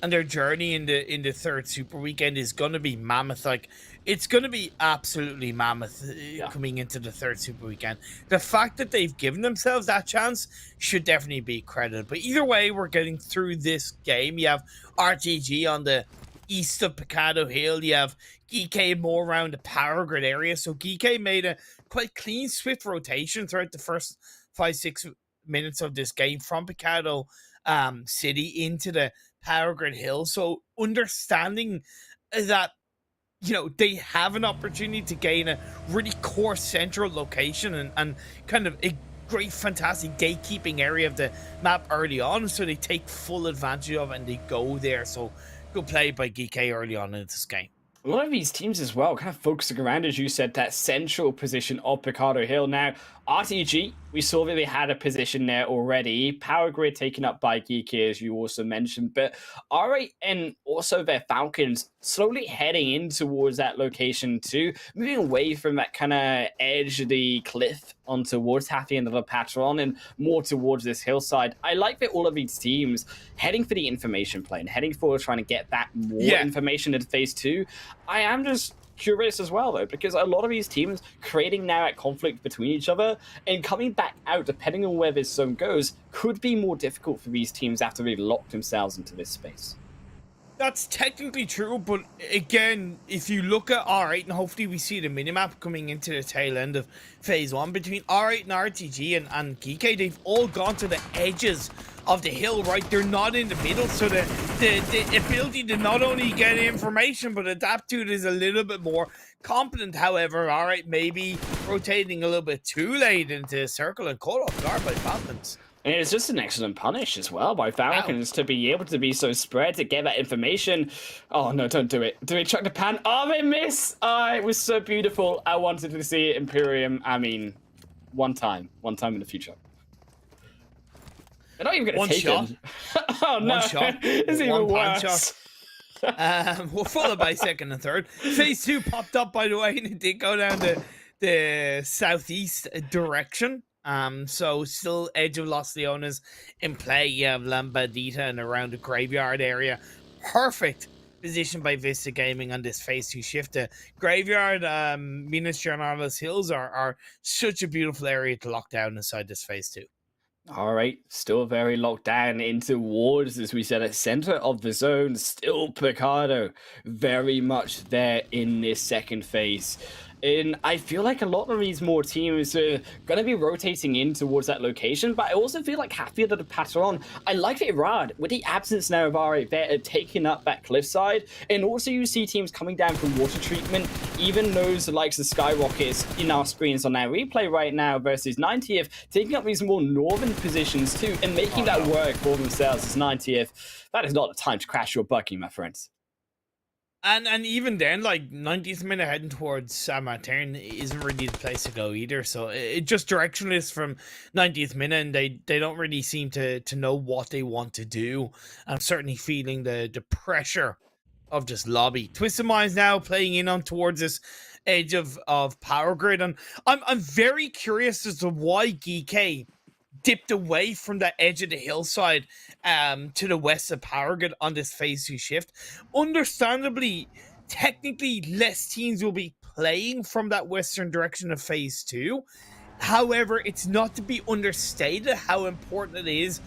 and their journey in the third Super Weekend is gonna be mammoth, like it's gonna be absolutely mammoth coming into the third Super Weekend. The fact that they've given themselves that chance should definitely be credited. But either way, we're getting through this game. You have RTG on the east of Picado Hill. You have GEEKAY more around the power grid area. So GEEKAY made a quite clean, swift rotation throughout the first 5-6 minutes of this game from Picado City into the power grid hill. So understanding that, you know, they have an opportunity to gain a really core central location and kind of a great, fantastic gatekeeping area of the map early on. So they take full advantage of it and they go there. So good play by GEEKAY early on in this game. A lot of these teams as well, kind of focusing around, as you said, that central position of Picado Hill. Now, RTG, we saw that they had a position there already. Power grid taken up by GEEKAY, as you also mentioned. But R8 and also their Falcons slowly heading in towards that location too, moving away from that kind of edge of the cliff on towards half the end of the patron and more towards this hillside. I like that all of these teams heading for the information plane, heading forward, trying to get that more information into phase 2. I am just curious as well, though, because a lot of these teams creating now at conflict between each other and coming back out, depending on where this zone goes, could be more difficult for these teams after they've locked themselves into this space. That's technically true, but again, if you look at R8, and hopefully we see the minimap coming into the tail end of phase 1, between R8 and RTG and GEEKAY, they've all gone to the edges of the hill, right? They're not in the middle, so the ability to not only get information, but adapt to it is a little bit more competent. However, R8 maybe rotating a little bit too late into the circle and caught off guard by Falcons. And it's just an excellent punish as well by Falcons to be able to be so spread, to get that information. Oh, no, don't do it. Do they chuck the pan? Oh, they miss! Oh, it was so beautiful. I wanted to see it, Imperium. I mean, one time in the future. They're not even going to take it. Oh, no. One shot. It's even worse. We're followed by second and third. Phase 2 popped up, by the way, and it did go down the southeast direction. So still Edge of Los Leones in play. You have Lambadita and around the graveyard area. Perfect position by Vista Gaming on this phase 2 shift. The graveyard, Minas Gerais Hills are such a beautiful area to lock down inside this phase 2. All right, still very locked down in towards, as we said, at center of the zone. Still Picado very much there in this second phase. And I feel like a lot of these more teams are going to be rotating in towards that location, but I also feel like half the other patron, I like it rad with the absence now of R8 there taking up that cliffside. And also you see teams coming down from water treatment, even those likes of SKYROCKET in our screens on our replay right now versus 90th, taking up these more northern positions too and making that work for themselves as 90th. That is not the time to crash your buggy, my friends. And even then, like 90th minute heading towards San Martin isn't really the place to go either. So it just directionless from 90th minute, and they don't really seem to know what they want to do. I'm certainly feeling the pressure of this lobby. Twisted Minds now playing in on towards this edge of Power Grid, and I'm very curious as to why GEEKAY dipped away from the edge of the hillside to the west of Power Grid on this phase 2 shift. Understandably, technically less teams will be playing from that western direction of phase 2. However, it's not to be understated how important it is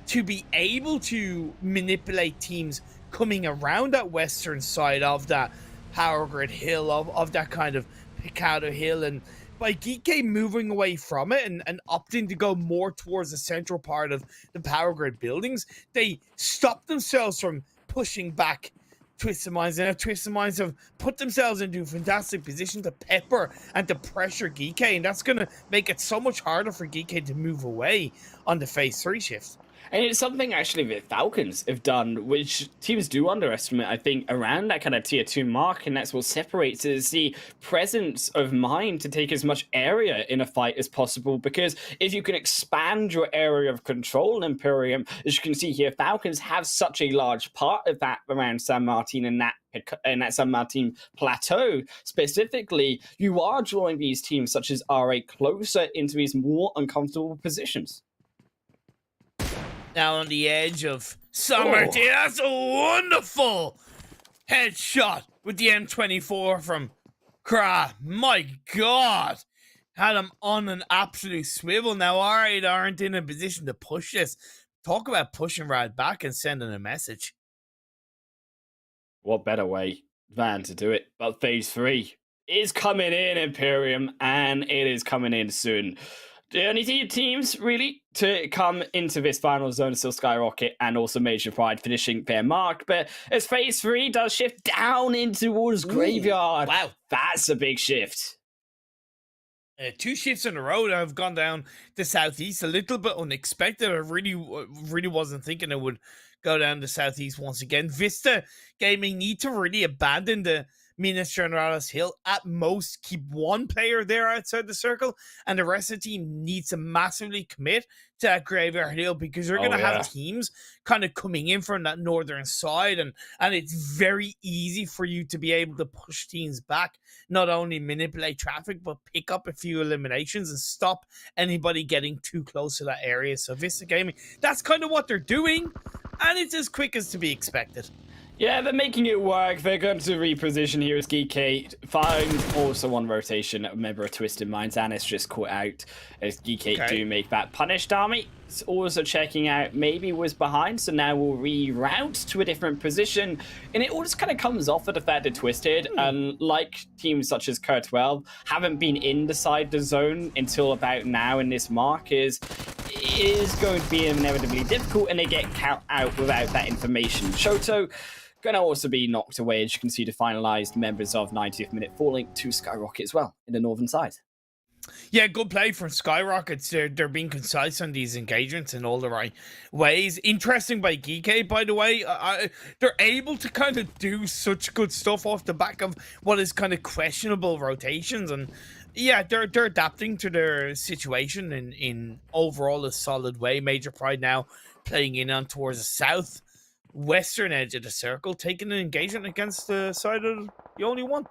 to be able to manipulate teams coming around that western side of that Power Grid hill, of that kind of Picado hill. And by GEEKAY moving away from it and opting to go more towards the central part of the Power Grid buildings, they stop themselves from pushing back Twisted Minds. And Twisted Minds have put themselves into a fantastic position to pepper and to pressure GEEKAY, and that's going to make it so much harder for GEEKAY to move away on the phase 3 shift. And it's something actually that Falcons have done, which teams do underestimate, I think, around that kind of tier 2 mark, and that's what separates is the presence of mind to take as much area in a fight as possible, because if you can expand your area of control in Imperium, as you can see here, Falcons have such a large part of that around San Martin and that San Martin plateau specifically, you are drawing these teams such as RA closer into these more uncomfortable positions. Now on the edge of Summer, that's a wonderful headshot with the M24 from Kra. My God, had him on an absolute swivel. Now Alright aren't in a position to push this. Talk about pushing right back and sending a message. What better way than to do it? But phase 3 is coming in, Imperium, and it is coming in soon. The only two teams, really, to come into this final zone are still SKYROCKET and also Major Pride finishing their mark. But as phase 3 does shift down in towards Graveyard, wow, that's a big shift. 2 shifts in a row that have gone down to southeast, a little bit unexpected. I really wasn't thinking it would go down to southeast once again. VISTA Gaming need to really abandon the Minas Generalis Hill. At most, keep one player there outside the circle, and the rest of the team needs to massively commit to that Graveyard Hill, because you're going to have teams kind of coming in from that northern side, and it's very easy for you to be able to push teams back, not only manipulate traffic, but pick up a few eliminations and stop anybody getting too close to that area. So VISTA Gaming, that's kind of what they're doing, and it's as quick as to be expected. Yeah, they're making it work. They're going to reposition here as GEEKAY. Find also one rotation, a member of Twisted Minds, and it's just caught out as GEEKAY do make that punished army. It's also checking out, maybe was behind, so now we'll reroute to a different position. And it all just kind of comes off of the fact that Twisted, like teams such as KER12, haven't been inside the zone until about now in this mark, is going to be inevitably difficult, and they get count out without that information. Shoto going to also be knocked away, as you can see, the finalized members of 90th minute falling to SKYROCKET as well in the northern side. Yeah, good play from SKYROCKET. They're being concise on these engagements in all the right ways. Interesting by GEEKAY, by the way. They're able to kind of do such good stuff off the back of what is kind of questionable rotations, and yeah, they're adapting to their situation in overall a solid way. Major Pride now playing in on towards the southwestern edge of the circle, taking an engagement against the side of the only one.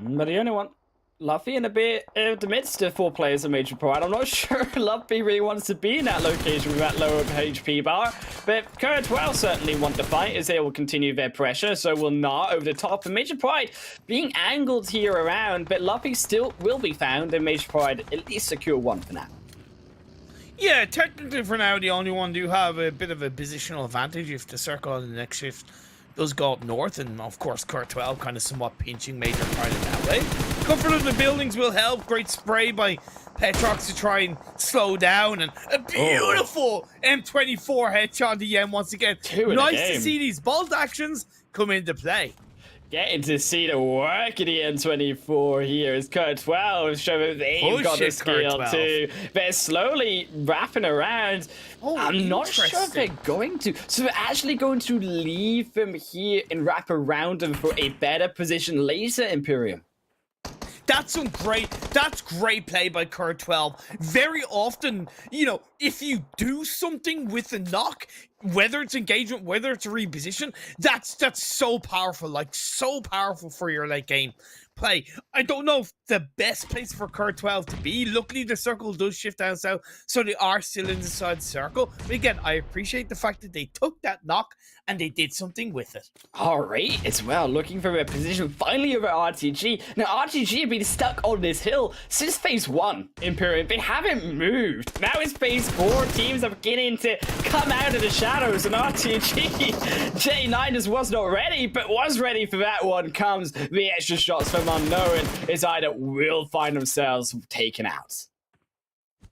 But the only one. Luffy in a bit of the midst of 4 players of Major Pride. I'm not sure Luffy really wants to be in that location with that lower HP bar, but KER12 certainly want to fight as they will continue their pressure, so will not over the top. And Major Pride being angled here around, but Luffy still will be found, and Major Pride at least secure 1 for now. Yeah, technically for now, the only one do have a bit of a positional advantage if the circle on the next shift does go up north, and of course KER12 kind of somewhat pinching Major Pride in that way. Comfort of the buildings will help. Great spray by Petrox to try and slow down, and a beautiful M24 headshot to Yen once again. Nice to see these bolt actions come into play. Getting to see the work of the N24 here as Curt12 showing they've got the skill too. They're slowly wrapping around. Oh, I'm not sure if they're going to. So they're actually going to leave them here and wrap around them for a better position later, Imperium. That's great play by Curt12. Very often, you know, if you do something with a knock, whether it's engagement, whether it's a reposition, that's so powerful, like so powerful for your late game play. I don't know if the best place for Curt12 to be. Luckily, the circle does shift down south, so they are still inside the circle. But again, I appreciate the fact that they took that knock and they did something with it. All right, as well, looking for a position finally over RTG. Now, RTG have been stuck on this hill since phase 1, Imperium. They haven't moved. Now it's phase 4. Teams are beginning to come out of the shadows, and RTG, J9 just was not ready, but was ready for that one. Comes the extra shots from Unknown. It's either will find themselves taken out.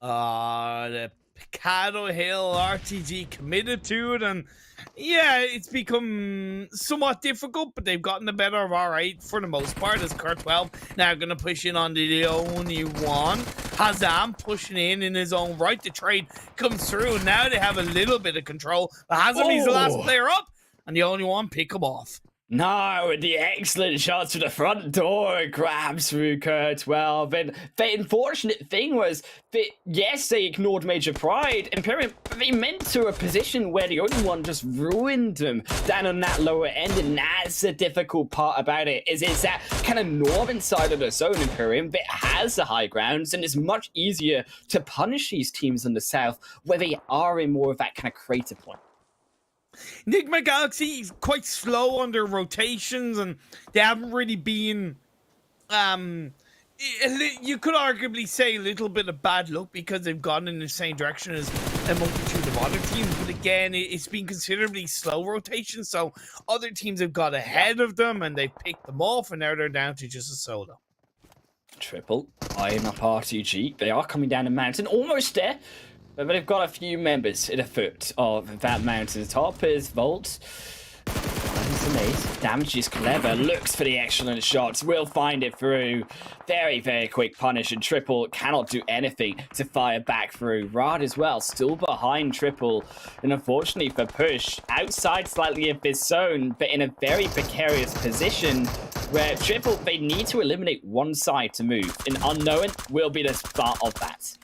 The Picado Hill RTG committed to it, and yeah, it's become somewhat difficult, but they've gotten the better of R8 for the most part as Curt12 now going to push in on the only one. Hazam pushing in his own right. The trade comes through. Now they have a little bit of control. But Hazam is the last player up, and the only one pick him off. No, the excellent shots to the front door grabs through Curt12. And the unfortunate thing was that, yes, they ignored Major Pride, Imperium, but they meant to a position where the other one just ruined them down on that lower end. And that's the difficult part about it, is it's that kind of northern side of the zone, Imperium, that has the high grounds, and it's much easier to punish these teams in the south where they are in more of that kind of crater point. NIGMA Galaxy is quite slow on their rotations, and they haven't really been, you could arguably say a little bit of bad luck because they've gone in the same direction as a multitude of other teams. But again, it's been considerably slow rotation, so other teams have got ahead of them and they picked them off, and now they're down to just a solo. Triple eyeing up RTG. They are coming down the mountain, almost there. But they've got a few members at the foot of that mountain. Top is Volt. Damage is clever. Looks for the excellent shots. Will find it through. Very, very quick punish. And Triple cannot do anything to fire back through. Rod as well. Still behind Triple. And unfortunately for Push, outside slightly of this zone, but in a very precarious position where Triple, they need to eliminate one side to move. And Unknown will be the start of that.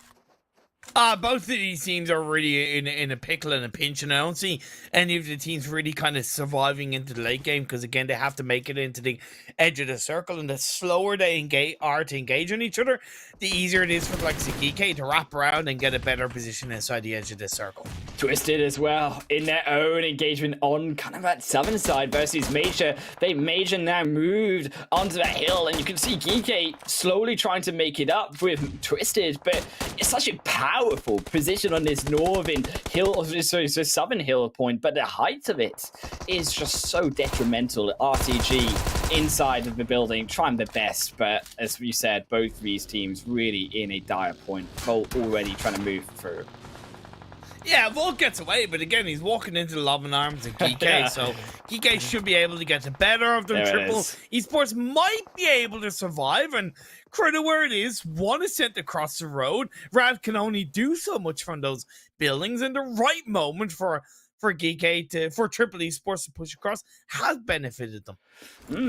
Both of these teams are really in a pickle and a pinch, and I don't see any of the teams really kind of surviving into the late game because, again, they have to make it into the edge of the circle, and the slower they engage on each other, the easier it is for like GEEKAY to wrap around and get a better position inside the edge of the circle. Twisted as well in their own engagement on kind of that southern side versus Major. Major now moved onto that hill, and you can see GEEKAY slowly trying to make it up with Twisted, but it's such a powerful position on this northern hill, so southern hill point, but the height of it is just so detrimental. RTG inside of the building trying their best, but as we said, both of these teams really in a dire point. Volt already trying to move through. Yeah, Volt gets away, but again, he's walking into the loving arms of GEEKAY, Yeah. so GEEKAY should be able to get the better of them. There it Triple is. Esports might be able to survive, and credit where it is, one is sent across the road. Rad can only do so much from those buildings, and the right moment for GEEKAY for Triple Esports to push across has benefited them.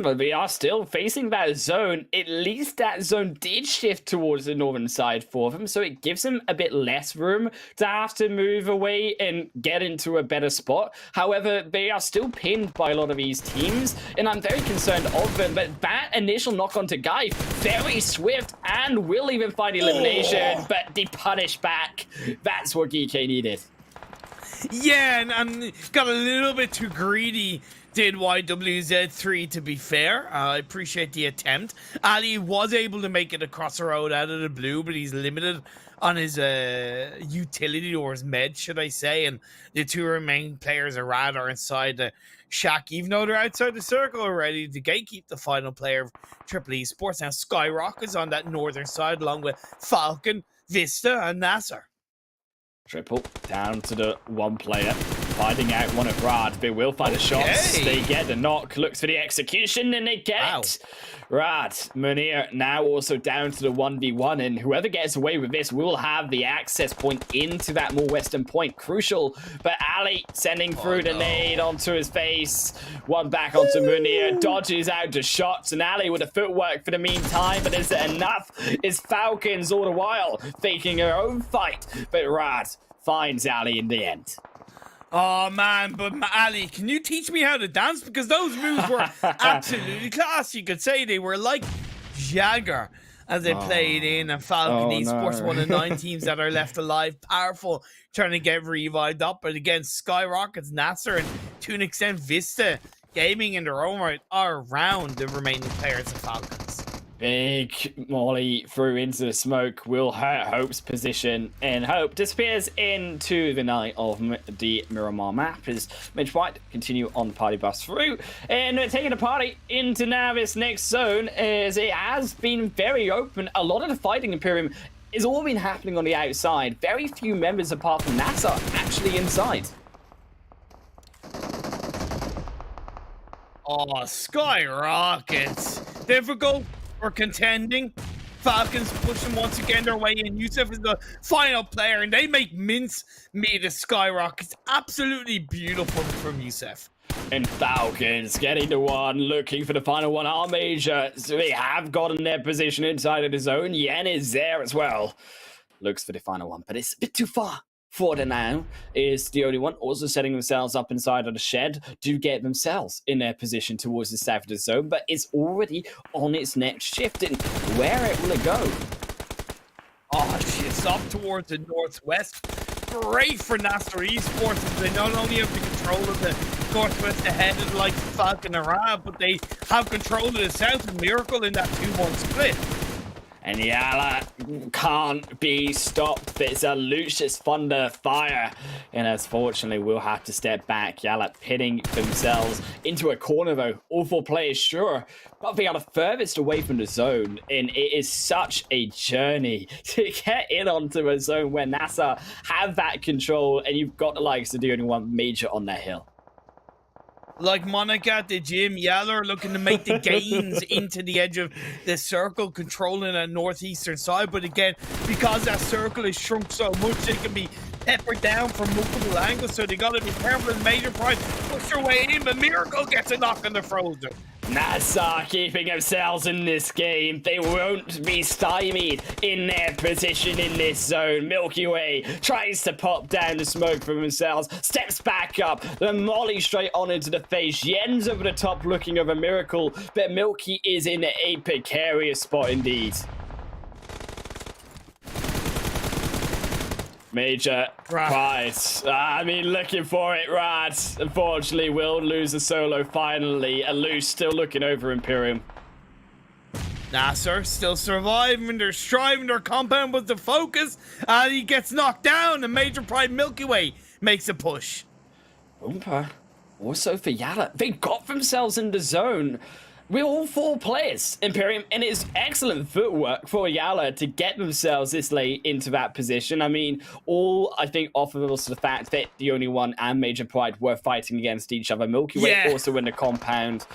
But we are still facing that zone. At least that zone did shift towards the northern side for them, so it gives them a bit less room to have to move away and get into a better spot. However, they are still pinned by a lot of these teams, and I'm very concerned of them. But that initial knock onto Guy, very swift, and will even find elimination, but the punish back, that's what GEEKAY needed. Yeah, and got a little bit too greedy, did YWZ3, to be fair. I appreciate the attempt. Ali was able to make it across the road out of the blue, but he's limited on his utility, or his med, should I say, and the two remaining players are Rad are inside the shack, even though they're outside the circle already to gatekeep the final player of Triple Esports. Now SKYROCKET is on that northern side along with Falcon, VISTA, and NASR. Triple down to the one player. finding out one of Rad. They will find a shot. They get the knock. Looks for the execution, and they get it. Rad, Munir now also down to the 1v1, and whoever gets away with this will have the access point into that more western point. Crucial, but Ali sending through the nade onto his face. One back onto Munir, dodges out the shots, and Ali with the footwork for the meantime, but is it enough? Is Falcons all the while faking her own fight, but Rad finds Ali in the end. Oh man, but Ali, can you teach me how to dance? Because those moves were absolutely class. You could say they were like Jagger as they played in a Falcon Esports, one of 9 teams that are left alive. Powerful, trying to get revived up. But again, SKYROCKET, NASR, and to an extent VISTA Gaming in their own right are around the remaining players of Falcons. Big Molly through into the smoke will hurt Hope's position, and Hope disappears into the night of the Miramar map as Mitch White continue on the party bus through, and taking the party into now this next zone as it has been very open. A lot of the fighting Imperium is all been happening on the outside. Very few members apart from NASR actually inside. Oh, SKYROCKET. Difficult. We're contending. Falcons pushing once again their way in. Yusuf is the final player, and they make mince meat of SKYROCKET. Absolutely beautiful from Yusuf. And Falcons getting the one, looking for the final one. Our major, so they have gotten their position inside of the zone. Yen is there as well. Looks for the final one, but it's a bit too far. Forda now is the only one, also setting themselves up inside of the shed to get themselves in their position towards the south of the zone, but it's already on its next shift, and where will it go? Oh, shit's up towards the northwest. Great for NASR Esports, as they not only have the control of the northwest ahead of the likes of Falcon Arab, but they have control of the south of Miracle in that 2-1 split. And YALLA can't be stopped. It's a Lucius Thunder fire. And unfortunately, we'll have to step back. YALLA pitting themselves into a corner, though. All 4 players, sure. But they are the furthest away from the zone. And it is such a journey to get in onto a zone where NASR have that control. And you've got the likes of the only one major on that hill. Like Monica at the gym, YALLA are looking to make the gains into the edge of the circle, controlling that northeastern side. But again, because that circle is shrunk so much, they can be peppered down from multiple angles. So they got to be careful. And Major Pride push their way in, but Miracle gets a knock on the frozen. NASR keeping themselves in this game. They won't be stymied in their position in this zone. Milky Way tries to pop down the smoke for themselves, steps back up, the molly straight on into the face. Yen's over the top looking over Miracle, but Milky is in a precarious spot indeed. Major Pride. I mean, looking for it, Rad. Unfortunately, will lose a solo finally. Aloosh still looking over Imperium. NASR still surviving. They're striving. Their compound was the focus. And he gets knocked down. And Major Pride Milky Way makes a push. Oompa. Also for YALLA. They got themselves in the zone. We're all 4 players, Imperium, and it's excellent footwork for YALLA to get themselves this late into that position. I mean, all, I think, offers also the fact that the only one and Major Pride were fighting against each other. Milky Way also in the compound.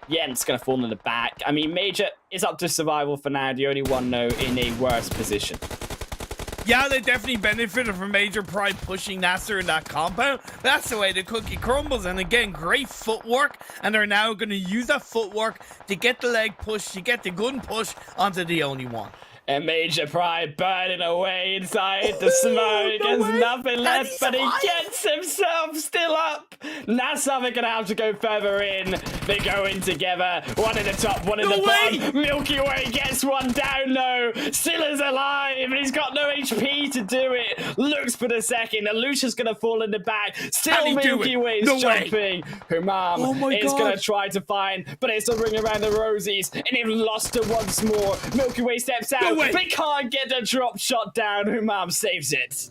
Yen's going to fall in the back. I mean, Major is up to survival for now. The only one, though, in a worse position. Yeah, they definitely benefited from Major Pride pushing NASR in that compound. That's the way the cookie crumbles. And again, great footwork. And they're now going to use that footwork to get the leg push, to get the gun push onto the only one. And Major Pride burning away inside the smoke. There's nothing left, but he gets himself still up. NASR are going to have to go further in. They go in together. One in the top, one in the bottom. Milky Way gets one down, though. Still is alive, and he's got no HP to do it. Looks for the second. Lucia's going to fall in the back. Still Milky Way is jumping. Humam is going to try to find, but it's a ring around the rosies, and they've lost it once more. Milky Way steps out. They can't get the drop shot down. Humam saves it.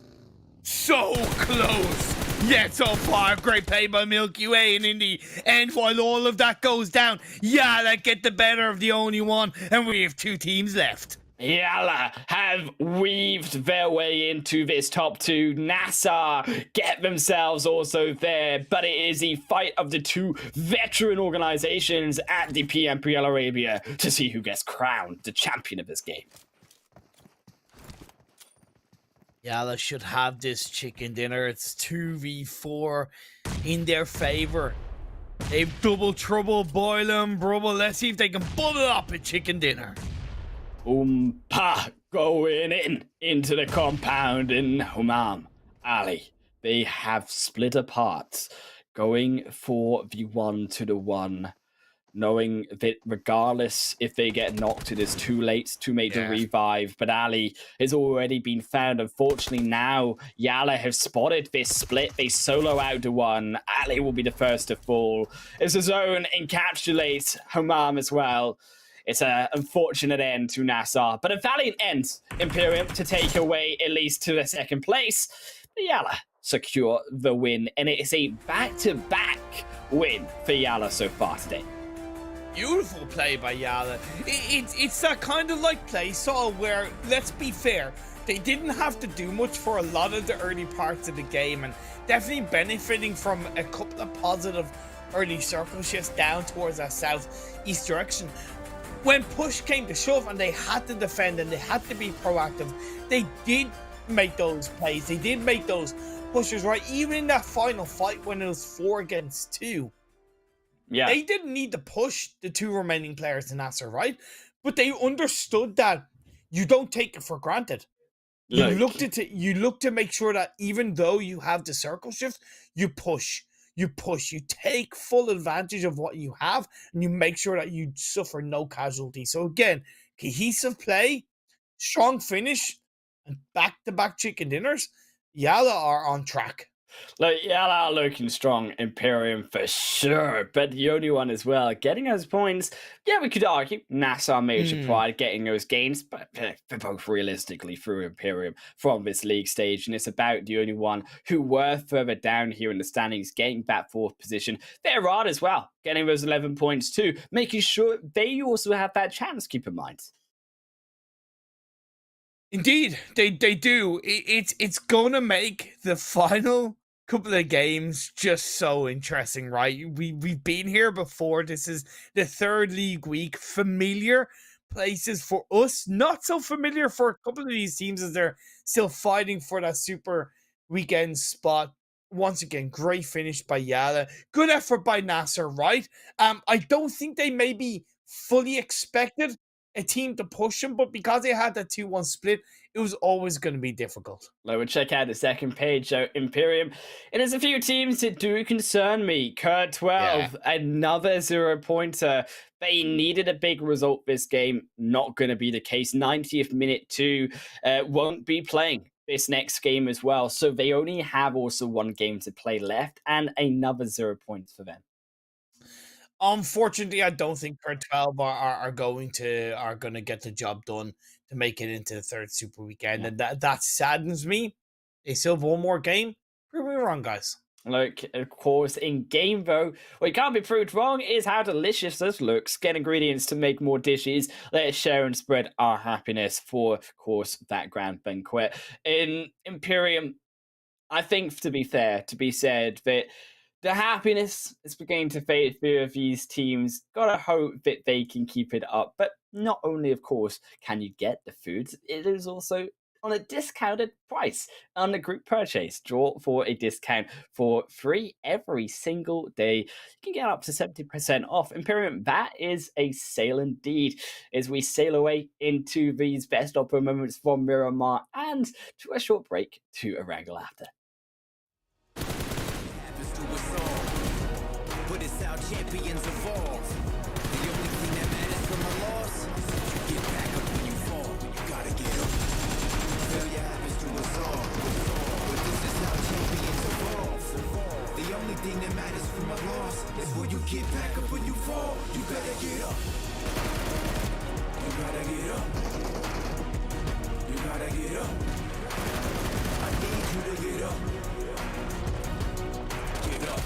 So close. Yet so far, great play by Milky Way, and in the end, while all of that goes down, YALLA get the better of the only one, and we have 2 teams left. YALLA have weaved their way into this top 2. NASR get themselves also there, but it is the fight of the 2 veteran organizations at the PMPL Arabia to see who gets crowned the champion of this game. YALLA should have this chicken dinner. It's 2v4 in their favor. They've double trouble, boil them, brubble. Let's see if they can bubble up a chicken dinner. Going into the compound in Humam Ali. They have split apart, going for the 1-to-1, knowing that regardless if they get knocked, it is too late to make the revive. But Ali has already been found. Unfortunately, now YALLA have spotted this split. They solo out the 1. Ali will be the first to fall. As the zone encapsulates Humam as well. It's an unfortunate end to NASR, but a valiant end, Imperium, to take away at least to the 2nd place. The YALLA secure the win, and it is a back-to-back win for YALLA so far today. Beautiful play by YALLA. It's that kind of like play, Saul, where, let's be fair, they didn't have to do much for a lot of the early parts of the game, and definitely benefiting from a couple of positive early circle shifts down towards that southeast direction. When push came to shove and they had to defend and they had to be proactive, they did make those plays. They did make those pushes, right? Even in that final fight when it was 4 against 2. Yeah. They didn't need to push the 2 remaining players in NASR, right? But they understood that you don't take it for granted. You look to make sure that even though you have the circle shift, you push. You take full advantage of what you have, and you make sure that you suffer no casualties. So again, cohesive play, strong finish, and back-to-back chicken dinners. YALLA are on track. YALLA are looking strong, Imperium for sure, but the only one as well getting those points. Yeah, we could argue NASR Major Pride getting those gains, but they're both realistically through Imperium from this league stage, and it's about the only one who were further down here in the standings getting that 4th position. They're right as well, getting those 11 points too, making sure they also have that chance, keep in mind. Indeed, they do. It's gonna make the final couple of games just so interesting, right? We've been here before. This is the 3rd league week. Familiar places for us, not so familiar for a couple of these teams as they're still fighting for that super weekend spot. Once again, great finish by YALLA. Good effort by NASR, right? I don't think they maybe fully expected a team to push them, but because they had that 2-1 split, it was always going to be difficult. We'll check out the 2nd page, so Imperium. And there's a few teams that do concern me. Kurt 12, another 0-pointer. They needed a big result this game. Not going to be the case. 90th minute 2 won't be playing this next game as well. So they only have also 1 game to play left and another 0 points for them. Unfortunately, I don't think Kurt 12 are going to get the job done to make it into the 3rd super weekend, and that saddens me. They still have 1 more game. Prove me wrong, guys. Look, of course, in game though, what can't be proved wrong is how delicious this looks. Get ingredients to make more dishes. Let's share and spread our happiness for, of course, that grand banquet. In Imperium, I think to be fair, to be said that the happiness is beginning to fade through these teams. Gotta hope that they can keep it up. But not only, of course, can you get the food, it is also on a discounted price on the group purchase. Draw for a discount for free every single day. You can get up to 70% off. Imperium, that is a sale indeed, as we sail away into these best opera moments from Miramar and to a short break to Erangel after. But it's how champions evolve. The only thing that matters from a loss is you get back up when you fall. You gotta get up. Failure happens to us all. But this is how champions evolve. The only thing that matters from a loss is when you get back up when you fall. You gotta get up. You gotta get up. You gotta get up. I need you to get up. Get up.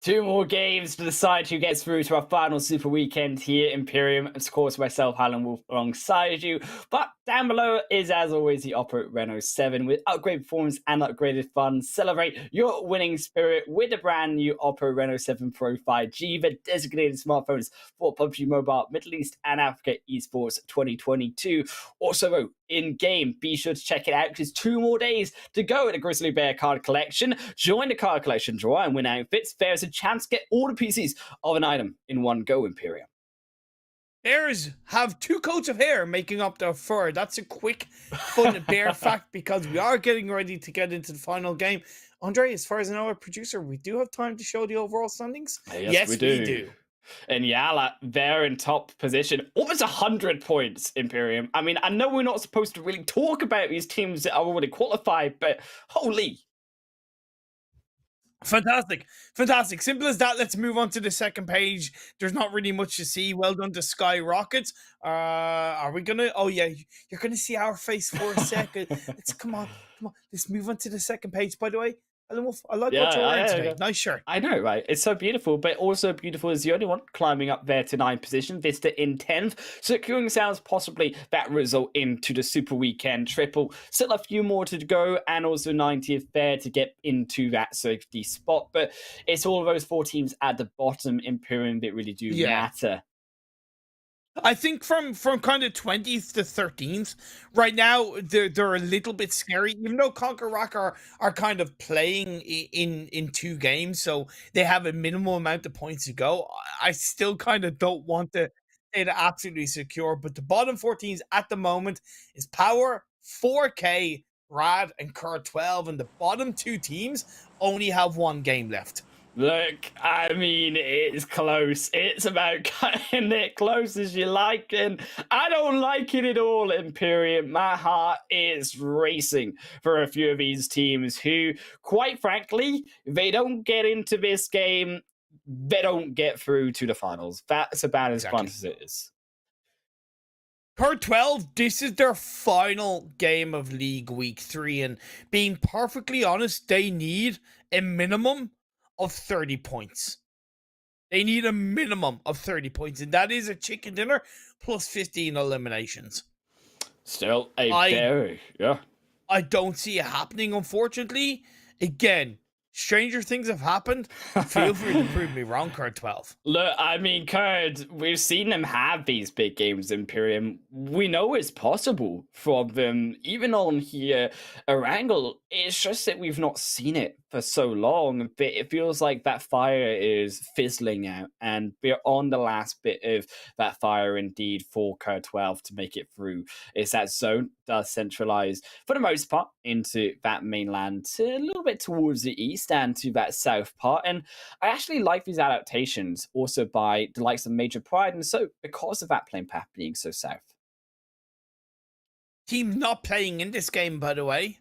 2 more games to decide who gets through to our final Super Weekend here, Imperium. Of course, myself, Highland Wolf, alongside you. But down below is, as always, the Opera Renault 7 with upgraded performance and upgraded fun. Celebrate your winning spirit with the brand new Opera Renault 7 Pro 5G, the designated smartphones for PUBG Mobile, Middle East and Africa Esports 2022. Also, vote in-game. Be sure to check it out because 2 more days to go at the Grizzly Bear card collection. Join the card collection draw and win outfits. There's a chance to get all the pieces of an item in one go, Imperium. Bears have 2 coats of hair making up their fur. That's a quick, fun bear fact because we are getting ready to get into the final game. Andre, as far as I know, our producer, we do have time to show the overall standings? Yes, we do. And YALLA, they're in top position. Almost 100 points, Imperium. I mean, I know we're not supposed to really talk about these teams that are already qualified, but holy. Fantastic. Fantastic. Simple as that. Let's move on to the second page. There's not really much to see. Well done to SKYROCKET. Are we going to... Oh, yeah. You're going to see our face for a second. Come on. Let's move on to the second page, by the way. I like what you're wearing today. Nice shirt. I know, right? It's so beautiful, but also beautiful is the only one climbing up there to 9th position. VISTA in 10th, securing themselves possibly that result into the Super Weekend triple. Still a few more to go, and also 90th there to get into that safety spot. But it's all of those 4 teams at the bottom, Imperium, that really do matter. I think from kind of 20th to 13th, right now, they're a little bit scary, even though CONQUEROR are kind of playing in 2 games, so they have a minimal amount of points to go. I still kind of don't want to say they're absolutely secure, but the bottom 4 teams at the moment is POWR, 4K, RAD, and CUR12, and the bottom 2 teams only have 1 game left. Look, I mean, it's close. It's about cutting it close as you like, and I don't like it at all, Imperium. My heart is racing for a few of these teams who, quite frankly, they don't get into this game, they don't get through to the finals. That's about as fun as it is. CUR12, this is their final game of League Week 3, and being perfectly honest, they need a minimum of 30 points. They need a minimum of 30 points, and that is a chicken dinner plus 15 eliminations. Still a very, I don't see it happening, unfortunately. Again, stranger things have happened. Feel free to prove me wrong, CUR12. Look, I mean, Kurd, we've seen them have these big games, Imperium. We know it's possible from them. Even on here, Erangel, it's just that we've not seen it for so long. But it feels like that fire is fizzling out, and we're on the last bit of that fire indeed for CUR12 to make it through. It's that zone does centralize for the most part into that mainland, a little bit towards the east and to that south part. And I actually like these adaptations also by the likes of Major Pride, and so because of that playing path being so south. Team not playing in this game, by the way,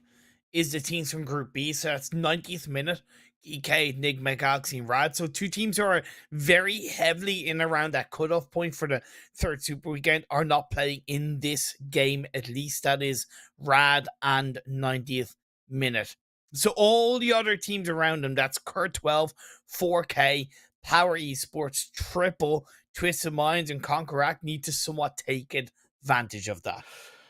is the teams from Group B. So that's 90th minute, GEEKAY, NIGMA, Galaxy, and RAD. So 2 teams who are very heavily in around that cutoff point for the 3rd Super Weekend are not playing in this game, at least. That is RAD and 90th minute. So all the other teams around them, that's CUR12, 4K, POWR Esports, Triple, Twisted Minds, and CONQUEROR need to somewhat take advantage of that.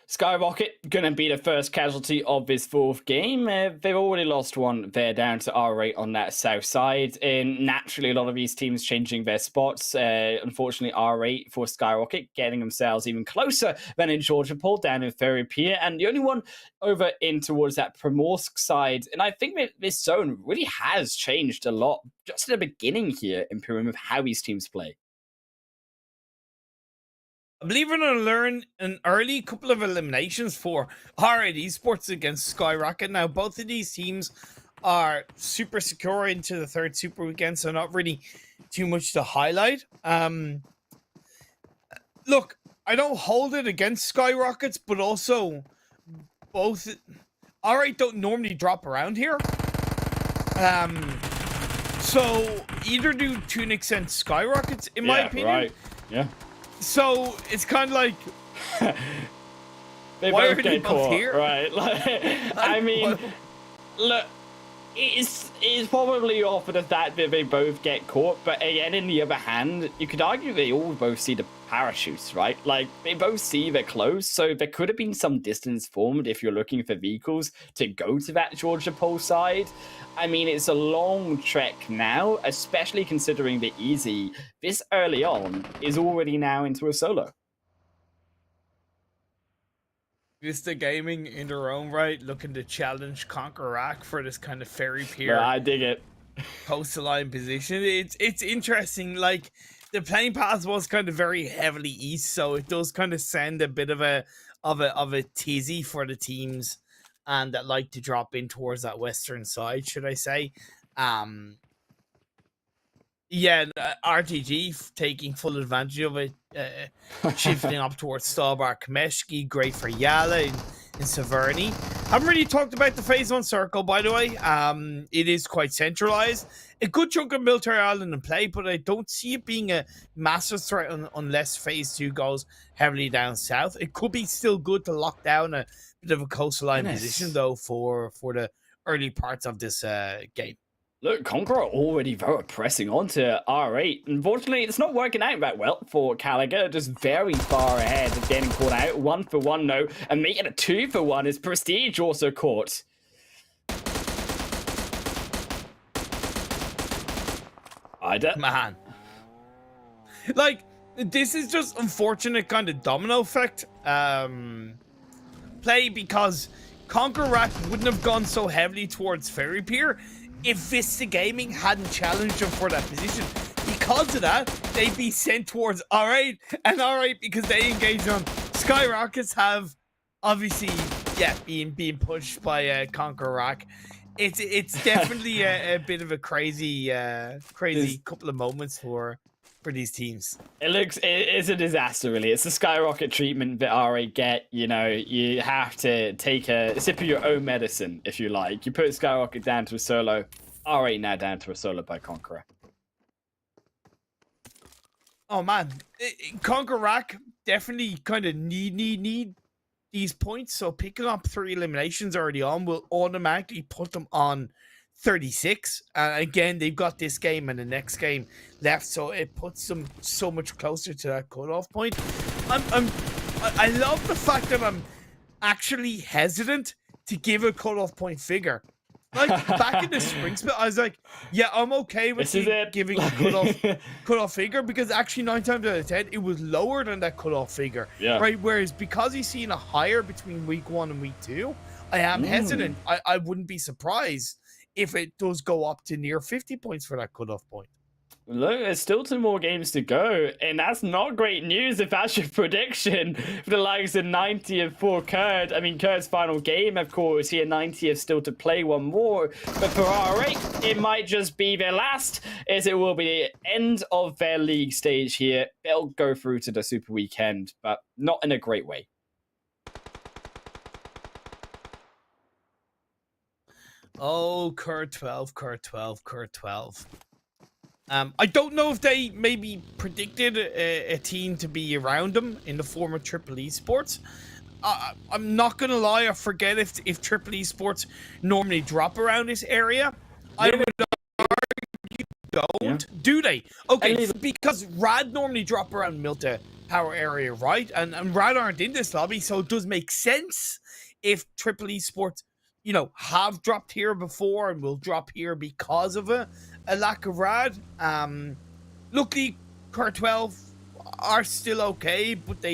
SKYROCKET going to be the first casualty of this 4th game. They've already lost one there down to R8 on that south side. And naturally, a lot of these teams changing their spots. Unfortunately, R8 for SKYROCKET getting themselves even closer than in Georgia Pole down in Ferry Pier. And the only one over in towards that Primorsk side. And I think that this zone really has changed a lot just at the beginning here, Imperium, of how these teams play. Believe it or not, an early couple of eliminations for OOREDOO Esports against SKYROCKET. Now, both of these teams are super secure into the 3rd Super Weekend, so not really too much to highlight. Look, I don't hold it against SKYROCKETs, but also both OOREDOO don't normally drop around here. So either do to an extent SKYROCKETs, in my opinion. Right. Yeah. So it's kind of like, they why both are they both caught, here? right? I mean, look, It's probably offered as that they both get caught, but again, in the other hand, you could argue they all both see the parachutes, right? Like, they both see they're close, so there could have been some distance formed if you're looking for vehicles to go to that Georgia Pole side. I mean, it's a long trek now, especially considering the easy this early on is already now into a solo. VISTA Gaming in their own right, looking to challenge CONQUEROR for this kind of ferry pier. Yeah, I dig it. Post line position. It's interesting. Like, the playing path was kind of very heavily east, so it does kind of send a bit of a tizzy for the teams and that like to drop in towards that western side, should I say. Yeah, RTG taking full advantage of it, shifting up towards Stalbar Kameshki, great for YALLA in Severny. Haven't really talked about the Phase 1 circle, by the way. It is quite centralized. A good chunk of Military Island in play, but I don't see it being a massive threat unless Phase 2 goes heavily down south. It could be still good to lock down a bit of a coastline position, though, for the early parts of this game. Look, CONQUEROR already very pressing on to R8. Unfortunately, it's not working out that well for Gallagher. Just very far ahead of getting caught out. 1 for 1, no. And making a 2 for 1 is Prestige also caught. Man. Like, this is just unfortunate kind of domino effect play, because CONQUEROR wouldn't have gone so heavily towards Ferry Pier if VISTA Gaming hadn't challenged them for that position. Because of that, they'd be sent towards R8, and R8, because they engage on SKYROCKETs, have obviously, yeah, being pushed by CONQUEROR. It's definitely a bit of a crazy couple of moments for these teams. It's a disaster, really. It's the skyrocket treatment that R8 get. You know, you have to take a sip of your own medicine, if you like. You put skyrocket down to a solo. R8 now down to a solo by CONQUEROR. Oh man, CONQUEROR definitely kind of need these points. So picking up 3 eliminations early on will automatically put them on 36. Again, they've got this game and the next game left, so it puts them so much closer to that cutoff point. I love the fact that I'm actually hesitant to give a cutoff point figure. Like, back in the spring split, I was like, yeah, I'm okay with giving a cutoff figure, because actually 9 times out of 10 it was lower than that cutoff figure. Yeah. Right. Whereas because he's seen a higher between week 1 and week 2, I am hesitant. I wouldn't be surprised if it does go up to near 50 points for that cutoff point. Look, there's still 2 more games to go, and that's not great news if that's your prediction for the likes of 90th for Kurd. I mean, Kurd's final game, of course, he had 90th still to play 1 more, but for R8, it might just be their last, as it will be the end of their league stage here. They'll go through to the Super Weekend, but not in a great way. Oh, Kurd 12, Kurd 12, Kurd 12. I don't know if they maybe predicted a team to be around them in the form of Triple Esports. I'm not going to lie, I forget if Triple Esports normally drop around this area. I would argue don't. Yeah. Do they? Okay, because Rad normally drop around Milta Power area, right? And Rad aren't in this lobby, so it does make sense if Triple Esports, you know, have dropped here before and will drop here because of a lack of Rad. Luckily, Kurd 12 are still okay, but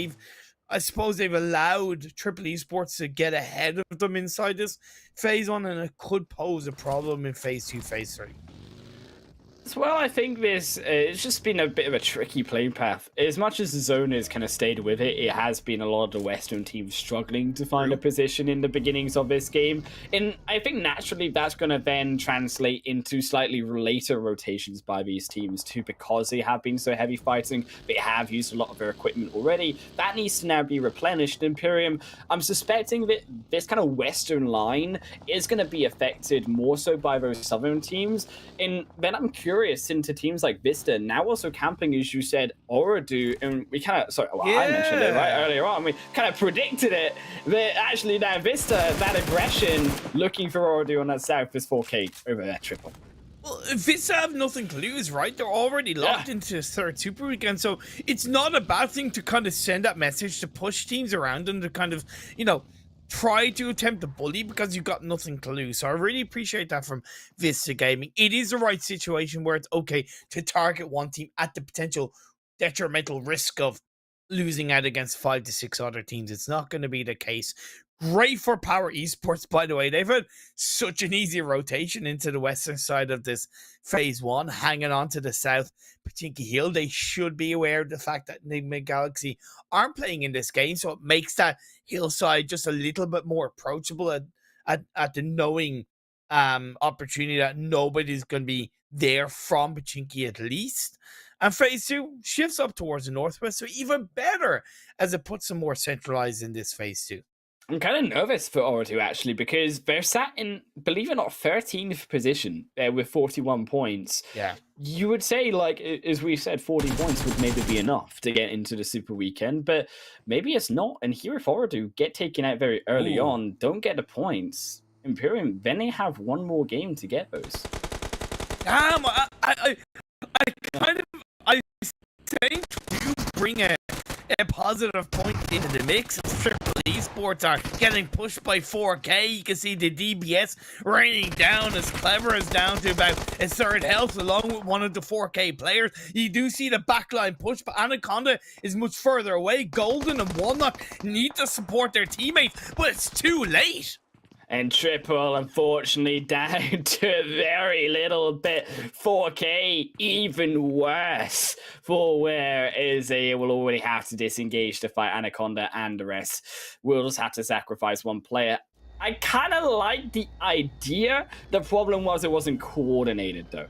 I suppose they've allowed Triple Esports to get ahead of them inside this Phase 1, and it could pose a problem in Phase 2, Phase 3. Well, I think it's just been a bit of a tricky playing path. As much as the zone has kind of stayed with it, it has been a lot of the Western teams struggling to find a position in the beginnings of this game. And I think naturally that's going to then translate into slightly later rotations by these teams too, because they have been so heavy fighting. They have used a lot of their equipment already. That needs to now be replenished. Imperium, I'm suspecting that this kind of Western line is going to be affected more so by those Southern teams. And then I'm curious curious into teams like VISTA, now also camping, as you said, OOREDOO, and we kind of, I mentioned it right earlier on, we kind of predicted it, that actually now VISTA, that aggression, looking for OOREDOO on that south is 4K over that triple. Well, VISTA have nothing to lose, right? They're already locked into this third Super Weekend, so it's not a bad thing to kind of send that message to push teams around them to kind of, you know, try to attempt to bully because you've got nothing to lose. So I really appreciate that from VISTA Gaming. It is the right situation where it's okay to target one team at the potential detrimental risk of losing out against 5 to 6 other teams. It's not going to be the case. Great for POWR Esports, by the way. They've had such an easy rotation into the western side of this phase 1, hanging on to the south Pachinki Hill. They should be aware of the fact that NIGMA Galaxy aren't playing in this game, so it makes that hillside just a little bit more approachable at the knowing opportunity that nobody's going to be there from Pachinki at least. And phase 2 shifts up towards the northwest, so even better as it puts them more centralized in this phase 2. I'm kind of nervous for OOREDOO, actually, because they're sat in, believe it or not, 13th position with 41 points. Yeah. You would say, like, as we said, 40 points would maybe be enough to get into the Super Weekend, but maybe it's not. And here if OOREDOO get taken out very early on, don't get the points, Imperium, then they have one more game to get those. I think you bring a positive point into the mix. Triple Esports are getting pushed by 4K. You can see the DBS raining down as Clever is down to about a third health along with one of the 4K players. You do see the backline push, but Anaconda is much further away. Golden and Walnut need to support their teammates, but it's too late. And Triple, unfortunately, down to very little bit. 4K, even worse for where is a will already have to disengage to fight Anaconda, and the rest will just have to sacrifice one player. I kind of like the idea. The problem was it wasn't coordinated, though.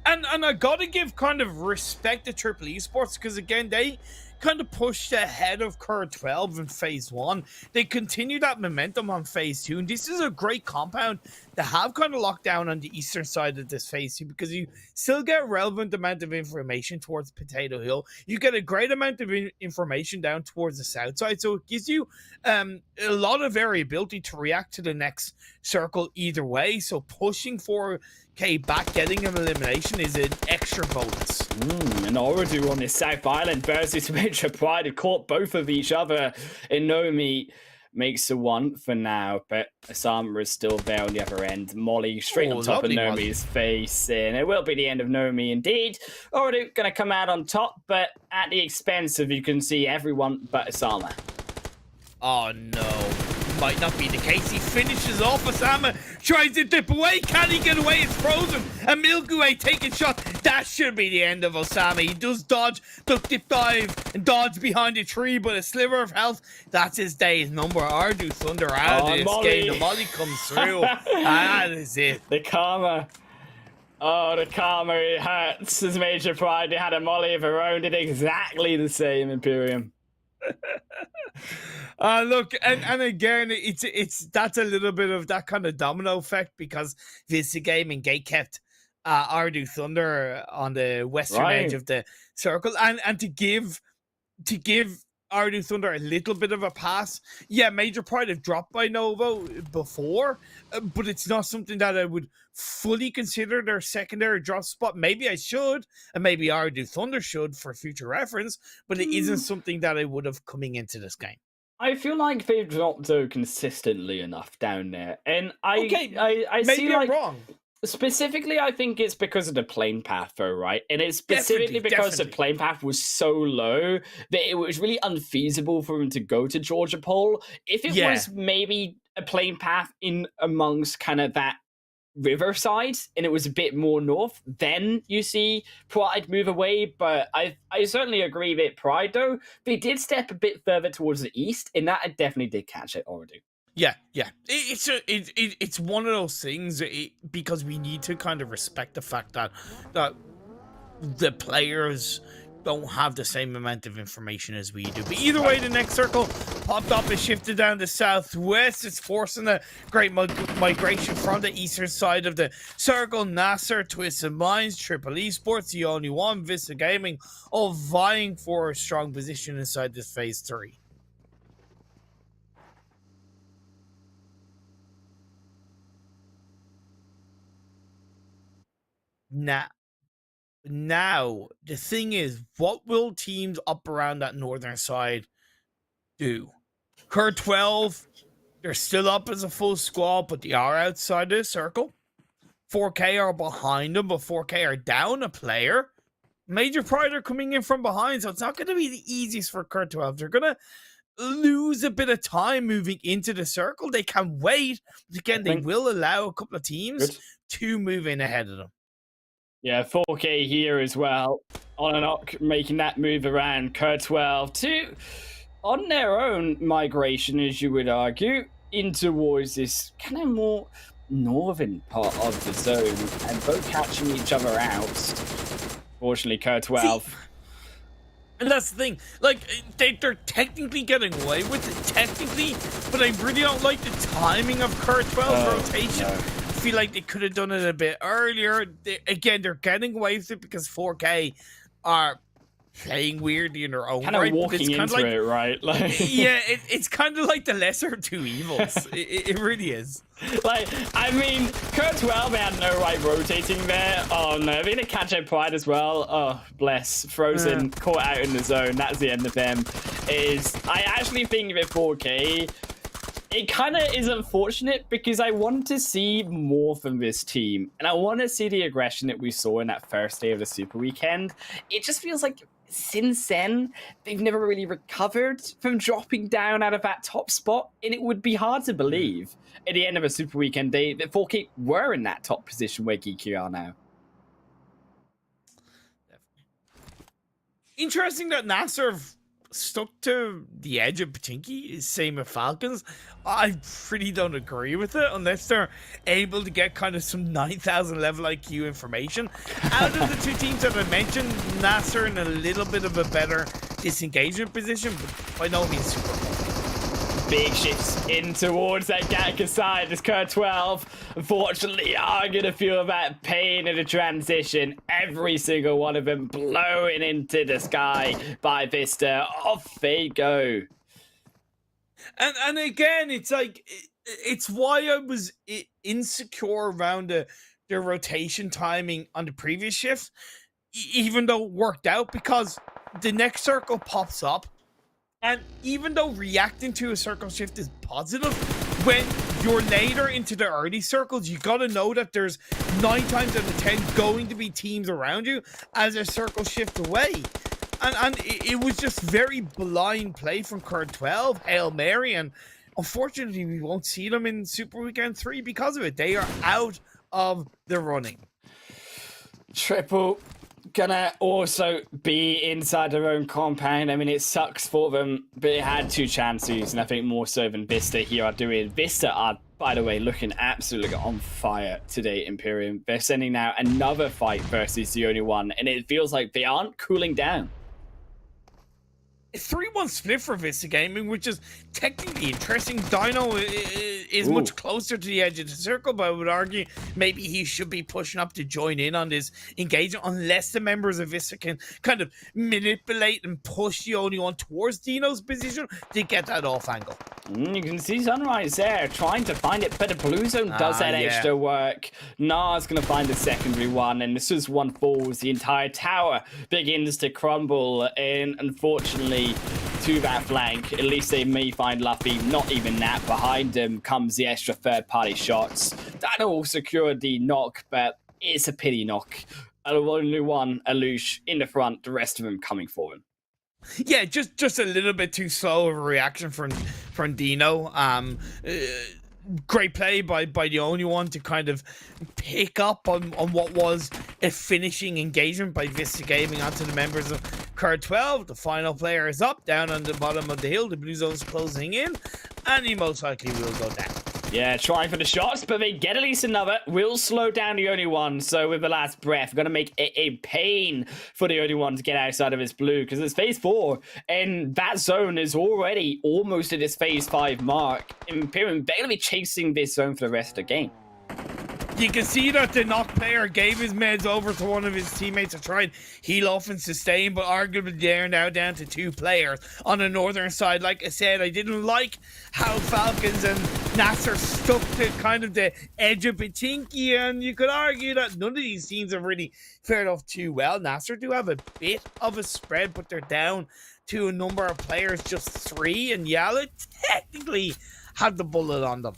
And I gotta give kind of respect to Triple Esports, because again, they kind of pushed ahead of Cur 12 in phase 1. They continue that momentum on phase 2, and this is a great compound to have kind of locked down on the eastern side of this phase 2, because you still get a relevant amount of information towards Potato Hill. You get a great amount of information down towards the south side, so it gives you a lot of variability to react to the next circle either way. So pushing 4K back, getting an elimination is an extra bonus. And OOREDOO on this South Island versus Major Pride have caught both of each other. And Nomi makes the one for now, but Osama is still there on the other end. Molly straight on top of Nomi's face, and it will be the end of Nomi indeed. OOREDOO going to come out on top, but at the expense of, you can see, everyone but Osama. Oh no, might not be the case. He finishes off Osama, tries to dip away. Can he get away? It's frozen. And Milky Way taking shot. That should be the end of Osama. He does dodge, duck, dip, dive, and dodge behind a tree, but a sliver of health. That's his day's number. Ardu Thunder out of this game. The Molly comes through. That is it. The karma. Oh, the karma, it hurts. As Major Pride, they had a Molly of her own, did exactly the same, Imperium. Look, and again, it's that's a little bit of that kind of domino effect, because VISTA Gaming Gate kept Ardu Thunder on the western edge of the circle, and to give Ardu Thunder a little bit of a pass. Yeah, Major Pride have dropped by Novo before, but it's not something that I would fully consider their secondary drop spot. Maybe I should, and maybe Ardu Thunder should for future reference, but it isn't something that I would have coming into this game. I feel like they've dropped though consistently enough down there, and I maybe see, I'm wrong. Specifically, I think it's because of the plane path, though, right? And it's specifically because the plane path was so low that it was really unfeasible for him to go to Georgia Pole. If it was maybe a plane path in amongst kind of that riverside and it was a bit more north, then you see Pride move away. But I certainly agree with Pride, though. They did step a bit further towards the east, and that I definitely did catch it already. Yeah. It's one of those things, because we need to kind of respect the fact that the players don't have the same amount of information as we do. But either way, the next circle popped up and shifted down the southwest. It's forcing a great migration from the eastern side of the circle. NASR, Twisted Minds, Triple Esports, the only one, VISTA Gaming, all vying for a strong position inside this phase 3. Now, the thing is, what will teams up around that northern side do? Cur 12, they're still up as a full squad, but they are outside the circle. 4K are behind them, but 4K are down a player. Major Pride are coming in from behind, so it's not going to be the easiest for Cur 12. They're going to lose a bit of time moving into the circle. They can wait, but again, they will allow a couple of teams to move in ahead of them. Yeah, 4K here as well. On and up, making that move around. Cur 12 to, on their own migration, as you would argue, in towards this kind of more northern part of the zone, and both catching each other out. Fortunately, Cur 12. See, and that's the thing, like, they're technically getting away with it, technically, but I really don't like the timing of Cur 12's rotation. No. I feel like they could have done it a bit earlier. They're getting away with it because 4K are playing weirdly in their own kind of walking into it, right? Like, yeah, it's kind of like the lesser of two evils. It really is. Like, I mean, Cur 12, they had no right rotating there. Oh no, they had a catch out Pride as well. Oh, bless. Frozen, caught out in the zone. That's the end of them. I actually think with 4K, it kind of is unfortunate because I want to see more from this team. And I want to see the aggression that we saw in that first day of the Super Weekend. It just feels like since then, they've never really recovered from dropping down out of that top spot. And it would be hard to believe at the end of a Super Weekend day that 4K were in that top position where GEEKAY are now. Interesting that NASR have stuck to the edge of Patinky, same with Falcons. I really don't agree with it unless they're able to get kind of some 9,000 level IQ information. Out of the two teams that I mentioned, NASR in a little bit of a better disengagement position, but by no means super cool. Big shifts in towards that GEEKAY side as Cur 12, unfortunately, are going to feel that pain in the transition. Every single one of them blowing into the sky by VISTA. Off they go. And again, it's like, it's why I was insecure around the rotation timing on the previous shift, even though it worked out, because the next circle pops up. And even though reacting to a circle shift is positive, when you're later into the early circles, you got to know that there's 9 times out of 10 going to be teams around you as a circle shift away. And it was just very blind play from Cur 12, Hail Mary, and unfortunately we won't see them in Super Weekend 3 because of it. They are out of the running. Triple gonna also be inside their own compound. I mean, it sucks for them, but it had 2 chances, and I think more so than VISTA here are doing. VISTA are, by the way, looking absolutely on fire today, Imperium. They're sending now another fight versus the only one, and it feels like they aren't cooling down. A 3-1 split for VISTA Gaming, which is technically interesting. Dino is much closer to the edge of the circle, but I would argue maybe he should be pushing up to join in on this engagement, unless the members of VISTA can kind of manipulate and push the only one towards Dino's position to get that off angle. You can see Sunrise there trying to find it, but the blue zone does that extra work. Nas going to find the secondary one, and as soon as one falls, the entire tower begins to crumble, and unfortunately, to that flank, at least they may find Luffy. Not even that. Behind him comes the extra third-party shots. Dino will secure the knock, but it's a pity knock. Only one, Alush, in the front, the rest of them coming forward. Yeah, just a little bit too slow of a reaction from Dino. Great play by the only one to kind of pick up on what was a finishing engagement by VISTA Gaming onto the members of Cur 12. The final player is up, down on the bottom of the hill. The blue zone's closing in, and he most likely will go down. Yeah, trying for the shots, but they get at least another. Will slow down the only one. So with the last breath, going to make it a pain for the only one to get outside of his blue because it's phase 4, and that zone is already almost at its phase 5 mark. Imperium barely chasing this zone for the rest of the game. You can see that the knock player gave his meds over to one of his teammates to try and heal off and sustain, but arguably they're now down to 2 players on the northern side. Like I said, I didn't like how Falcons and NASR stuck to kind of the edge of Pachinki, and you could argue that none of these teams have really fared off too well. NASR do have a bit of a spread, but they're down to a number of players, just 3, and YALLA technically had the bullet on them.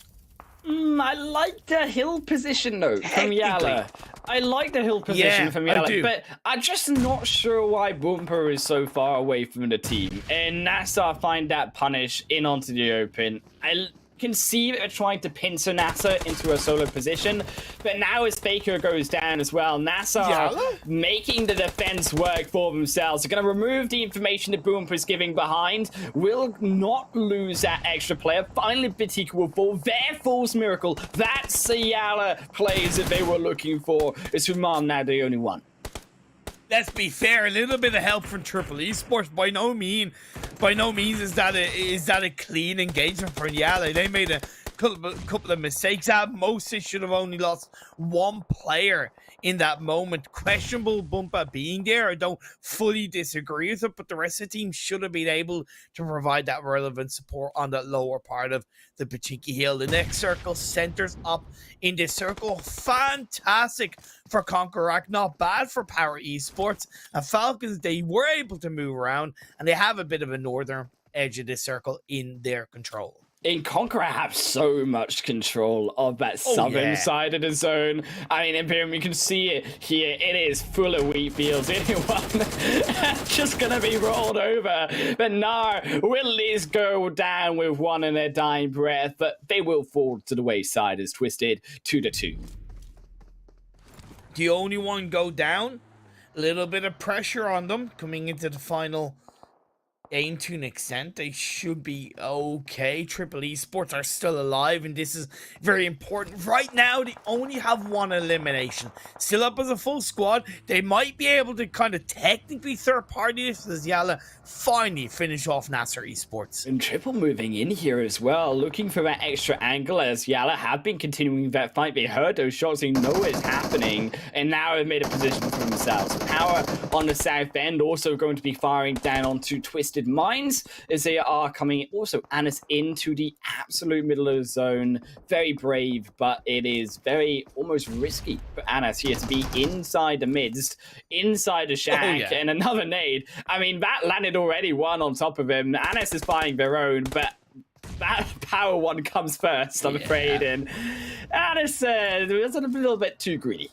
I like the hill position though from YALLA. I like the hill position from YALLA, but I'm just not sure why Bumper is so far away from the team. And NASR find that punish in onto the open. I can see that they're trying to pincer NASR into a solo position, but now as Faker goes down as well, NASR making the defense work for themselves. They're going to remove the information that Bumper is giving behind, will not lose that extra player. Finally, Batika will fall. Their false miracle. That's the YALLA plays that they were looking for. It's Miramar now the only one. Let's be fair, a little bit of help from Triple Esports. By no means is that a clean engagement for YALLA. They made a couple of mistakes. At most, they should have only lost 1 player in that moment. Questionable Bumper being there. I don't fully disagree with it, but the rest of the team should have been able to provide that relevant support on that lower part of the Pachinki Hill. The next circle centers up in this circle. Fantastic for CONQUEROR, not bad for POWR Esports. And Falcons, they were able to move around, and they have a bit of a northern edge of this circle in their control. And CONQUEROR have so much control of that southern side of the zone. I mean, Imperium, you can see it here. It is full of wheat fields. Anyone just going to be rolled over. But no, will at least go down with one in their dying breath. But they will fall to the wayside as Twisted 2-2. The only one go down. A little bit of pressure on them coming into the final game to an extent. They should be okay. Triple Esports are still alive, and this is very important. Right now, they only have 1 elimination. Still up as a full squad. They might be able to kind of technically third party this as YALLA finally finish off NASR Esports. And Triple moving in here as well, looking for that extra angle as YALLA have been continuing that fight. They heard those shots, they know it's happening, and now have made a position for themselves. Power on the south end also going to be firing down onto Twisted Minds as they are coming also Anis into the absolute middle of the zone. Very brave, but it is very almost risky for Anis here to be inside the midst, inside the shack, and another nade. I mean, that landed already 1 on top of him. Anis is firing their own, but that power one comes first, I'm afraid, and Anis was a little bit too greedy.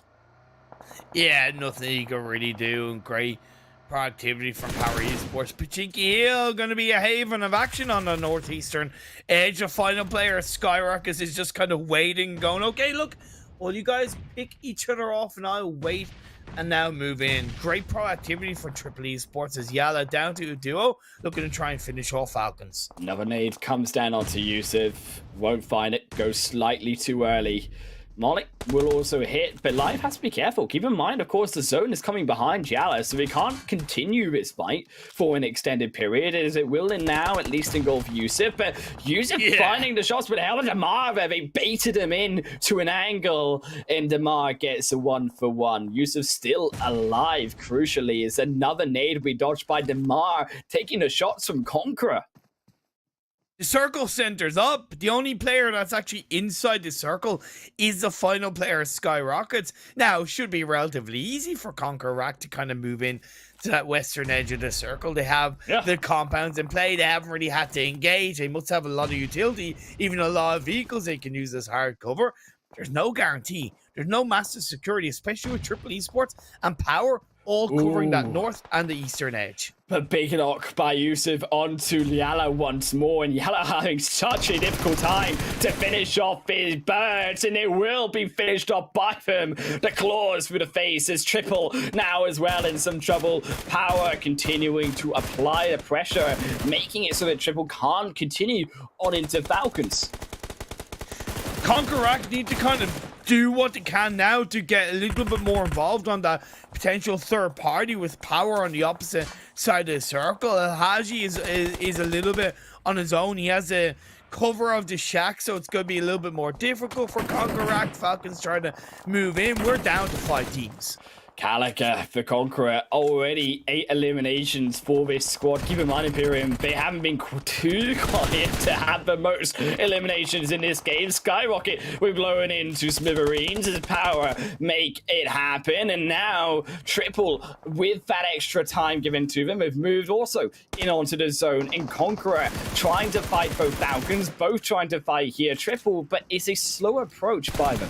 Yeah, nothing you can really do, and great productivity from POWR Esports. Pachinki Hill going to be a haven of action on the northeastern edge. The final player, SKYROCKET, is just kind of waiting, going, okay, look, well, you guys pick each other off and I'll wait and now move in. Great proactivity for Triple Esports as YALLA down to a duo, looking to try and finish off Falcons. Another nade comes down onto Yusuf. Won't find it, goes slightly too early. Malik will also hit, but Live has to be careful. Keep in mind, of course, the zone is coming behind YALLA, so we can't continue this fight for an extended period, as it will in now at least engulf Yusuf. But Yusuf finding the shots, but hell of Damar there. They baited him in to an angle, and Damar gets a 1-for-1. Yusuf still alive, crucially, as another nade we dodged by Damar, taking the shots from CONQUEROR. The circle centers up. The only player that's actually inside the circle is the final player, SKYROCKET. Now, it should be relatively easy for CONQUEROR to kind of move in to that western edge of the circle. They have the compounds in play. They haven't really had to engage. They must have a lot of utility, even a lot of vehicles they can use as hard cover. There's no guarantee. There's no massive security, especially with Triple Esports and POWR all covering that north and the eastern edge. But big knock by Yusuf onto YALLA once more, and YALLA having such a difficult time to finish off his birds, and it will be finished off by them. The claws through the face is Triple now as well in some trouble. POWR continuing to apply the pressure, making it so that Triple can't continue on into Falcons. CONQUEROR need to kind of do what they can now to get a little bit more involved on that potential third party with POWR on the opposite side of the circle. Haji is a little bit on his own. He has a cover of the shack, so it's going to be a little bit more difficult for CONQUEROR. Falcons trying to move in. We're down to 5 teams. Calica for CONQUEROR, already 8 eliminations for this squad. Keep in mind, Imperium, they haven't been too quiet to have the most eliminations in this game. SKYROCKET, we're blowing into smithereens as POWR make it happen. And now, Triple, with that extra time given to them, have moved also in onto the zone. And CONQUEROR trying to fight both Falcons, both trying to fight here. Triple, but it's a slow approach by them.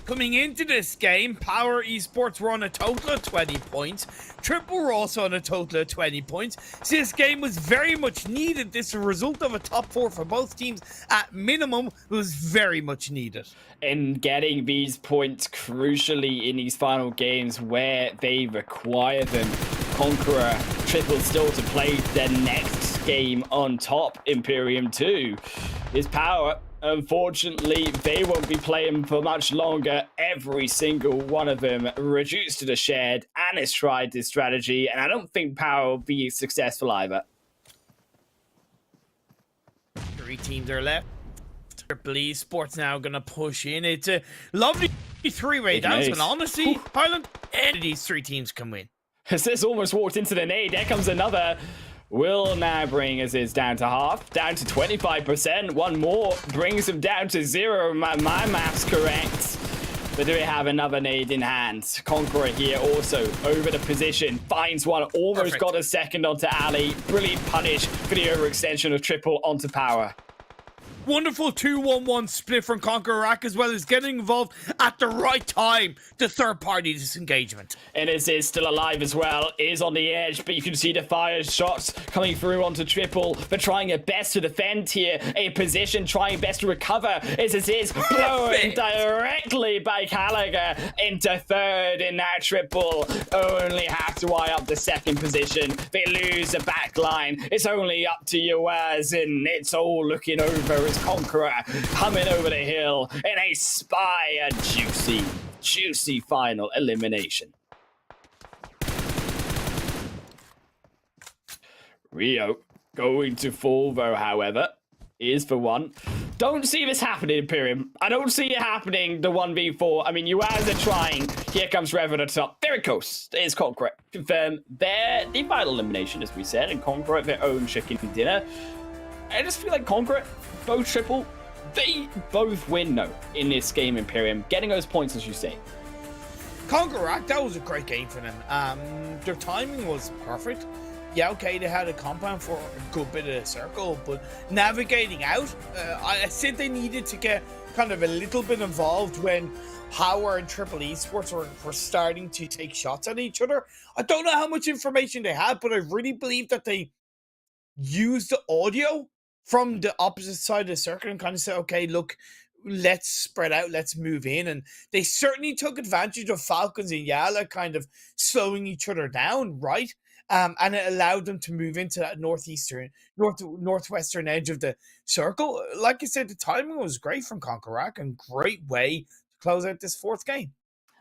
Coming into this game, POWR Esports were on a total of 20 points. Triple were also on a total of 20 points. So this game was very much needed. This result of a top 4 for both teams at minimum was very much needed. And getting these points crucially in these final games where they require them. CONQUEROR, Triple still to play their next game on top. Imperium 2 is POWR. Unfortunately, they won't be playing for much longer. Every single one of them reduced to the shed and has tried this strategy, and I don't think POWR will be successful either. 3 teams are left. Triple Esports now going to push in. It's a lovely 3-way dance, and honestly, Highland, any of these 3 teams can win. This almost walked into the nade. There comes another. Will now bring us down to half, down to 25%. One more brings him down to 0. My math's correct. But do we have another nade in hand? CONQUEROR here also over the position. Finds one, almost got a second onto Ali. Brilliant punish for the overextension of Triple onto POWR. Wonderful 2-1-1 split from CONQUEROR, as well as getting involved at the right time. The third party disengagement. And this is still alive as well. Is on the edge, but you can see the fire shots coming through onto Triple. They're trying their best to defend here. A position trying best to recover as it is blown directly by Calica into third. And now Triple only have to eye up the second position. They lose the back line. It's only up to Yoaz, and it's all looking over as CONQUEROR coming over the hill in a juicy final elimination. Rio going to fall though, however, is for one. Don't see this happening, Imperium. I don't see it happening, the 1v4. I mean, you guys are trying. Here comes Rev at the top. Very close. It is CONQUEROR. Confirm the final elimination, as we said, and CONQUEROR their own chicken dinner. I just feel like CONQUEROR, both Triple, they both win, though, in this game, Imperium. Getting those points, as you say. CONQUEROR, that was a great game for them. Their timing was perfect. Yeah, okay, they had a compound for a good bit of the circle, but navigating out, I said they needed to get kind of a little bit involved when POWR and Triple Esports were starting to take shots at each other. I don't know how much information they had, but I really believe that they used the audio from the opposite side of the circle and kind of said, okay, look, let's spread out, let's move in. And they certainly took advantage of Falcons and YALLA kind of slowing each other down, right? And it allowed them to move into that northwestern edge of the circle. Like I said, the timing was great from CONQUEROR and great way to close out this 4th game.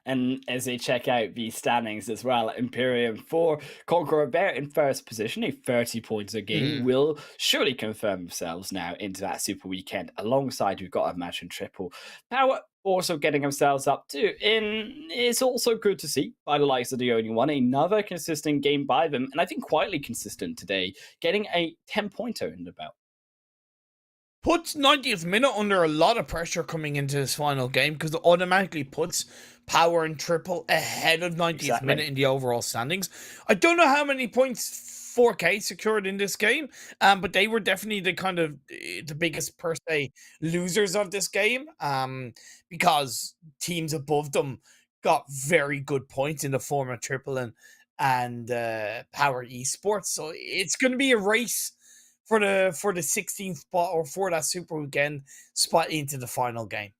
And as they check out the standings as well, Imperium for CONQUEROR, they're in first position, a 30 points a game, will surely confirm themselves now into that super weekend. Alongside, we've got a match in Triple. POWR also getting themselves up too. And it's also good to see by the likes of the only one, another consistent game by them, and I think quietly consistent today, getting a 10-pointer in the belt. Puts 90th minute under a lot of pressure coming into this final game because it automatically puts POWR and Triple ahead of 90th minute in the overall standings. I don't know how many points 4K secured in this game, but they were definitely the kind of the biggest per se losers of this game because teams above them got very good points in the form of Triple and POWR Esports. So it's going to be a race for the 16th spot or for that super weekend spot into the final game.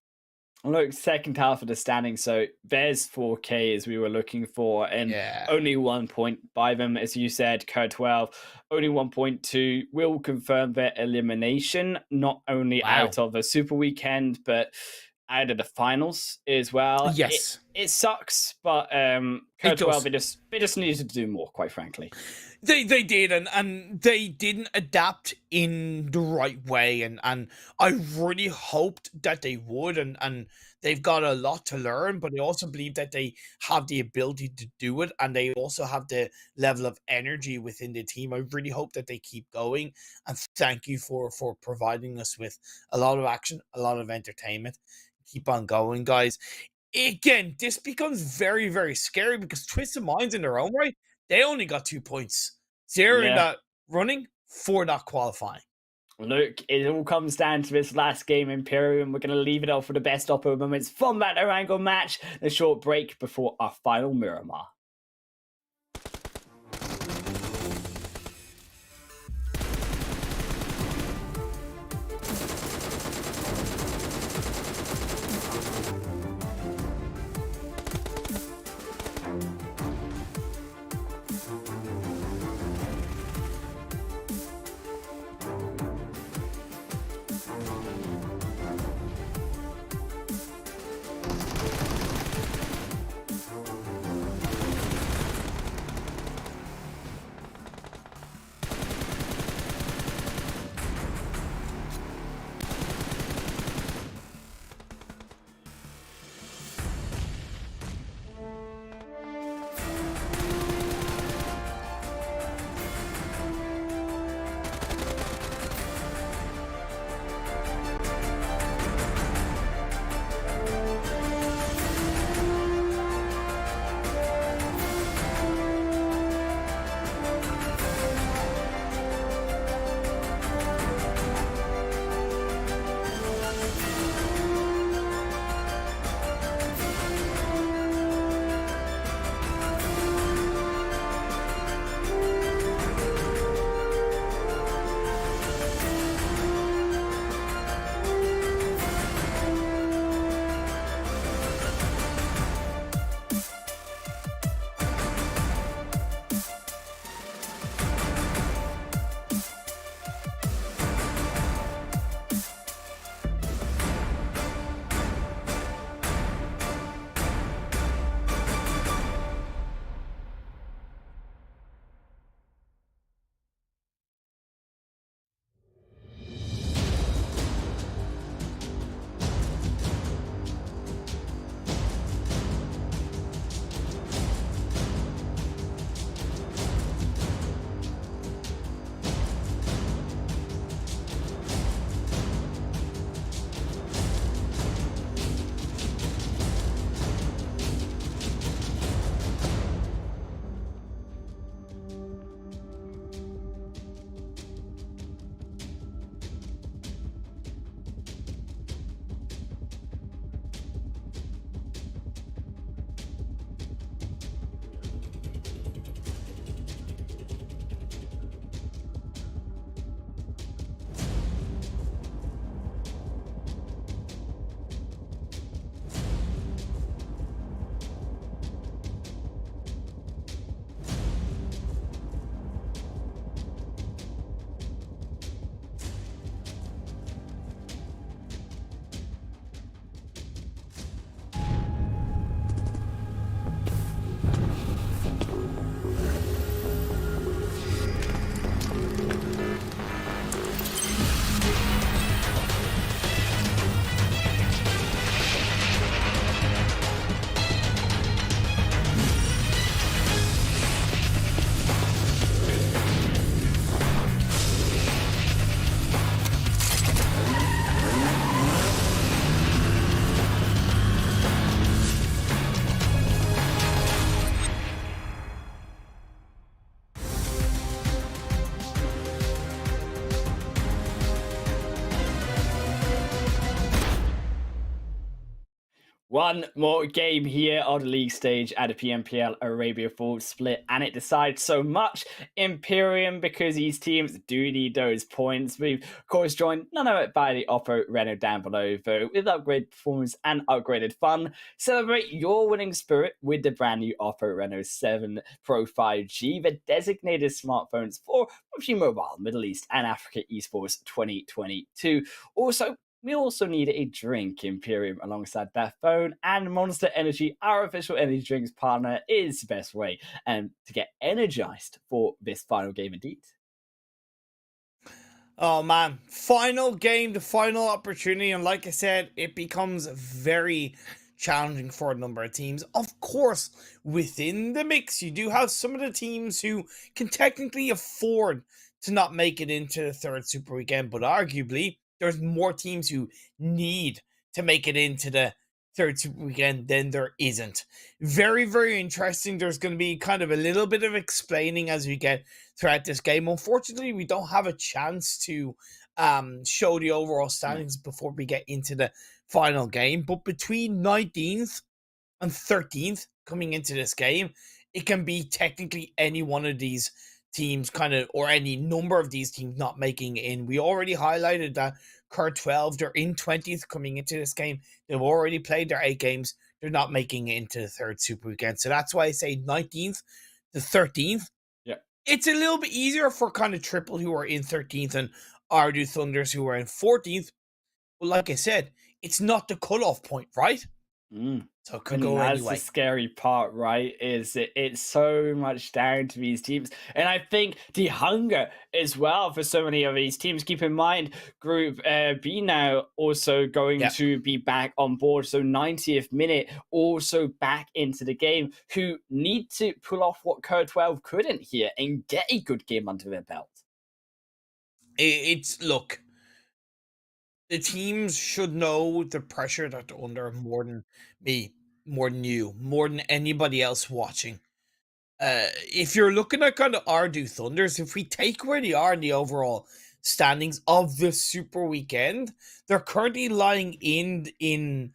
Look, second half of the standings. So there's 4K as we were looking for, and only 1 point by them, as you said. Code 12, only 1.2 will confirm their elimination, not only out of a super weekend, but out of the finals as well. Yes, it sucks, but Code 12 they just needed to do more, quite frankly. They did, and they didn't adapt in the right way, and I really hoped that they would, and they've got a lot to learn, but I also believe that they have the ability to do it, and they also have the level of energy within the team. I really hope that they keep going, and thank you for providing us with a lot of action, a lot of entertainment. Keep on going, guys. Again, this becomes very, very scary because Twisted Minds in their own right, they only got 2 points. 0 in that running, 4 not qualifying. Look, it all comes down to this last game, Imperium. We're going to leave it off for the best opera moments from that Erangel match. A short break before our final Miramar. One more game here on the league stage at the PMPL Arabia Full Split, and it decides so much. Imperium, because these teams do need those points. We've, of course, joined none of it by the Oppo Renault down below, though, with upgraded performance and upgraded fun. Celebrate your winning spirit with the brand new Oppo Renault 7 Pro 5G, the designated smartphones for PUBG Mobile, Middle East, and Africa Esports 2022. We also need a drink, Imperium, alongside that phone, and Monster Energy, our official energy drinks partner, is the best way to get energized for this final game indeed. Oh man, final game, the final opportunity, and like I said, it becomes very challenging for a number of teams. Of course, within the mix, you do have some of the teams who can technically afford to not make it into the third Super Weekend, but arguably, there's more teams who need to make it into the third Super Weekend than there isn't. Very, very interesting. There's going to be kind of a little bit of explaining as we get throughout this game. Unfortunately, we don't have a chance to show the overall standings before we get into the final game. But between 19th and 13th coming into this game, it can be technically any one of these teams or any number of these teams not making it in. We already highlighted that CONQUEROR 12, they're in 20th coming into this game. They've already played their 8 games. They're not making it into the third Super Weekend. So that's why I say 19th to 13th. Yeah. It's a little bit easier for kind of Triple who are in 13th and OOREDOO Thunders who are in 14th. But like I said, it's not the cutoff point, right? So it could go anyway. That's the scary part, right? Is it's so much down to these teams, and I think the hunger as well for so many of these teams. Keep in mind, Group B now also going to be back on board. So 90th minute also back into the game. Who need to pull off what CONQUEROR 12 couldn't here and get a good game under their belt. Look. The teams should know the pressure that they're under more than me, more than you, more than anybody else watching. If you're looking at kind of OOREDOO Thunders, if we take where they are in the overall standings of the Super Weekend, they're currently lying in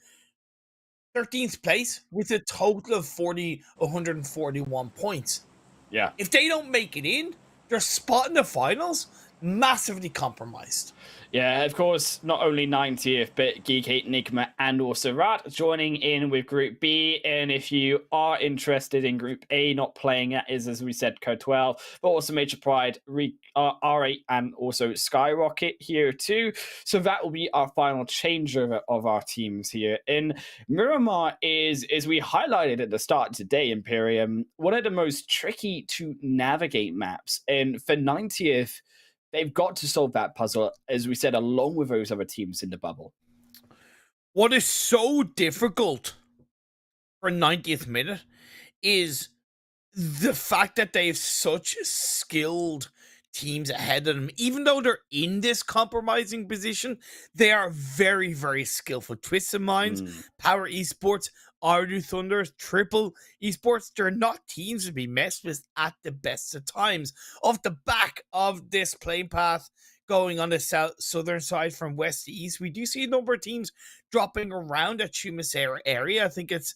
13th place with a total of 141 points. Yeah. If they don't make it in, their spot in the finals massively compromised. Yeah, of course, not only 90th, but GEEKAY, NIGMA, and also Rat joining in with Group B. And if you are interested in Group A, not playing it is, as we said, CONQUEROR 12, but also Major Pride, R8, and also SKYROCKET here too. So that will be our final changeover of our teams here. And Miramar is, as we highlighted at the start today, Imperium, one of the most tricky to navigate maps. And for 90th, they've got to solve that puzzle, as we said, along with those other teams in the bubble. What is so difficult for 90th minute is the fact that they have such skilled teams ahead of them. Even though they're in this compromising position, they are very, very skillful. Twisted Minds, POWR Esports, OOREDOO Thunders, Triple Esports, they're not teams to be messed with at the best of times. Off the back of this playing path going on the southern side from west to east, we do see a number of teams dropping around that Chumasera area. I think it's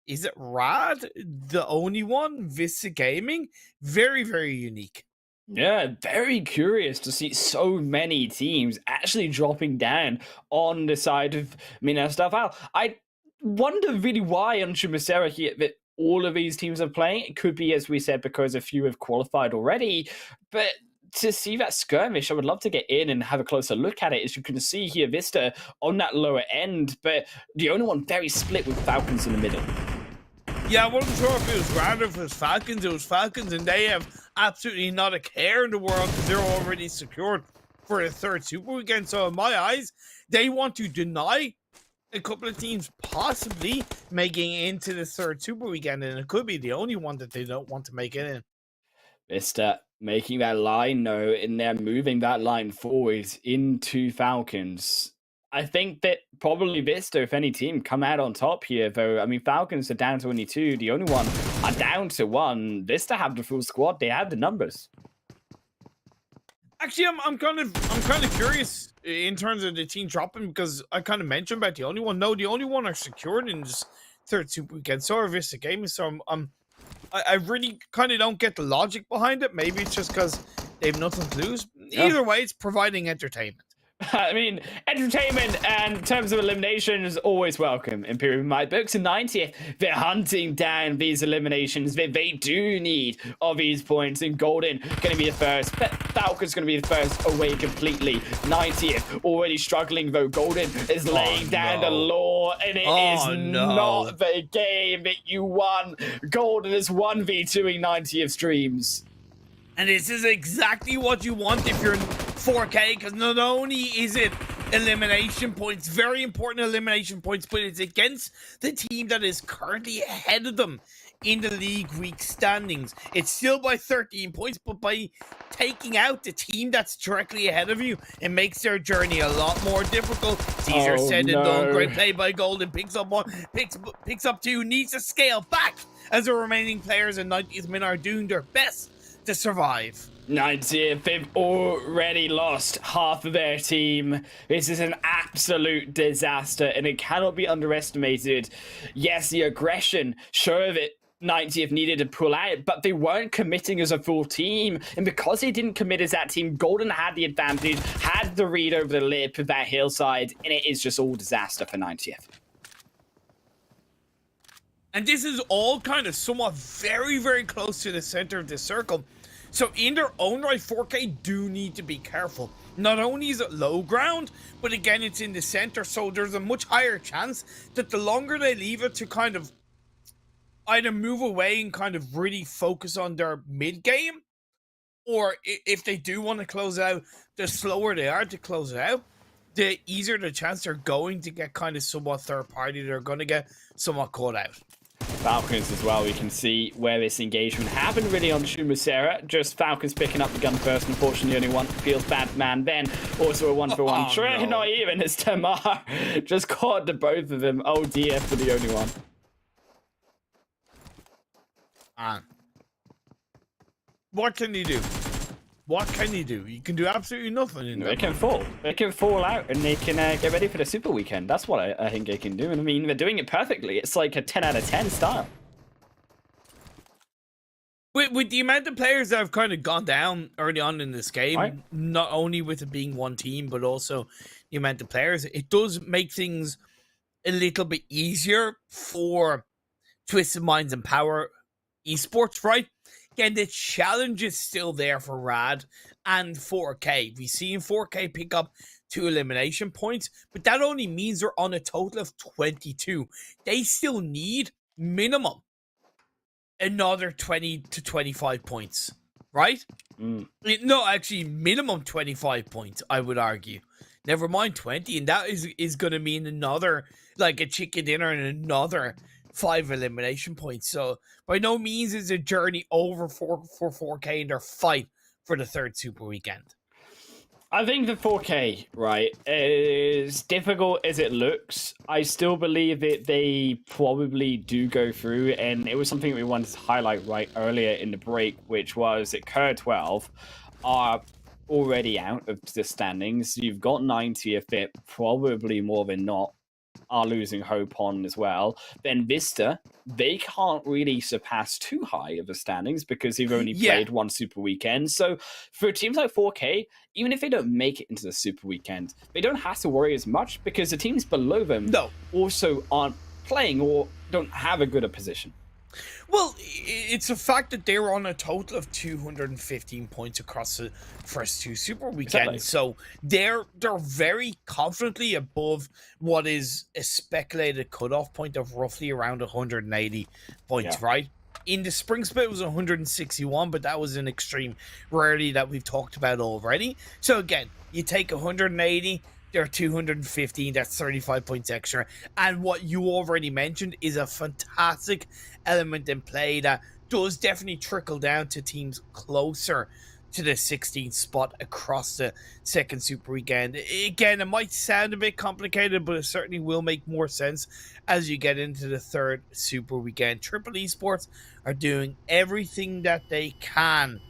is it Rad, the only one? Vista Gaming? Very, very unique. Yeah, very curious to see so many teams actually dropping down on the side of Minas Val. I wonder really why on Chumasera here that all of these teams are playing. It could be, as we said, because a few have qualified already, but to see that skirmish, I would love to get in and have a closer look at it. As you can see here, Vista on that lower end, but the only one very split with Falcons in the middle. Yeah, I wasn't sure if it was random, if it was Falcons. It was Falcons, and they have absolutely not a care in the world because they're already secured for the third Super Weekend. So in my eyes, they want to deny a couple of teams possibly making it into the third Super Weekend, and it could be the only one that they don't want to make it in. Vista making that line, though, and they're moving that line forward into Falcons. I think that probably Vista, if any team, come out on top here, though. I mean, Falcons are down to only 2. The only one are down to 1. Vista have the full squad. They have the numbers. Actually, I'm kind of curious in terms of the team dropping, because I kind of mentioned about the only one. No, the only one are secured in this third super weekend. So are VISTA Gaming. So I really kind of don't get the logic behind it. Maybe it's just because they have nothing to lose. Either way, it's providing entertainment. I mean, entertainment and in terms of elimination is always welcome. Imperium might books in 90th. They're hunting down these eliminations. They do need all these points. And Golden going to be the first. Falcon's going to be the first away completely. 90th already struggling though. Golden is laying down the law, and it is not the game that you won. Golden is 1v2ing 90th streams. And this is exactly what you want if you're in 4K, because not only is it elimination points, very important elimination points, but it's against the team that is currently ahead of them in the league week standings. It's still by 13 points, but by taking out the team that's directly ahead of you, it makes their journey a lot more difficult. It's easier said than done. Great play by Golden. Picks up one, picks up two, needs to scale back as the remaining players in 90th minute are doing their best to survive. 90th, they've already lost half of their team. This is an absolute disaster, and it cannot be underestimated. Yes, the aggression, sure that 90th needed to pull out, but they weren't committing as a full team. And because they didn't commit as that team, Golden had the advantage, had the read over the lip of that hillside, and it is just all disaster for 90th. And this is all kind of somewhat very, very close to the center of the circle. So in their own right, 4K do need to be careful. Not only is it low ground, but again, it's in the center. So there's a much higher chance that the longer they leave it to kind of either move away and kind of really focus on their mid game, or if they do want to close out, the slower they are to close it out, the easier the chance they're going to get kind of somewhat third party. They're going to get somewhat caught out. Falcons as well, we can see where this engagement happened really on Shumusera. Just Falcons picking up the gun first, unfortunately only one feels bad man then. Also a 1-for-1 try, not even as Tamar just caught the both of them. Oh dear for the only one. What can you do? What can you do? You can do absolutely nothing. They can fall. They can fall out, and they can get ready for the Super Weekend. That's what I think they can do. And I mean, they're doing it perfectly. It's like a 10 out of 10 style. With the amount of players that have kind of gone down early on in this game, not only with it being one team, but also the amount of players, it does make things a little bit easier for Twisted Minds and POWR Esports, right? Again, the challenge is still there for Rad and 4K. We see in 4K pick up 2 elimination points, but that only means they're on a total of 22. They still need minimum another 20 to 25 points, right? No, actually, minimum 25 points, I would argue. Never mind 20, and that is going to mean another, like a chicken dinner and another 5 elimination points. So by no means is a journey over for 4K in their fight for the third Super Weekend. I think the 4K, right, as difficult as it looks, I still believe that they probably do go through, and it was something we wanted to highlight right earlier in the break, which was that Kerr 12 are already out of the standings. You've got 90th that probably more than not are losing hope on as well. Then VISTA, they can't really surpass too high of the standings because they've only played one Super Weekend. So for teams like 4K, even if they don't make it into the Super Weekend, they don't have to worry as much because the teams below them also aren't playing or don't have a good position. Well, it's a fact that they were on a total of 215 points across the first 2 Super Weekends. Exactly. So they're very confidently above what is a speculated cutoff point of roughly around 180 points, right? In the spring split, it was 161, but that was an extreme rarity that we've talked about already. So again, you take 180, they're 215, that's 35 points extra. And what you already mentioned is a fantastic element in play that does definitely trickle down to teams closer to the 16th spot across the second Super Weekend. Again, it might sound a bit complicated, but it certainly will make more sense as you get into the third Super Weekend. Triple Esports are doing everything that they can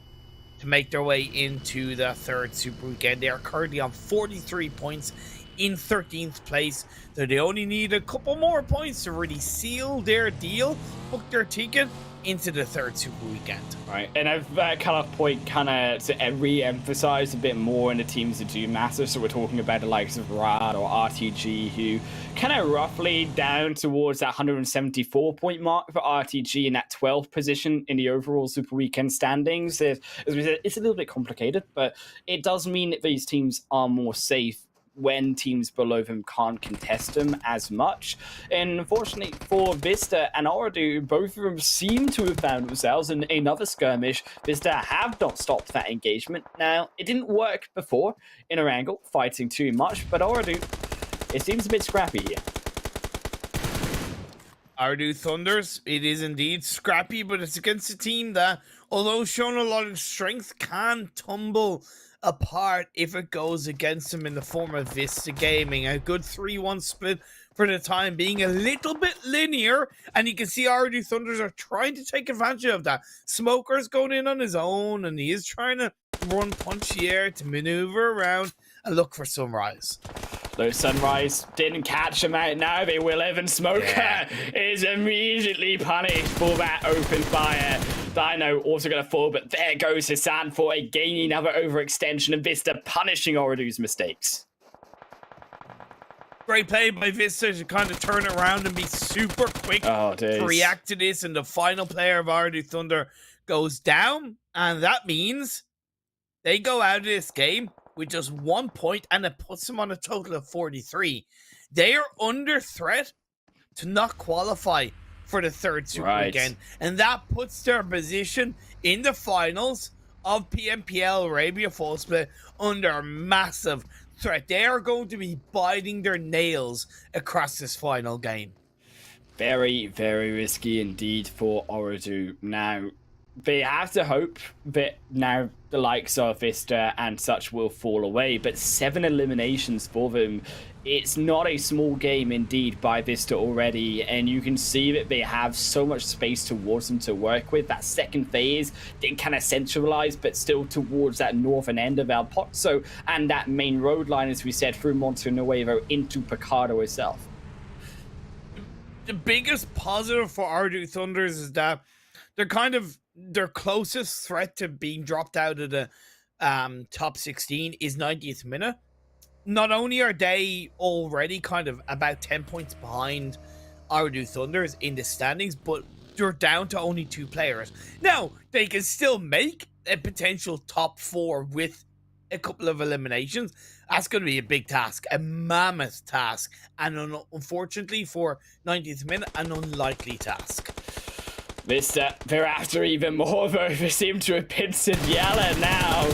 to make their way into the third Super Weekend. They are currently on 43 points in 13th place. So they only need a couple more points to really seal their deal, book their ticket into the third Super Weekend. Right, and I've cut-off point kind of to re-emphasize a bit more in the teams that do massive. So we're talking about the likes of Rad or RTG, who kind of roughly down towards that 174-point mark for RTG in that 12th position in the overall Super Weekend standings. As we said, it's a little bit complicated, but it does mean that these teams are more safe when teams below them can't contest them as much. And unfortunately for VISTA and OOREDOO, both of them seem to have found themselves in another skirmish. VISTA have not stopped that engagement. Now, it didn't work before in Erangel, fighting too much, but OOREDOO, it seems a bit scrappy here. OOREDOO Thunders, it is indeed scrappy, but it's against a team that, although showing a lot of strength, can tumble apart if it goes against them in the form of VISTA Gaming. A good 3-1 split for the time being, a little bit linear, and you can see OOREDOO Thunders are trying to take advantage of that. Smoker's going in on his own, and he is trying to run punchy air to maneuver around and look for Sunrise. Though Sunrise didn't catch him out, now they will. Evan Smoker is immediately punished for that open fire. Dino also going to fall, but there goes Hassan for gaining another overextension, and VISTA punishing OOREDOO's mistakes. Great play by VISTA to kind of turn around and be super quick to react to this, and the final player of OOREDOO Thunder goes down, and that means they go out of this game with just 1 point, and it puts them on a total of 43. They are under threat to not qualify for the third Super Weekend, and that puts their position in the finals of PMPL Arabia Full Split under massive threat. They are going to be biting their nails across this final game. Very, very risky indeed for OOREDOO. Now, they have to hope that now the likes of VISTA and such will fall away, but 7 eliminations for them. It's not a small game indeed by VISTA already, and you can see that they have so much space towards them to work with. That second phase didn't kind of centralize, but still towards that northern end of El Pozo and that main road line, as we said, through Monte Nuevo into Picado itself. The biggest positive for OOREDOO Thunders is that they're kind of their closest threat to being dropped out of the top 16 is 90th minute. Not only are they already kind of about 10 points behind OOREDOO Thunders in the standings, but they're down to only 2 players. Now, they can still make a potential top 4 with a couple of eliminations. That's going to be a big task, a mammoth task, and unfortunately for 90th minute, an unlikely task. VISTA, they're after even more, though. They seem to have pincered YALLA now.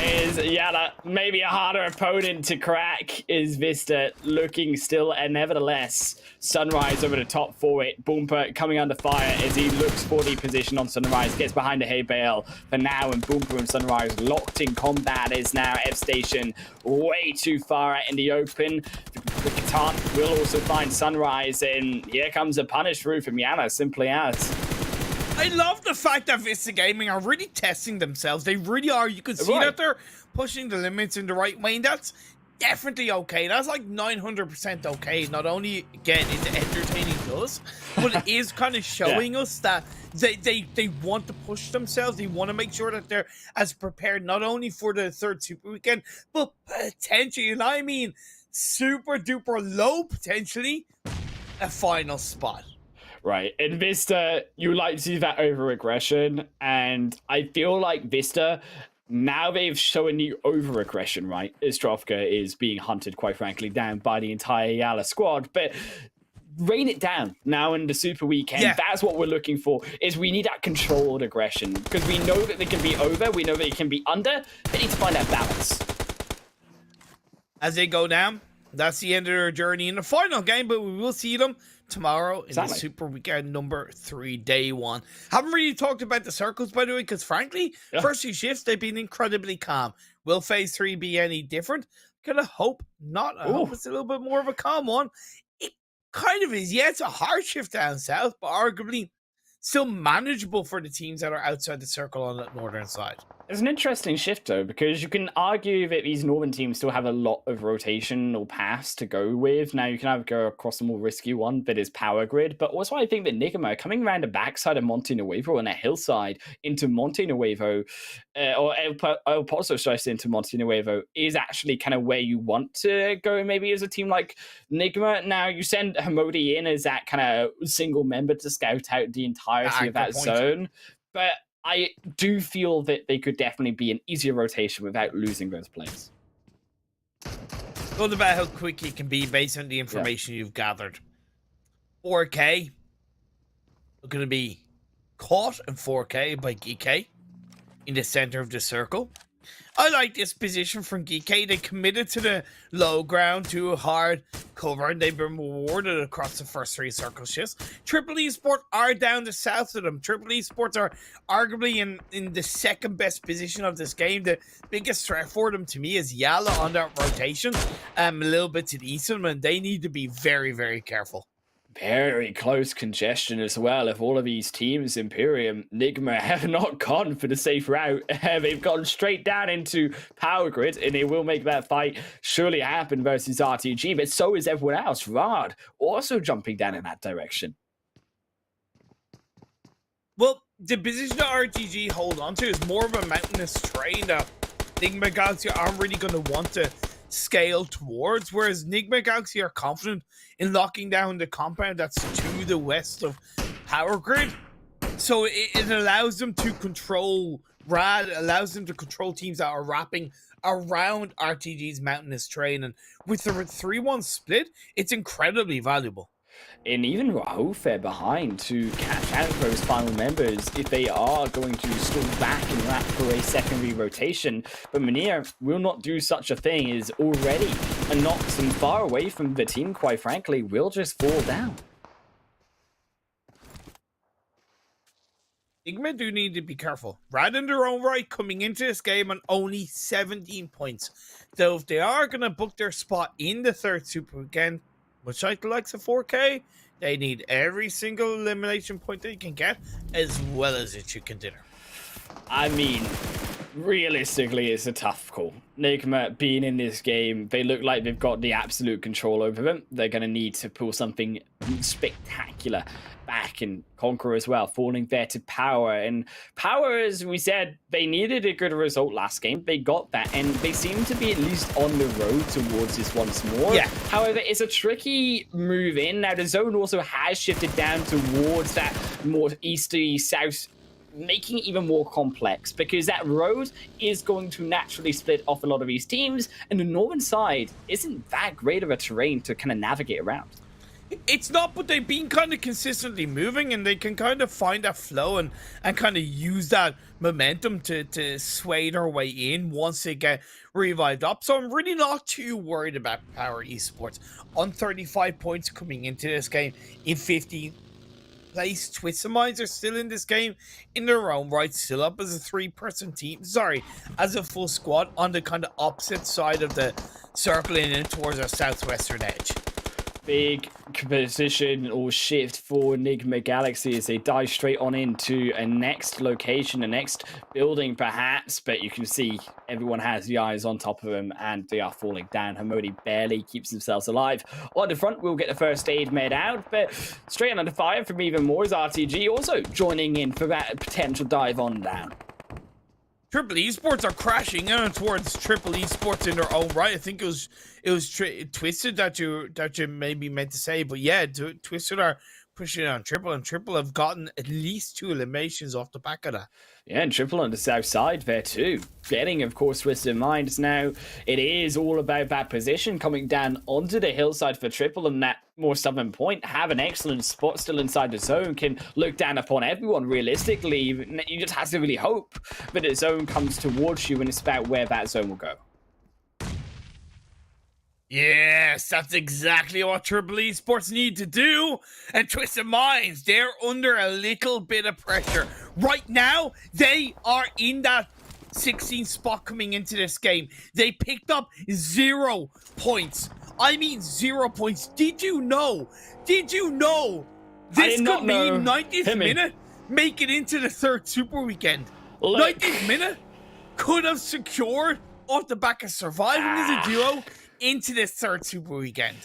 Is YALLA maybe a harder opponent to crack? Is VISTA looking still, and nevertheless, Sunrise over the top for it. Boomper coming under fire as he looks for the position on Sunrise, gets behind the hay bale for now, and Boomper and Sunrise locked in combat. Is now F Station way too far out in the open. The Catan will also find Sunrise, and here comes a punish through from YALLA, simply as. I love the fact that VISTA Gaming are really testing themselves. They really are. You can see that they're pushing the limits in the right way, and that's definitely okay. That's like 900% okay. Not only, again, it's entertaining to us, but it is kind of showing us that they want to push themselves. They want to make sure that they're as prepared not only for the third Super Weekend, but potentially, and I mean super duper low, potentially, a final spot. Right, in VISTA, you like to see that over-aggression, and I feel like VISTA, now they've shown you over-aggression, right? Istrovka is being hunted, quite frankly, down by the entire YALLA squad, but rein it down now in the Super Weekend. That's what we're looking for, is we need that controlled aggression, because we know that they can be over, we know that they can be under, they need to find that balance. As they go down, that's the end of their journey in the final game, but we will see them tomorrow in the Super Weekend number 3, day 1. Haven't really talked about the circles, by the way, because frankly, first 2 shifts, they've been incredibly calm. Will phase 3 be any different? Gonna hope not. I hope it's a little bit more of a calm one. It kind of is. Yeah, it's a hard shift down south, but arguably still manageable for the teams that are outside the circle on that northern side. It's an interesting shift, though, because you can argue that these northern teams still have a lot of rotational paths to go with. Now, you can either go across a more risky one that is Power Grid, but also I think that NIGMA coming around the backside of Monte Nuevo and a hillside into Monte Nuevo, or El Pozo, should I say, into Monte Nuevo, is actually kind of where you want to go, maybe as a team like NIGMA. Now, you send Hamodi in as that kind of single member to scout out the entirety of that zone, but I do feel that they could definitely be an easier rotation without losing those players. It's all about how quick you can be based on the information you've gathered. 4K are going to be caught in 4K by GEEKAY in the center of the circle. I like this position from GEEKAY. They committed to the low ground, to a hard cover, and they've been rewarded across the first 3 circle shifts. Triple Esports are down the south of them. Triple Esports are arguably in the second best position of this game. The biggest threat for them, to me, is YALLA on that rotation, a little bit to the east of them, and they need to be very, very careful. Very close congestion as well. If all of these teams, Imperium, NIGMA, have not gone for the safe route, they've gone straight down into Power Grid, and it will make that fight surely happen versus RTG, but so is everyone else. Rad also jumping down in that direction. Well, the position that RTG hold on to is more of a mountainous terrain that NIGMA Galaxy aren't really going to want to scale towards, whereas NIGMA Galaxy are confident in locking down the compound that's to the west of Power Grid. So it allows them to control Rad, allows them to control teams that are wrapping around RTG's mountainous terrain, and with the 3-1 split, it's incredibly valuable. And even Rahufe behind to catch out those final members if they are going to stall back and wrap for a secondary rotation. But Munir will not do such a thing, is already knocked and far away from the team, quite frankly, will just fall down. NIGMA do need to be careful. Rad in their own right coming into this game on only 17 points. So if they are going to book their spot in the third super weekend, much like the likes of 4K, they need every single elimination point they can get, as well as it should consider. I mean, realistically, it's a tough call. NIGMA being in this game, they look like they've got the absolute control over them. They're going to need to pull something spectacular back, and CONQUEROR as well, falling there to POWR. And POWR, as we said, they needed a good result last game. They got that, and they seem to be at least on the road towards this once more. Yeah. However, it's a tricky move in. Now, the zone also has shifted down towards that more easterly south, making it even more complex, because that road is going to naturally split off a lot of these teams, and the northern side isn't that great of a terrain to kind of navigate around. It's not, but they've been kind of consistently moving, and they can kind of find that flow and kind of use that momentum to sway their way in once they get revived up. So I'm really not too worried about POWR Esports on 35 points coming into this game in 15th place. Twisted Minds are still in this game in their own right, still up as a 3-person team. Sorry, as a full squad on the kind of opposite side of the circle and in towards our southwestern edge. Big position or shift for NIGMA Galaxy as they dive straight on into a next location, a next building perhaps, but you can see everyone has the eyes on top of them and they are falling down. Hamodi barely keeps themselves alive. On the front, we'll get the first aid made out, but straight on under fire from even more is RTG also joining in for that potential dive on down. Triple Esports are crashing in towards Triple Esports in their own right. I think it was Twisted that you maybe meant to say, but yeah, Twisted are pushing on Triple, and Triple have gotten at least 2 eliminations off the back of that. Yeah, and Triple on the south side there too. Getting, of course, Twisted Minds now. It is all about that position coming down onto the hillside for Triple, and that more southern point have an excellent spot still inside the zone, can look down upon everyone realistically. You just have to really hope that the zone comes towards you, and it's about where that zone will go. Yes, that's exactly what Triple Esports need to do. And Twisted Minds, they're under a little bit of pressure. Right now, they are in that 16th spot coming into this game. They picked up 0 points. I mean 0 points. Did you know? This could mean 90th minute. make it into the third super weekend. Look. 90th minute could have secured off the back of surviving as a duo into this third super weekend.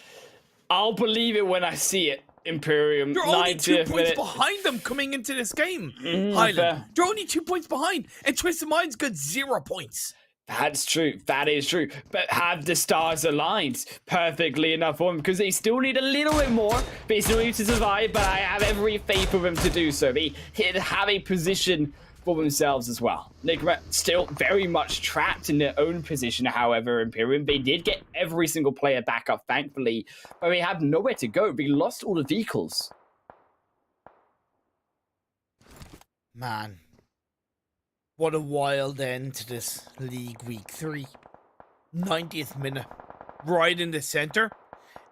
I'll believe it when I see it, Imperium. You're only 2 90th points minute. behind them coming into this game. fair. Highland, you're only 2 points behind, and Twisted Mind's got 0 points. That's true. That is true. But have the stars aligned perfectly enough for him? Because they still need a little bit more. They still need to survive, but I have every faith for them to do so. They have a position for themselves as well. NIGMA still very much trapped in their own position, however, Imperium. They did get every single player back up, thankfully, but they have nowhere to go. They lost all the vehicles. Man, what a wild end to this league week 3. 90th minute, right in the center.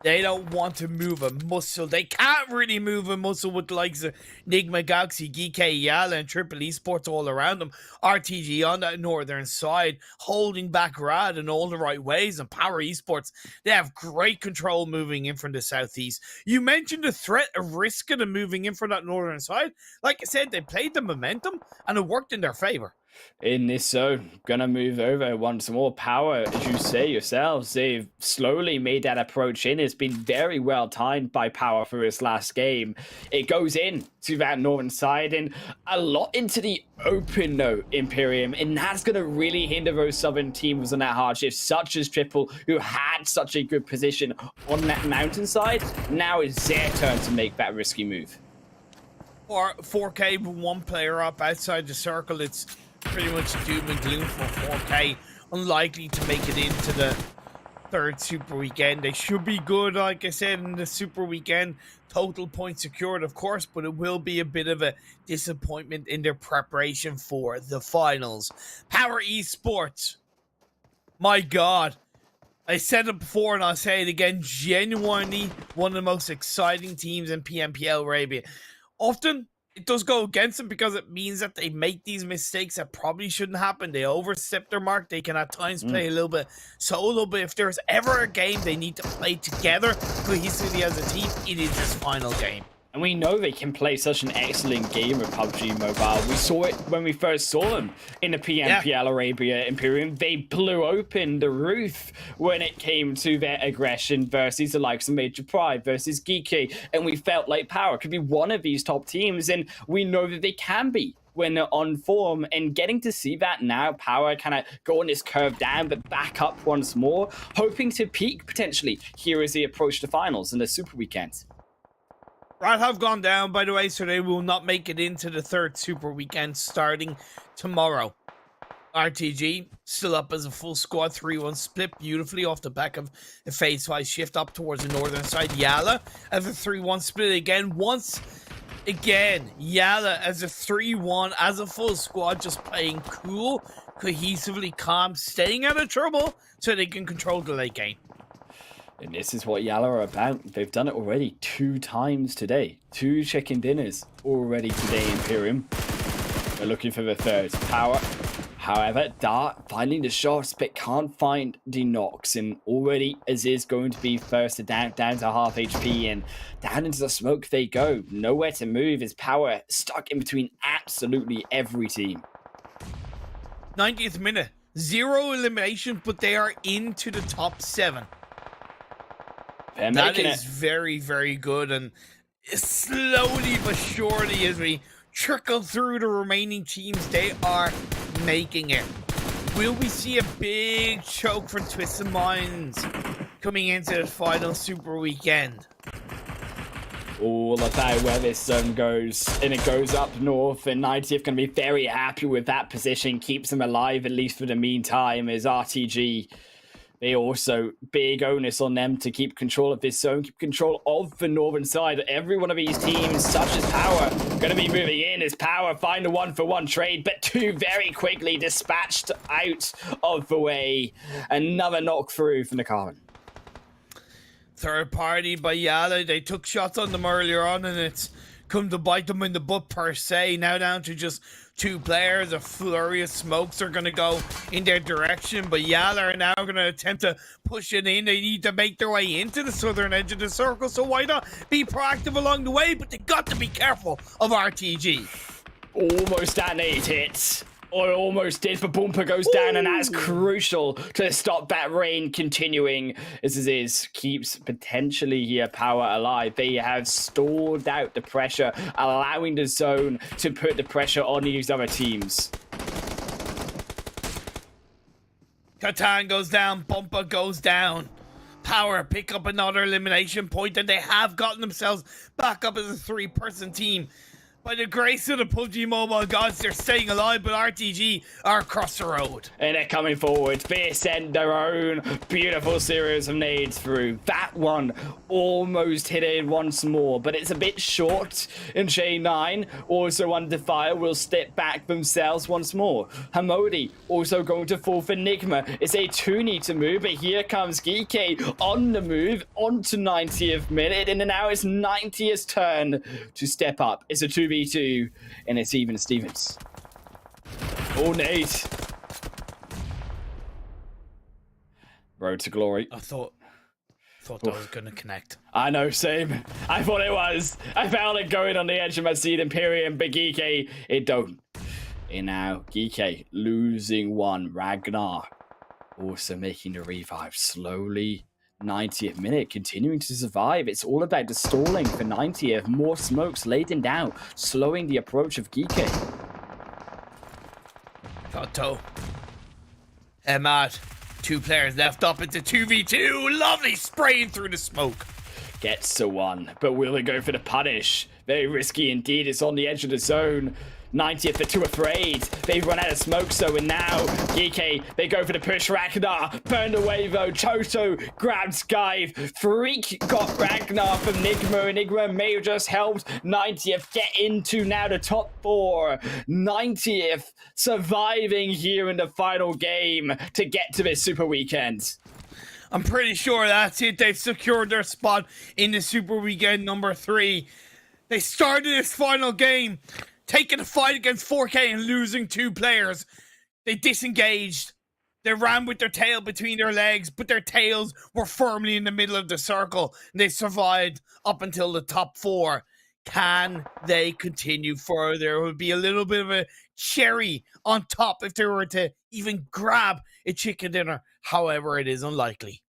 They don't want to move a muscle. They can't really move a muscle with the likes of NIGMA, Galaxy, GEEKAY, YALLA, and Triple Esports all around them. RTG on that northern side, holding back Rad in all the right ways, and POWR Esports. They have great control moving in from the southeast. You mentioned the threat of risk of them moving in from that northern side. Like I said, they played the momentum, and it worked in their favor. In this zone, gonna move over once more. POWR, as you say yourselves, they've slowly made that approach in. It's been very well timed by POWR for his last game. It goes in to that northern side and a lot into the open though, Imperium, and that's gonna really hinder those southern teams on that hard shift, such as Triple, who had such a good position on that mountainside. Now it's their turn to make that risky move. Or 4K with one player up outside the circle, it's pretty much doom and gloom for 4K. Unlikely to make it into the third super weekend. They should be good, like I said, in the super weekend. Total points secured, of course, but it will be a bit of a disappointment in their preparation for the finals. POWR Esports. My God. I said it before and I'll say it again. Genuinely one of the most exciting teams in PMPL Arabia. Often, it does go against them because it means that they make these mistakes that probably shouldn't happen. They overstep their mark. They can at times play a little bit solo, but if there's ever a game they need to play together cohesively as a team, it is this final game. And we know they can play such an excellent game of PUBG Mobile. We saw it when we first saw them in the PMPL Arabia Imperium. They blew open the roof when it came to their aggression versus the likes of Major Pride versus GEEKAY. And we felt like POWR could be one of these top teams. And we know that they can be when they're on form. And getting to see that now, POWR kind of go on this curve down, but back up once more, hoping to peak potentially here as they approach the finals in the Super Weekend. Rad have gone down, by the way, so they will not make it into the third super weekend starting tomorrow. RTG still up as a full squad, 3-1 split beautifully off the back of a phase-wise shift up towards the northern side. YALLA as a 3-1 split again. Once again, YALLA as a 3-1 as a full squad, just playing cool, cohesively calm, staying out of trouble so they can control the late game. And this is what YALLA are about. They've done it already 2 times today. 2 chicken dinners already today, Imperium. They're looking for the third. POWR, however, Dart finding the shots, but can't find the knocks. And already, as is going to be first down to half HP, and down into the smoke they go. Nowhere to move as POWR stuck in between absolutely every team. 90th minute. 0 elimination, but they are into the top 7. That is very, very good, and slowly but surely as we trickle through the remaining teams, they are making it. Will we see a big choke from Twisted Minds coming into the final super weekend? All about where this zone goes, and it goes up north, and 90th going to be very happy with that position, keeps them alive at least for the meantime, as RTG, they also, big onus on them to keep control of this zone, keep control of the northern side. Every one of these teams, such as POWR, going to be moving in as POWR find a 1-for-1 trade, but 2 very quickly dispatched out of the way. Another knock through from the Carbon. Third party by YALLA. They took shots on them earlier on, and it's come to bite them in the butt per se. Now down to just 2 players. A flurry of smokes are going to go in their direction, but YALLA are now going to attempt to push it in. They need to make their way into the southern edge of the circle, so why not be proactive along the way? But they got to be careful of RTG. Almost that nade hit. Or almost did, but Bumper goes down, and that's crucial to stop that rain continuing. As it is, keeps potentially here Power alive. They have stalled out the pressure, allowing the zone to put the pressure on these other teams. Catan goes down, Bumper goes down. Power pick up another elimination point, and they have gotten themselves back up as a 3-person team. By the grace of the PUBG Mobile gods, they're staying alive, but RTG are across the road. And they're coming forward. They send their own beautiful series of nades through. That one almost hit it once more, but it's a bit short. And J9, also under fire, will step back themselves once more. Hamodi also going to fall for NIGMA. It's a 2 need to move, but here comes GEEKAY on the move, onto 90th minute, and now it's 90th turn to step up. It's a 2v2, and it's even Stevens. Oh, Nate. Road to glory. I thought that was going to connect. I know, same. I thought it was. I felt it going on the edge of my seat, Imperium, but GEEKAY, it don't. And now, GEEKAY losing one. Ragnar also making the revive slowly. 90th minute, continuing to survive. It's all about the stalling for 90th. More smokes laden down, slowing the approach of GEEKAY. Toto. Emad. 2 players left up into 2v2. Lovely spraying through the smoke. Gets to one, but will they go for the punish? Very risky indeed. It's on the edge of the zone. 90th, they're too afraid. They've run out of smoke, so and now GEEKAY, they go for the push. Ragnar burned away though. Choto grabbed Sky. Freak got Ragnar from NIGMA. NIGMA may have just helped 90th get into now the top 4. 90th surviving here in the final game to get to this Super Weekend. I'm pretty sure that's it. They've secured their spot in the Super Weekend number 3. They started this final game taking a fight against 4K and losing 2 players. They disengaged. They ran with their tail between their legs, but their tails were firmly in the middle of the circle. And they survived up until the top 4. Can they continue further? It would be a little bit of a cherry on top if they were to even grab a chicken dinner. However, it is unlikely.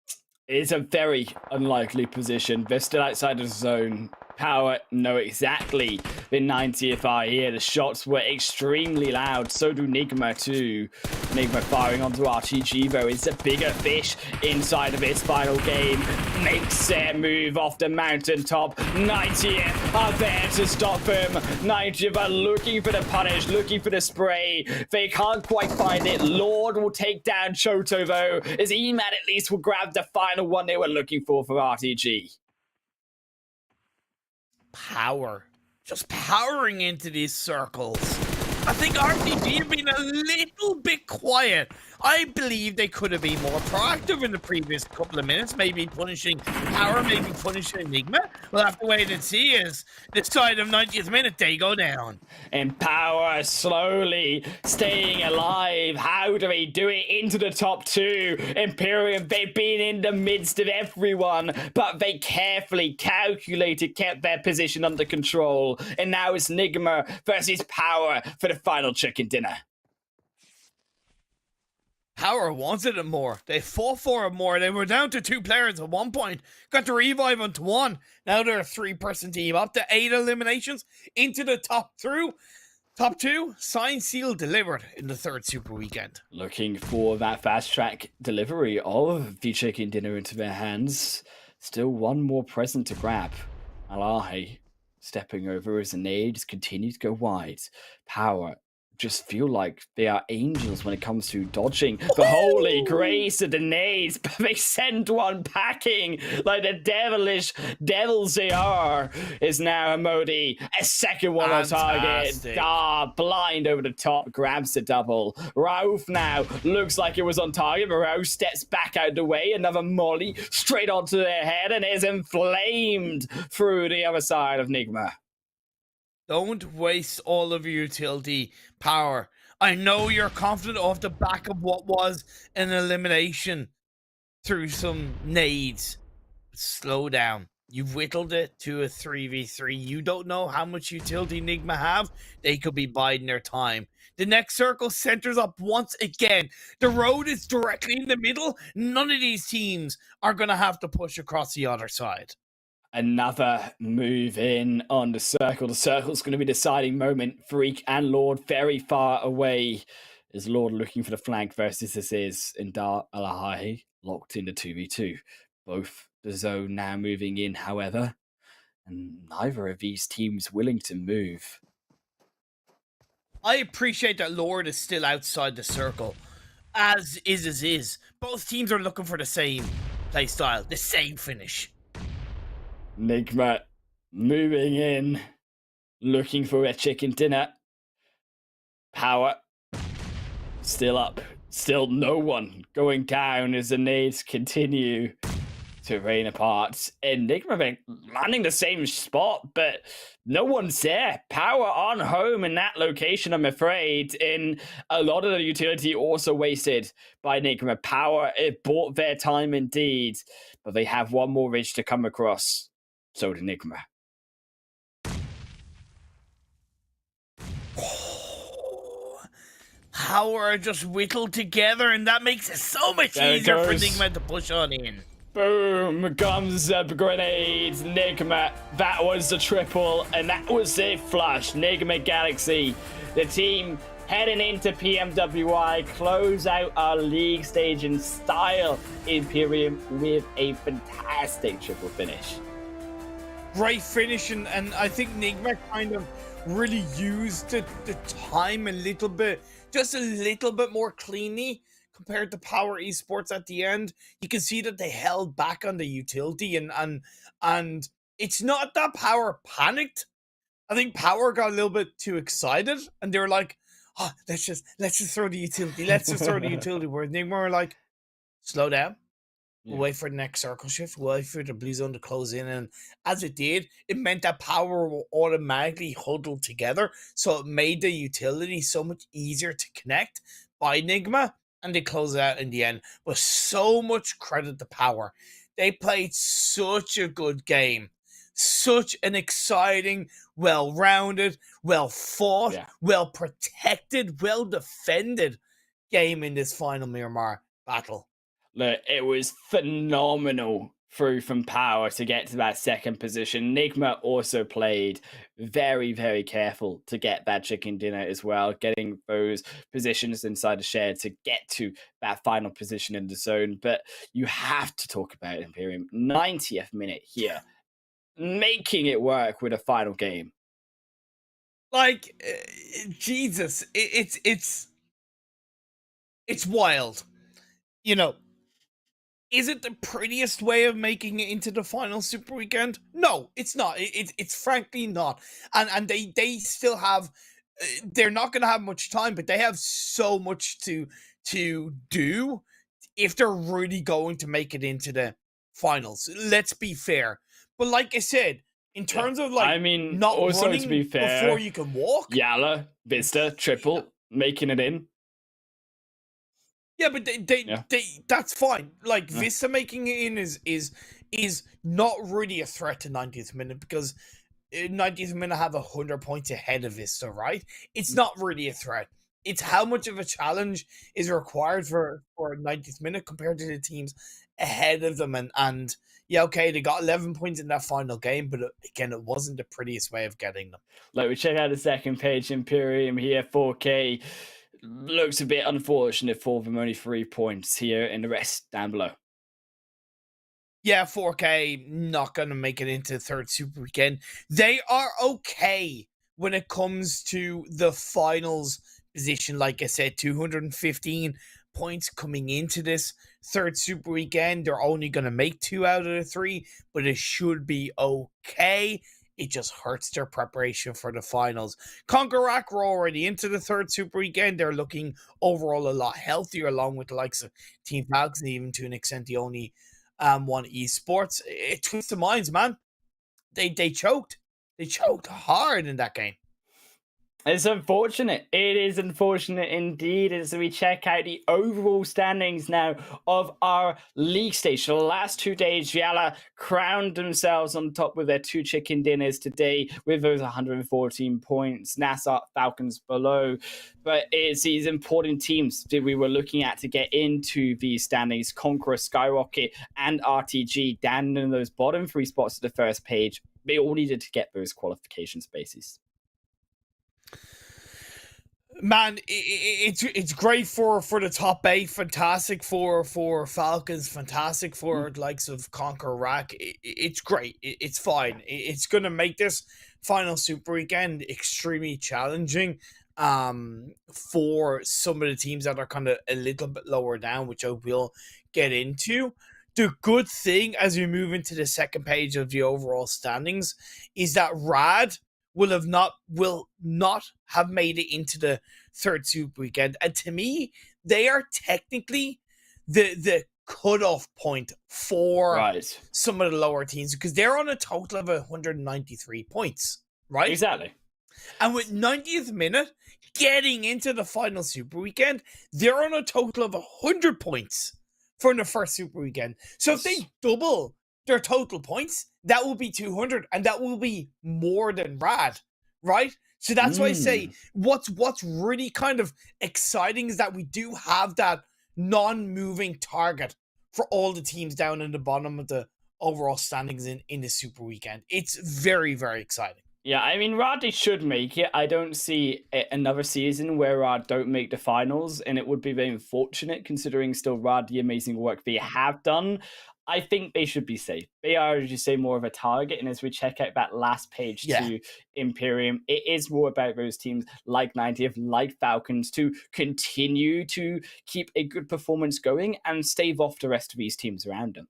It's a very unlikely position. They're still outside of the zone. Power know exactly the 90th are here. The shots were extremely loud. So do NIGMA too. NIGMA firing onto RTG though. It's a bigger fish inside of this final game. Makes their move off the mountaintop. 90th are there to stop him. 90th are looking for the punish, looking for the spray. They can't quite find it. Lord will take down Choto though, as Emad at least will grab the final one they were looking for RTG. Power. Just powering into these circles. I think RTG have been a little bit quiet. I believe they could have been more proactive in the previous couple of minutes, maybe punishing Power, maybe punishing NIGMA. We'll have to wait and see as this side of 90th minute they go down. And Power slowly staying alive. How do they do it into the top 2? Imperium, they've been in the midst of everyone, but they carefully calculated, kept their position under control. And now it's NIGMA versus Power for the final chicken dinner. Power wanted it more. They fought for it more. They were down to 2 players at one point. Got the revive onto 1. Now they're a 3-person team. Up to 8 eliminations into the top 2. Top 2, signed, sealed, delivered in the 3rd Super Weekend. Looking for that fast track delivery of the chicken dinner into their hands. Still one more present to grab. Alahi stepping over as the nades continue to go wide. Power just feel like they are angels when it comes to dodging the holy grace of the nades, but they send one packing like the devilish devils they are. Is now Modi, a second one on target. Blind over the top, grabs the double. Rauf now looks like it was on target, but Rauf steps back out the way. Another molly straight onto their head and is inflamed through the other side of NIGMA. Don't waste all of your utility power. I know you're confident off the back of what was an elimination through some nades. Slow down. You've whittled it to a 3v3. You don't know how much utility NIGMA have. They could be biding their time. The next circle centers up once again. The road is directly in the middle. None of these teams are going to have to push across the other side. Another move in on the circle. The circle's going to be deciding moment. Freak and Lord very far away. Is Lord looking for the flank versus this is in Dar Alahai locked into 2v2. Both the zone now moving in, however, and neither of these teams willing to move. I appreciate that Lord is still outside the circle, as is. Both teams are looking for the same play style, the same finish. NIGMA moving in, looking for a chicken dinner. Power still up, still no one going down as the nades continue to rain apart. And NIGMA landing the same spot, but no one's there. Power on home in that location, I'm afraid. And a lot of the utility also wasted by NIGMA. Power, it bought their time indeed, but they have one more ridge to come across. So did NIGMA. Power just whittled together, and that makes it so much easier for NIGMA to push on in. Boom, comes the grenades, NIGMA. That was the triple, and that was a flush. NIGMA Galaxy, the team heading into PMWI, close out our league stage in style. Imperium with a fantastic triple finish. Great finish, and I think NIGMA kind of really used the time a little bit, just a little bit more cleanly compared to Power Esports at the end. You can see that they held back on the utility, and it's not that Power panicked. I think Power got a little bit too excited, and they were like, "Oh, let's just throw the utility. Let's just throw the utility." Where NIGMA were like, "Slow down. We'll wait for the next circle shift. We'll wait for the blue zone to close in." And as it did, it meant that Power will automatically huddle together. So it made the utility so much easier to connect by NIGMA. And they close it out in the end. But so much credit to Power. They played such a good game. Such an exciting, well-rounded, well-fought, well-protected, well-defended game in this final Miramar battle. Look, it was phenomenal through from Power to get to that second position. NIGMA also played very, very careful to get that chicken dinner as well, getting those positions inside the shed to get to that final position in the zone. But you have to talk about Imperium. 90th minute here, making it work with a final game. Like, Jesus, it's wild. You know, is it the prettiest way of making it into the final Super Weekend? No, it's not. It's frankly not. And they still have, they're not going to have much time, but they have so much to do if they're really going to make it into the finals. Let's be fair. But like I said, in terms of not also running to be fair, before you can walk. YALLA, VISTA, triple, making it in. Yeah, but they that's fine. Like VISTA making it in is not really a threat to 90th minute, because 90th minute have 100 points ahead of VISTA, right? It's not really a threat. It's how much of a challenge is required for 90th minute compared to the teams ahead of them. And yeah, okay, they got 11 points in that final game, but again, it wasn't the prettiest way of getting them. Like, we check out the second page, Imperium here, 4K. Looks a bit unfortunate for them, only 3 points here, and the rest down below. Yeah, 4K not going to make it into the third Super Weekend. They are okay when it comes to the finals position. Like I said, 215 points coming into this third Super Weekend. They're only going to make 2 out of the 3, but it should be okay. It just hurts their preparation for the finals. CONQUEROR were already into the third Super Weekend. They're looking overall a lot healthier, along with the likes of Team FALCONS, even to an extent the only one esports. It twists the minds, man. They choked. They choked hard in that game. It's unfortunate. It is unfortunate indeed as we check out the overall standings now of our league stage. So the last 2 days, YALLA crowned themselves on top with their 2 chicken dinners today with those 114 points. NASR, Falcons below. But it's these important teams that we were looking at to get into these standings. CONQUEROR, SKYROCKET, and RTG down in those bottom 3 spots of the first page. They all needed to get those qualification spaces. Man, it's great for the top 8, fantastic for Falcons, fantastic for the likes of CONQUEROR Rack. It's great. It's fine. It's going to make this final Super Weekend extremely challenging for some of the teams that are kind of a little bit lower down, which I will get into. The good thing as we move into the second page of the overall standings is that RAD will not have made it into the third Super Weekend. And to me, they are technically the cutoff point for some of the lower teams because they're on a total of 193 points, right? Exactly. And with 90th minute getting into the final Super Weekend, they're on a total of 100 points from the first Super Weekend. So if they double their total points, that will be 200, and that will be more than RAD, right? So that's why I say what's really kind of exciting is that we do have that non-moving target for all the teams down in the bottom of the overall standings in the Super Weekend. It's very, very exciting. Yeah, I mean, RAD, they should make it. I don't see another season where RAD don't make the finals, and it would be very unfortunate considering still RAD, the amazing work they have done. I think they should be safe. They are, as you say, more of a target. And as we check out that last page to Imperium, it is more about those teams like 90th, like Falcons, to continue to keep a good performance going and stave off the rest of these teams around them.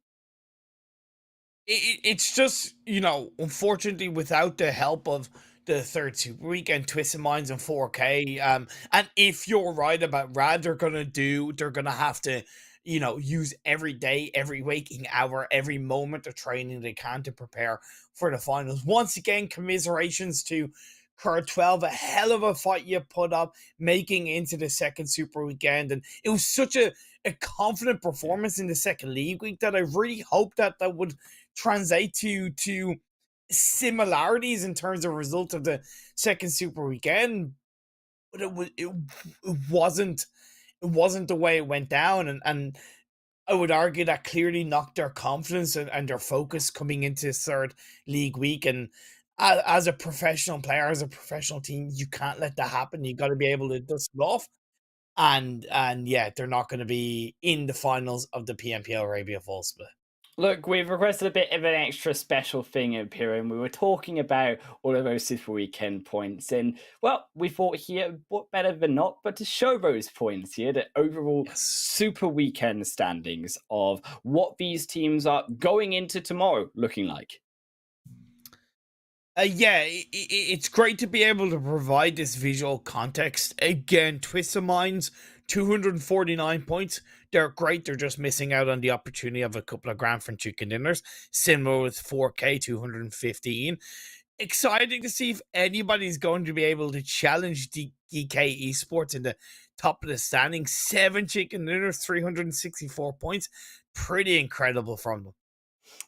It's just, you know, unfortunately, without the help of the third Super Weekend, Twisted Minds and 4K, and if you're right about RAD, they're going to have to, you know, use every day, every waking hour, every moment of training they can to prepare for the finals. Once again, commiserations to Cur 12, a hell of a fight you put up, making into the second Super Weekend. And it was such a confident performance in the second league week that I really hope that would translate to similarities in terms of result of the second Super Weekend. But it wasn't the way it went down, and I would argue that clearly knocked their confidence and their focus coming into third league week. And as a professional player, as a professional team, you can't let that happen. You got to be able to dust it off. And yeah, they're not going to be in the finals of the PMPL Arabia Fall Split. Look, we've requested a bit of an extra special thing, Imperium. We were talking about all of those Super Weekend points, and, well, we thought here, what better than not, but to show those points here, the overall Super Weekend standings of what these teams are going into tomorrow looking like. Yeah, it's great to be able to provide this visual context. Again, Twisted Minds, 249 points. They're great. They're just missing out on the opportunity of a couple of grand from chicken dinners. Similar with 4K, 215. Exciting to see if anybody's going to be able to challenge the GEEKAY Esports in the top of the standing. 7 chicken dinners, 364 points. Pretty incredible from them.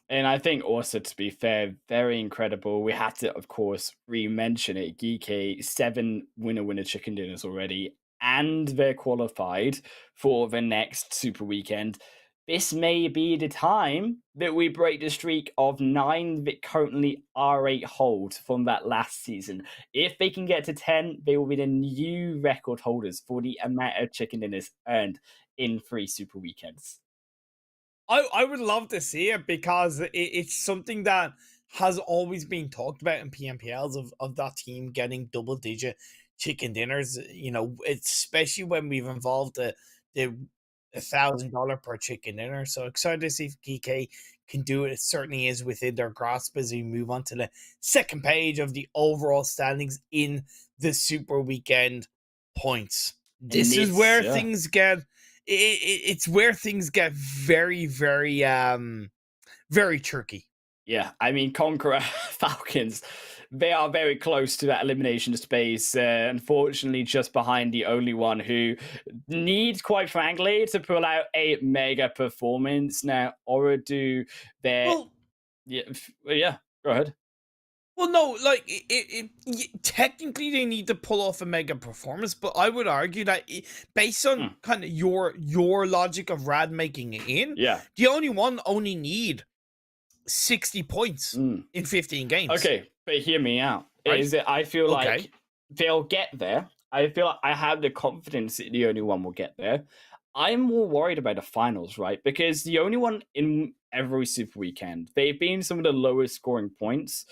And I think also, to be fair, very incredible. We had to, of course, re-mention it. GEEKAY, 7 winner chicken dinners already, and they're qualified for the next Super Weekend. This may be the time that we break the streak of 9 that currently R8 hold from that last season. If they can get to 10, they will be the new record holders for the amount of chicken dinners earned in 3 Super Weekends. I would love to see it because it's something that has always been talked about in PMPLs of that team getting double-digit chicken dinners. You know, especially when we've involved the $1,000 per chicken dinner. So excited to see if GEEKAY can do it. It certainly is within their grasp as we move on to the second page of the overall standings in the Super Weekend points. This is where things get. It's where things get very, very, very tricky. Yeah, I mean, CONQUEROR Falcons, they are very close to that elimination space. Unfortunately, just behind the only one who needs, quite frankly, to pull out a mega performance. Now, OOREDOO, yeah, go ahead. Well, no, like technically they need to pull off a mega performance, but I would argue that based on kind of your logic of Rad making it in, the only need 60 points in 15 games. Okay, but hear me out. Right? Is it? I feel like they'll get there. I feel like I have the confidence that the only one will get there. I'm more worried about the finals, right? Because the only one in every Super Weekend, they've been some of the lowest scoring points.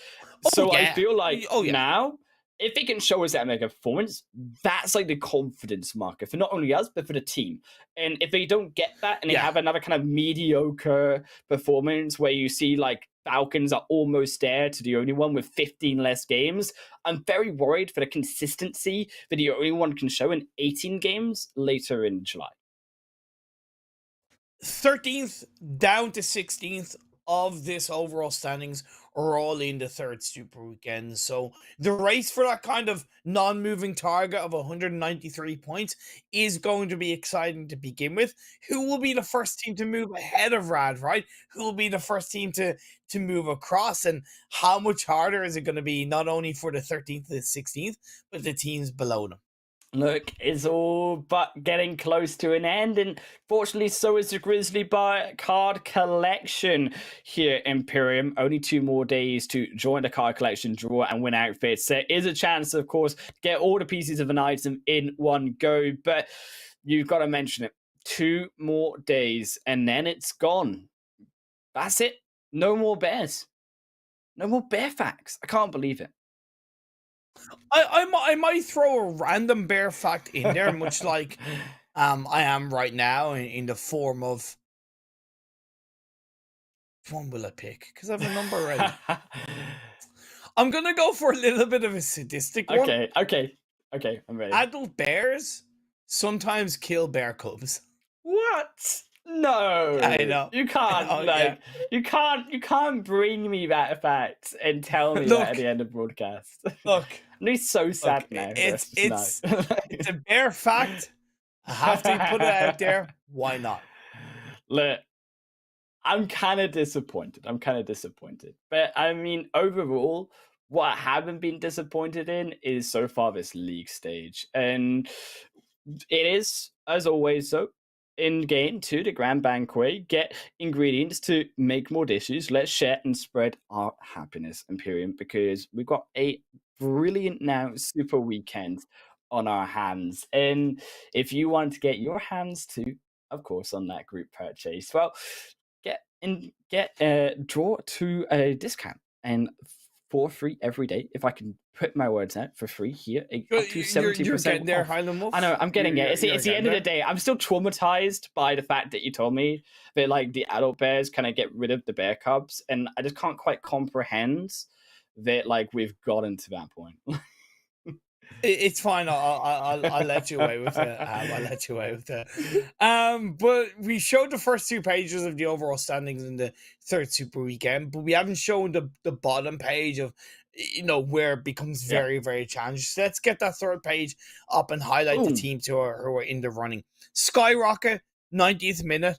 So I feel like now, if they can show us that mega performance, that's like the confidence marker for not only us, but for the team. And if they don't get that and they have another kind of mediocre performance where you see like Falcons are almost there to the only one with 15 less games, I'm very worried for the consistency that the only one can show in 18 games later in July. 13th down to 16th of this overall standings are all in the third Super Weekend. So the race for that kind of non-moving target of 193 points is going to be exciting to begin with. Who will be the first team to move ahead of Rad, right? Who will be the first team to move across? And how much harder is it going to be not only for the 13th to the 16th, but the teams below them? Look, it's all but getting close to an end, and fortunately so is the Grizzly card collection here in Imperium. Only 2 more days to join the card collection, draw, and win outfits. There is a chance, of course, to get all the pieces of an item in one go, but you've got to mention it. 2 more days, and then it's gone. That's it. No more bears. No more bear facts. I can't believe it. I might throw a random bear fact in there, much like I am right now in the form of... Which one will I pick? Because I have a number ready. I'm going to go for a little bit of a sadistic one. Okay, I'm ready. Adult bears sometimes kill bear cubs. What? No, I know. You can't. You can't bring me that fact and tell me that at the end of broadcast. Look, I'm so sad now. It's a bear fact. I have to put it out there. Why not? Look, I'm kind of disappointed. But I mean, overall, what I haven't been disappointed in is so far this league stage, and it is, as always, so. In game 2, the Grand Banquet, get ingredients to make more dishes. Let's share and spread our happiness, Imperium, because we've got a brilliant now Super Weekend on our hands. And if you want to get your hands too, of course, on that group purchase, well, draw to a discount and for free every day. If I can put my words out for free here, up to 70%. You're getting there, Highland Wolf. I know, I'm getting it. It's the end of the day. I'm still traumatized by the fact that you told me that like the adult bears kind of get rid of the bear cubs, and I just can't quite comprehend that like we've gotten to that point. It's fine. I'll let you away with it. I'll let you away with it. But we showed the first 2 pages of the overall standings in the third Super Weekend, but we haven't shown the bottom page of, you know, where it becomes very, very challenging. So let's get that third page up and highlight the teams who are in the running. SKYROCKET, 90th minute.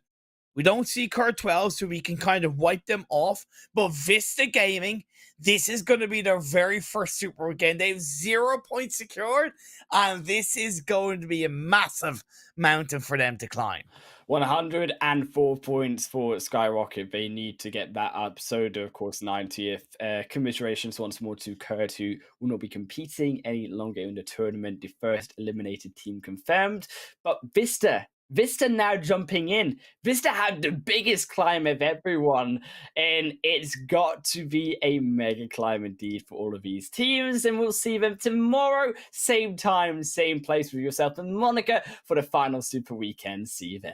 We don't see card 12, so we can kind of wipe them off. But VISTA Gaming, this is going to be their very first Super Weekend. They have 0 points secured, and this is going to be a massive mountain for them to climb. 104 points for SKYROCKET. They need to get that up. So do, of course, 90th. Commiserations once more to Kurt, who will not be competing any longer in the tournament. The first eliminated team confirmed. But VISTA now jumping in. VISTA had the biggest climb of everyone, and it's got to be a mega climb indeed for all of these teams, and we'll see them tomorrow, same time, same place with yourself and Monica for the final Super Weekend. See you there.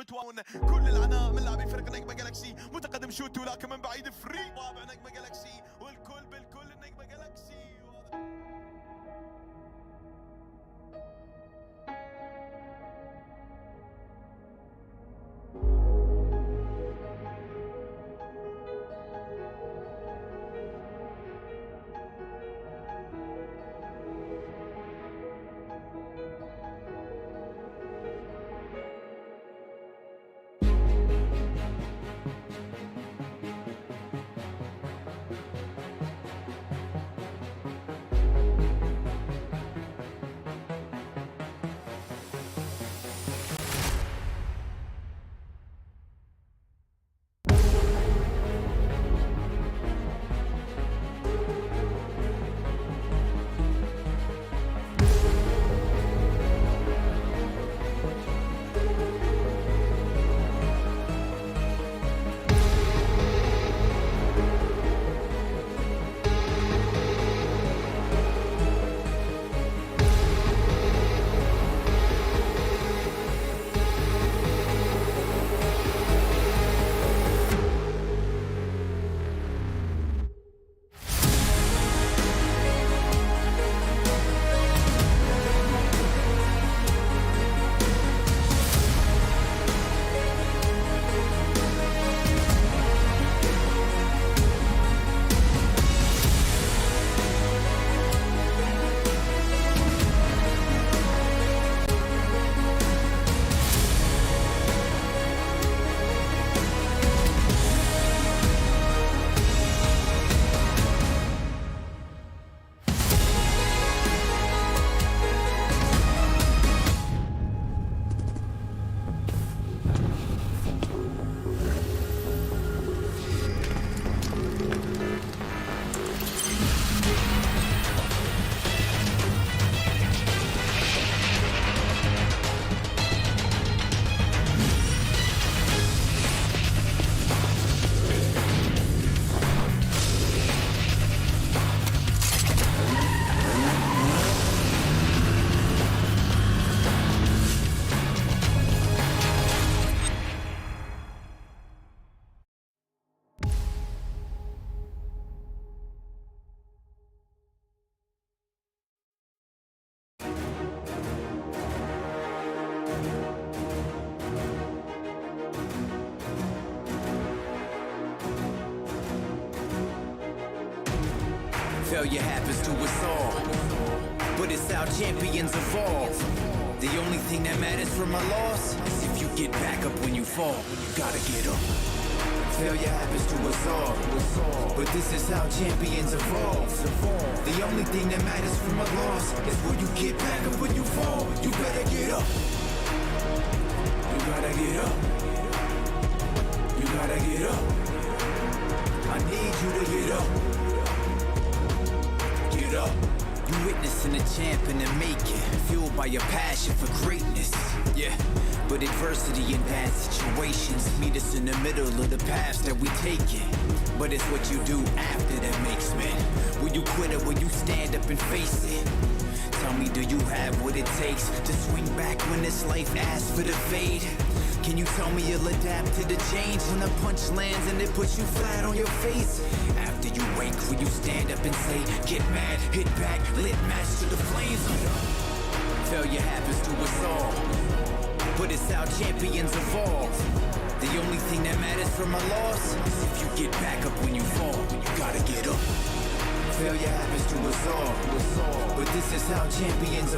وتواون كل العناء من لاعبي فريق نجمة جالاكسي متقدم شوت ولكن من بعيد فري رابع نجمة جالاكسي والكل بالكل نجمة جالاكسي. Failure happens to us all, but it's how champions evolve. The only thing that matters from a loss is if you get back up when you fall. You gotta get up. Failure happens to us all, but this is how champions evolve. The only thing that matters from a loss is when you get back up when you fall. You better get up. You gotta get up. You gotta get up. I need you to get up. Get up. You witnessing a champ in the making, fueled by your passion for greatness. Yeah, but adversity and bad situations meet us in the middle of the paths that we taking. But it's what you do after that makes men. Will you quit or will you stand up and face it? Tell me, do you have what it takes to swing back when this life asks for the fade? Can you tell me you'll adapt to the change when the punch lands and it puts you flat on your face? After you wake, will you stand up and say, get mad, hit back, lit match to the flames? Failure happens to us all, but it's how champions evolve. The only thing that matters from a loss is if you get back up when you fall. You gotta get up. Failure happens to us all, but this is how champions evolve.